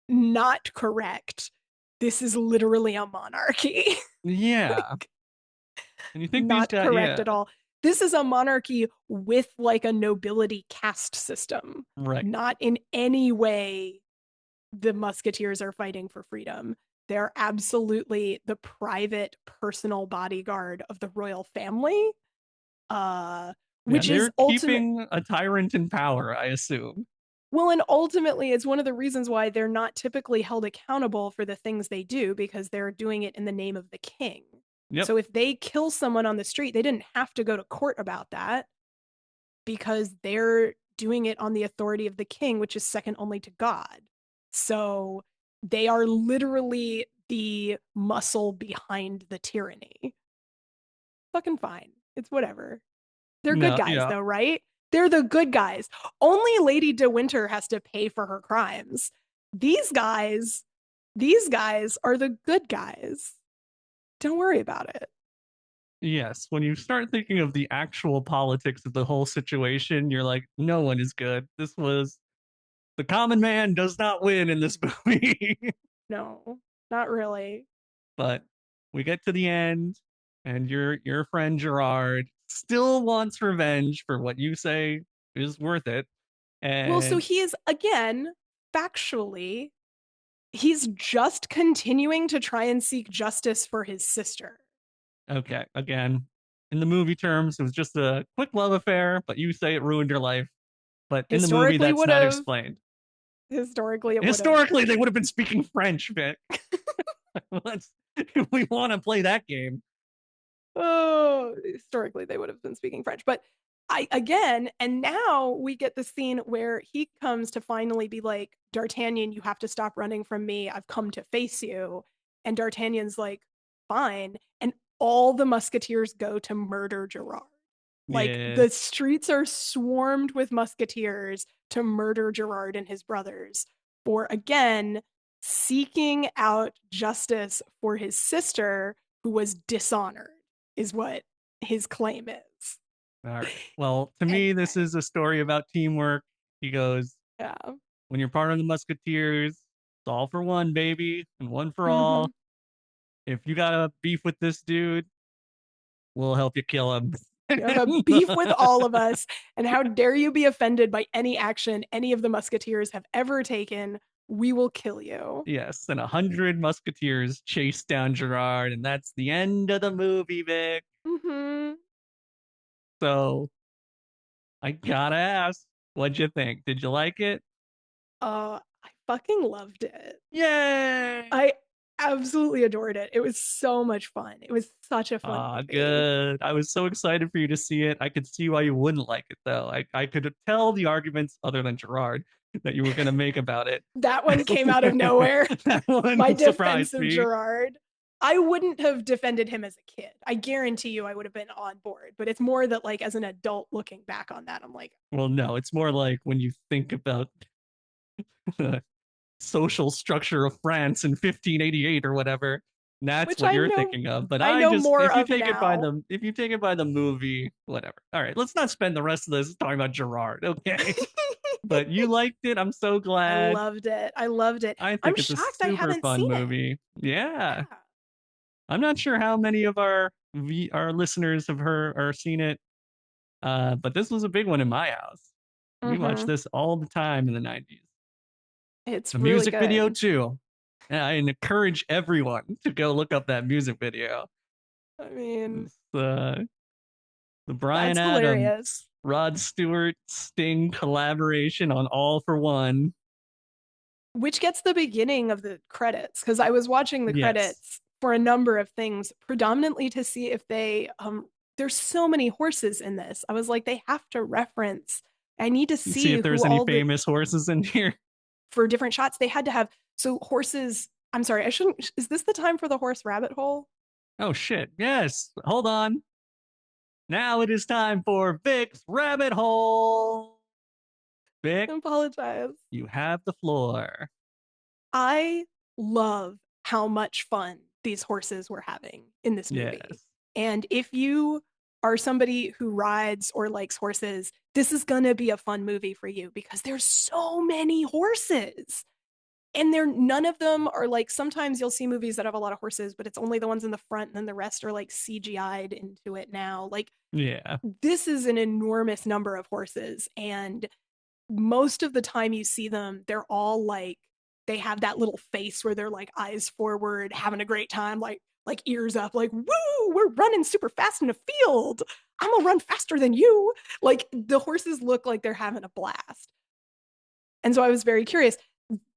Not correct. This is literally a monarchy. Yeah, and you think these Not guys, correct yeah, at all. This is a monarchy with like a nobility caste system. right, Not in any way the musketeers are fighting for freedom. They're absolutely the private personal bodyguard of the royal family. Uh yeah, which is they're ultimate keeping a tyrant in power, I assume. well, and ultimately, it's one of the reasons why they're not typically held accountable for the things they do because they're doing it in the name of the king. Yep. So if they kill someone on the street, they didn't have to go to court about that because they're doing it on the authority of the king, which is second only to God. So they are literally the muscle behind the tyranny. Fucking fine. It's whatever. They're good No, guys, yeah, though, right? They're the good guys. Only Lady De Winter has to pay for her crimes. These guys, these guys are the good guys. Don't worry about it. yes. When you start thinking of the actual politics of the whole situation, you're like, no one is good. This was the common man does not win in this movie. No, not really. But we get to the end, and your friend Gerard still wants revenge for what you say is worth it. Well, so And he is, again, factually, he's just continuing to try and seek justice for his sister. okay, again, in the movie terms, it was just a quick love affair, but you say it ruined your life. But in the movie, Historically, that's would not have. explained. Historically, it would have. Historically, they would have been speaking French, Vic. Let's, if we want to play that game. Oh, historically, they would have been speaking French. But again, and now we get the scene where he comes to finally be like, D'Artagnan, you have to stop running from me. I've come to face you. And D'Artagnan's like, fine. And all the musketeers go to murder Gerard. Like Yeah. the streets are swarmed with musketeers to murder Gerard and his brothers for, again, seeking out justice for his sister who was dishonored, is what his claim is. All right. Well, to me, this Anyway, is a story about teamwork. He goes, yeah. when you're part of the Musketeers, it's all for one, baby, and one for Mm-hmm. all. If you got a beef with this dude, we'll help you kill him. You have a beef with all of us, and how dare you be offended by any action any of the musketeers have ever taken? We will kill you. Yes, and 100 musketeers chase down Gerard, and that's the end of the movie, Vic. Mm-hmm. So I gotta ask, what'd you think? Did you like it? I fucking loved it. Yay! I absolutely adored it. It was so much fun. It was such a fun Ah, movie. good. I was so excited for you to see it. I could see why you wouldn't like it, though. I could tell the arguments, other than Gerard, that you were going to make about it. That one came out of nowhere. That My one defense surprised of me. Gerard. I wouldn't have defended him as a kid. I guarantee you I would have been on board. But it's more that, like, as an adult looking back on that, I'm like, Well, no, it's more like when you think about the social structure of France in 1588 or whatever. That's which what you're thinking of. But I I know just, more if you of take it by now. the, if you take it by the movie, whatever. All right, let's not spend the rest of this talking about Gerard, okay? But you liked it. I'm so I glad. loved it. I loved it. I I'm think it's a shocked I super haven't fun seen it. movie. Yeah. Yeah. I'm not sure how many of our listeners have heard or seen it. But this was a big one in my house. We watched Mm-hmm. this all the time in the 90s. It's The really music video good. too. And I encourage everyone to go look up that music video. I mean, It's the Brian that's hilarious. Adams, Rod Stewart, Sting collaboration on All for One. Which gets the beginning of the credits, because I was watching the Yes. credits for a number of things, predominantly to see if they there's so many horses in this. I was like, they have to reference. I need to See see if who there's any all the famous horses in here. for different shots they had to have. So horses. I'm sorry, I shouldn't. Is this the time for the horse rabbit hole? Oh shit. Yes. Hold on. Now it is time for Vic's Rabbit Hole. I Vic, apologize. you have the floor. I love how much fun these horses were having in this movie. Yes. And if you are somebody who rides or likes horses, this is going to be a fun movie for you because there's so many horses. And they're none of them are like sometimes you'll see movies that have a lot of horses, but it's only the ones in the front and then the rest are like CGI'd into it now. Like Yeah. this is an enormous number of horses and most of the time you see them, they're all like they have that little face where they're like eyes forward, having a great time, like ears up, like woo, we're running super fast in a field. I'm gonna run faster than you. Like the horses look like they're having a blast. And so I was very curious.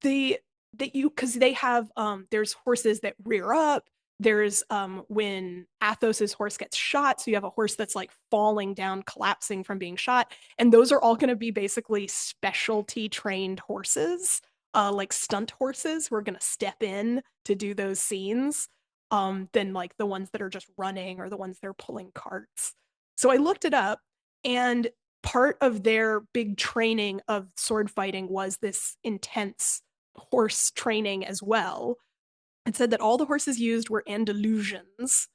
The that you because they have there's horses that rear up. There's when Athos's horse gets shot, so you have a horse that's like falling down, collapsing from being shot, and those are all going to be basically specialty trained horses, like stunt horses who are going to step in to do those scenes, than like the ones that are just running or the ones that are pulling carts. So I looked it up, and part of their big training of sword fighting was this intense horse training as well. It said that all the horses used were Andalusians,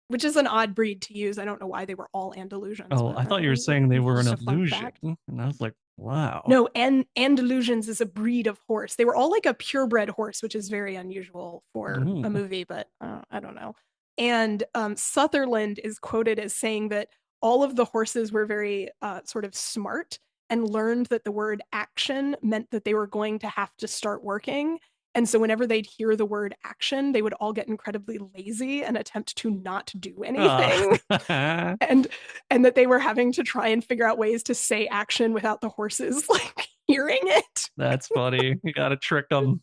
which is an odd breed to use. I don't know why they were all Andalusians, Oh, but I thought you were apparently saying they it's were an just a fun illusion. fact. And I was like, Wow. No, and Andalusians is a breed of horse. They were all like a purebred horse, which is very unusual for a Ooh. movie, but I don't know. And Sutherland is quoted as saying that all of the horses were very sort of smart and learned that the word action meant that they were going to have to start working. And so whenever they'd hear the word action, they would all get incredibly lazy and attempt to not do anything. Ah. and and that they were having to try and figure out ways to say action without the horses like hearing it, That's funny. You gotta trick them.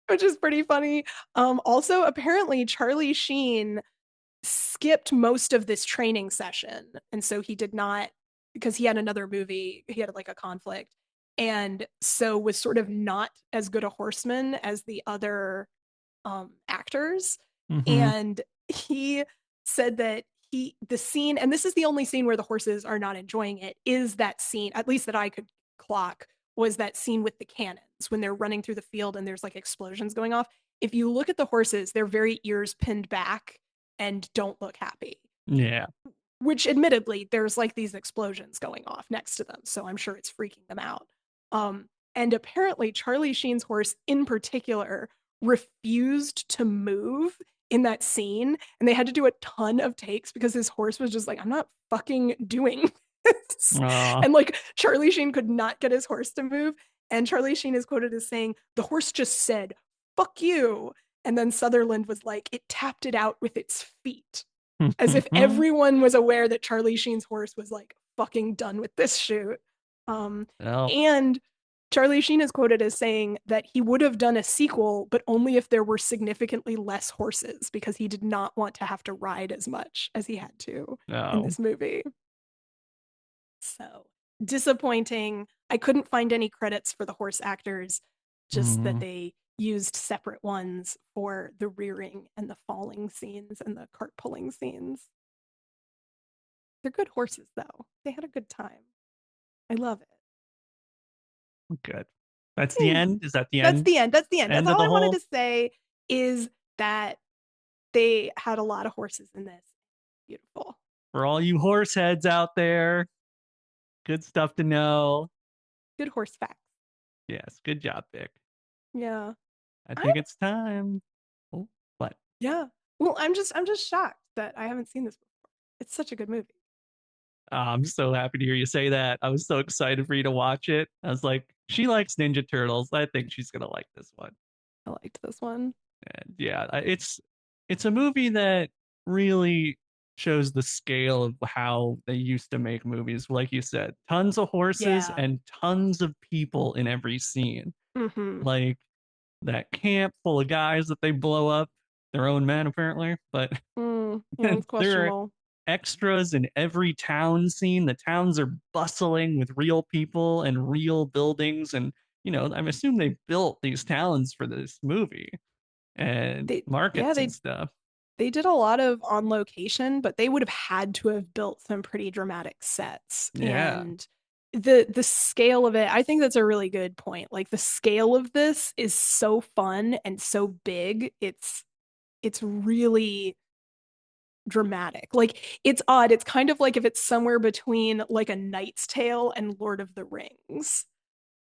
which is pretty funny. Also, apparently Charlie Sheen skipped most of this training session, and so he did not, because he had another movie, he had like a conflict, and so was sort of not as good a horseman as the other actors. Hmm. And he said that the scene, and this is the only scene where the horses are not enjoying it, is that scene, at least that I could clock, was that scene with the cannons when they're running through the field and there's like explosions going off. If you look at the horses, they're very ears pinned back and don't look happy, Yeah. which admittedly there's like these explosions going off next to them, so I'm sure it's freaking them out. And apparently Charlie Sheen's horse in particular refused to move in that scene, and they had to do a ton of takes because his horse was just like, I'm not fucking doing this. Aw. And like Charlie Sheen could not get his horse to move, and Charlie Sheen is quoted as saying the horse just said fuck you, and then Sutherland was like, it tapped it out with its feet, as if everyone was aware that Charlie Sheen's horse was like fucking done with this shoot. Um, Well, and Charlie Sheen is quoted as saying that he would have done a sequel, but only if there were significantly less horses because he did not want to have to ride as much as he had to in no. this movie. So disappointing. I couldn't find any credits for the horse actors, just that Mm, they used separate ones for the rearing and the falling scenes and the cart pulling scenes. They're good horses, though. They had a good time. I love it. good. That's the Thanks. end? Is that the That's end? the end. That's the end. That's End of all the I wanted whole? to say is that they had a lot of horses in this. Beautiful. For all you horse heads out there, good stuff to know. Good horse facts. Yes, good job, Vic. Yeah. I I think it's time. Oh, what? yeah. Well, I'm just shocked that I haven't seen this before. It's such a good movie. I'm so happy to hear you say that. I was so excited for you to watch it. I was like, she likes Ninja Turtles. I think she's gonna like this one. I liked this one. And yeah, it's a movie that really shows the scale of how they used to make movies. Like you said, tons of horses Yeah. and tons of people in every scene. Mm-hmm. Like that camp full of guys that they blow up, their own men apparently, but Yeah, it's there are questionable. extras in every town scene. The towns are bustling with real people and real buildings, and I'm assuming they built these towns for this movie and They yeah, markets and they stuff. they did a lot of on location, but they would have had to have built some pretty dramatic sets. Yeah, And the scale of it, I think that's a really good point. Like the scale of this is so fun and so big. It's really dramatic. Like it's odd. It's kind of like if it's somewhere between like a Knight's Tale and Lord of the Rings.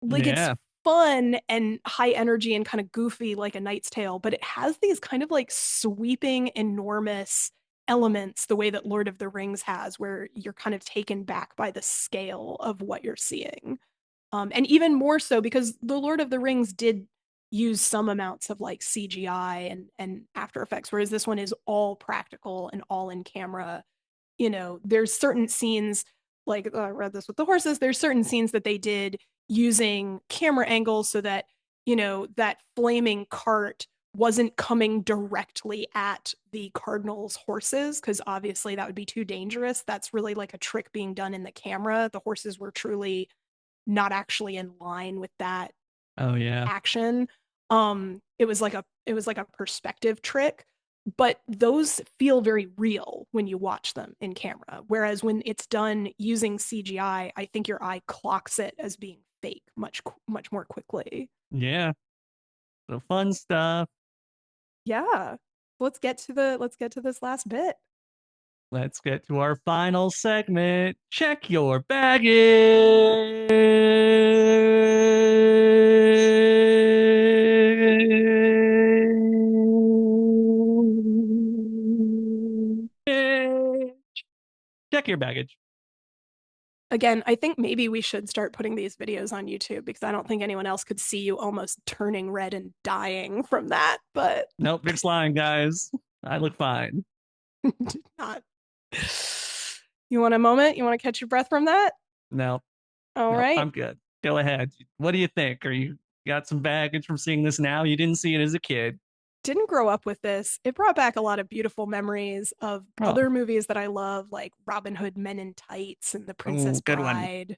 Like it's yeah, fun and high energy and kind of goofy like a Knight's Tale, but it has these kind of like sweeping, enormous elements the way that Lord of the Rings has, where you're kind of taken back by the scale of what you're seeing. And even more so because the Lord of the Rings did use some amounts of like CGI and After Effects, whereas this one is all practical and all in camera. There's certain scenes, like I read this with the horses, there's certain scenes that they did using camera angles so that, that flaming cart wasn't coming directly at the cardinal's horses, because obviously that would be too dangerous. That's really like a trick being done in the camera. The horses were truly not actually in line with that oh yeah, action. It was like a perspective trick, but those feel very real when you watch them in camera. Whereas when it's done using CGI, I think your eye clocks it as being fake much more quickly. yeah. The fun stuff. Yeah. Let's get to this last bit. Let's get to our final segment. Check your baggage. check your baggage. Again, I think maybe we should start putting these videos on YouTube because I don't think anyone else could see you almost turning red and dying from that, but Nope, Vic's lying, guys. I look fine. not. You want a moment? You want to catch your breath from that? No, All no, right. I'm good. Go ahead. What do you think? Are you got some baggage from seeing this now? You didn't see it as a kid. Didn't grow up with this. It brought back a lot of beautiful memories of Oh, other movies that I love, like Robin Hood Men in Tights and The oh, Princess good one. Bride.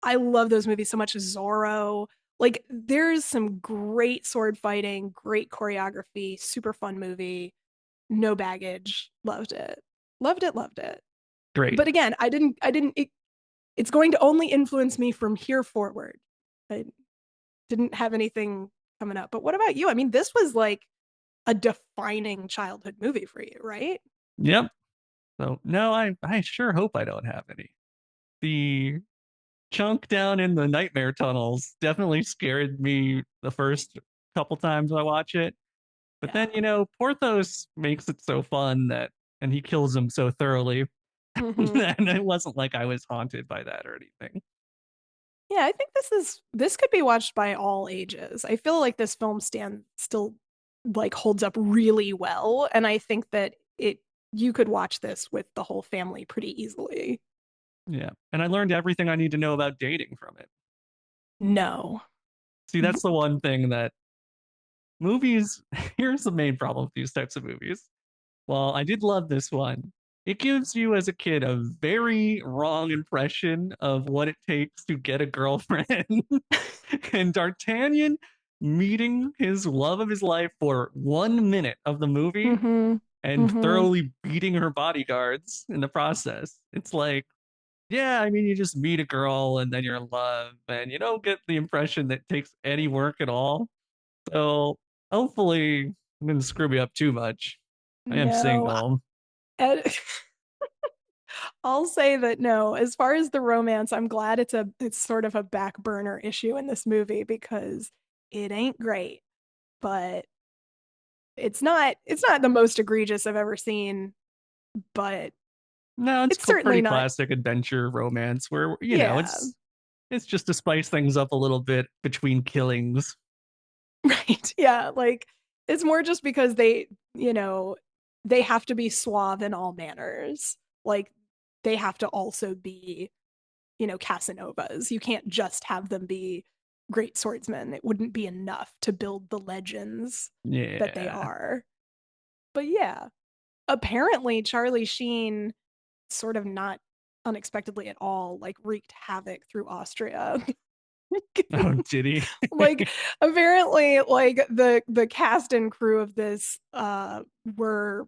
I love those movies so much. Zorro. Like, there's some great sword fighting, great choreography, super fun movie. No baggage. Loved it. Loved it, loved it. Great. But again, it's going to only influence me from here forward. I didn't have anything coming up. But what about you? I mean, this was like a defining childhood movie for you, right? Yep. So no, I sure hope I don't have any. The chunk down in the nightmare tunnels definitely scared me the first couple times I watch it. But Yeah. then, Porthos makes it so fun that, and he kills him so thoroughly. Mm-hmm. And it wasn't like I was haunted by that or anything. Yeah, I think this could be watched by all ages. I feel like this film stand still like holds up really well, and I think that it you could watch this with the whole family pretty easily. Yeah. And I learned everything I need to know about dating from it. No. See, that's the one thing that movies, here's the main problem with these types of movies. Well, I did love this one. It gives you as a kid a very wrong impression of what it takes to get a girlfriend. And D'Artagnan meeting his love of his life for 1 minute of the movie Mm-hmm. and Mm-hmm. thoroughly beating her bodyguards in the process. It's like, yeah, I mean, you just meet a girl and then you're in love, and you don't get the impression that it takes any work at all. So hopefully, I didn't screw me up too much. I am No. single. I- I'll say that no. As far as the romance, I'm glad it's sort of a back burner issue in this movie because it ain't great, but it's not the most egregious I've ever seen, but No, it's it's certainly pretty not. classic adventure romance where, Yeah. it's just to spice things up a little bit between killings. Right. Yeah, like it's more just because you know, they have to be suave in all manners. Like they have to also be, Casanovas. You can't just have them be great swordsmen. It wouldn't be enough to build the legends that they Yeah. are. But yeah, apparently Charlie Sheen sort of not unexpectedly at all like wreaked havoc through Austria. Oh, did he? Like apparently like the cast and crew of this were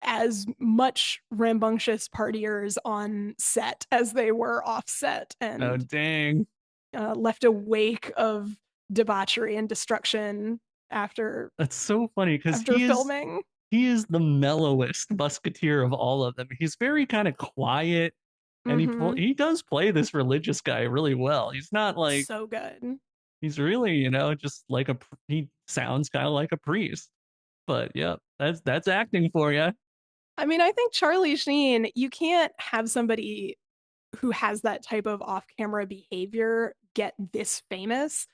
as much rambunctious partiers on set as they were off set Oh, and dang. left a wake of debauchery and destruction after That's so funny because after filming. he is the mellowest musketeer of all of them. He's very kind of quiet, and Mm-hmm. he does play this religious guy really well. He's not like So good. he's really, just like he sounds kind of like a priest. But yeah, that's acting for you. I mean, I think Charlie Sheen, you can't have somebody who has that type of off-camera behavior get this famous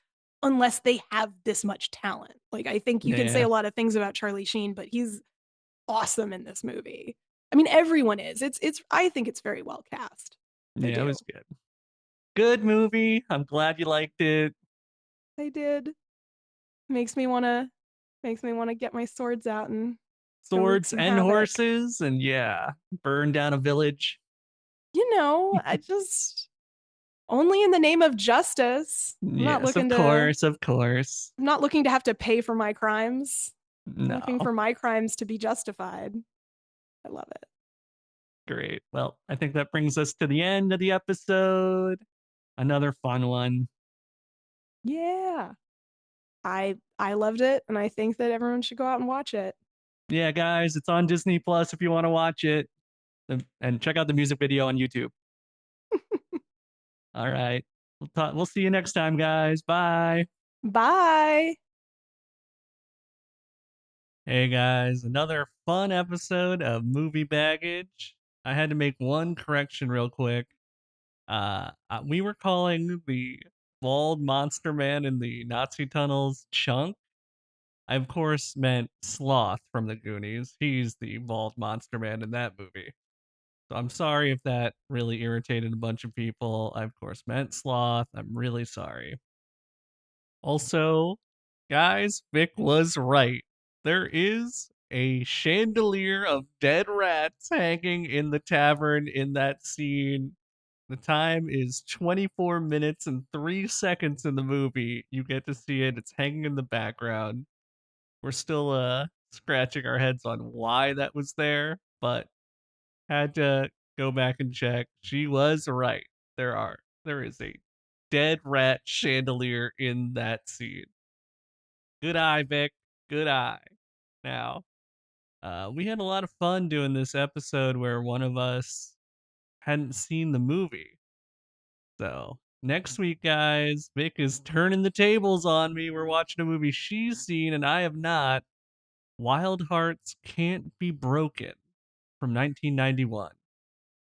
unless they have this much talent. Like I think you can say Yeah, a lot of things about Charlie Sheen, but he's awesome in this movie. I mean, everyone is. It's I think it's very well cast. I yeah, it do. was good. Good movie. I'm glad you liked it. I did. Makes me wanna makes me wanna get my swords out and go wreak Swords some and havoc. horses, and yeah, burn down a village. I just only in the name of justice. Yes, of course, of course. I'm not looking to have to pay for my crimes. I'm looking No, for my crimes to be justified. I love it. great. Well, I think that brings us to the end of the episode. Another fun one. Yeah. I loved it and I think that everyone should go out and watch it. Yeah, guys, it's on Disney Plus if you want to watch it. And check out the music video on YouTube. All right. We'll see you next time, guys. Bye. Bye. Hey guys, another fun episode of Movie Baggage. I had to make one correction real quick. We were calling the bald monster man in the Nazi tunnels Chunk. I, of course, meant Sloth from the Goonies. He's the bald monster man in that movie. So I'm sorry if that really irritated a bunch of people. I, of course, meant Sloth. I'm really sorry. Also, guys, Vic was right. There is a chandelier of dead rats hanging in the tavern in that scene. The time is 24 minutes and 3 seconds in the movie. You get to see it. It's hanging in the background. We're still scratching our heads on why that was there, but had to go back and check. She was right. There is a dead rat chandelier in that scene. Good eye, Vic. Good eye. Now, we had a lot of fun doing this episode where one of us hadn't seen the movie. So next week, guys, Vic is turning the tables on me. We're watching a movie she's seen and I have not. Wild Hearts Can't Be Broken from 1991.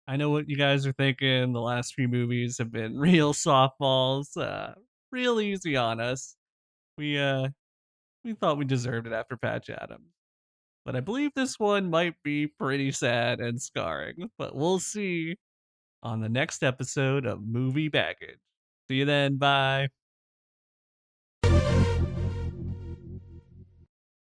I know what you guys are thinking. The last few movies have been real softballs, real easy on us. We thought we deserved it after Patch Adams. But I believe this one might be pretty sad and scarring. But we'll see on the next episode of Movie Baggage. See you then. Bye.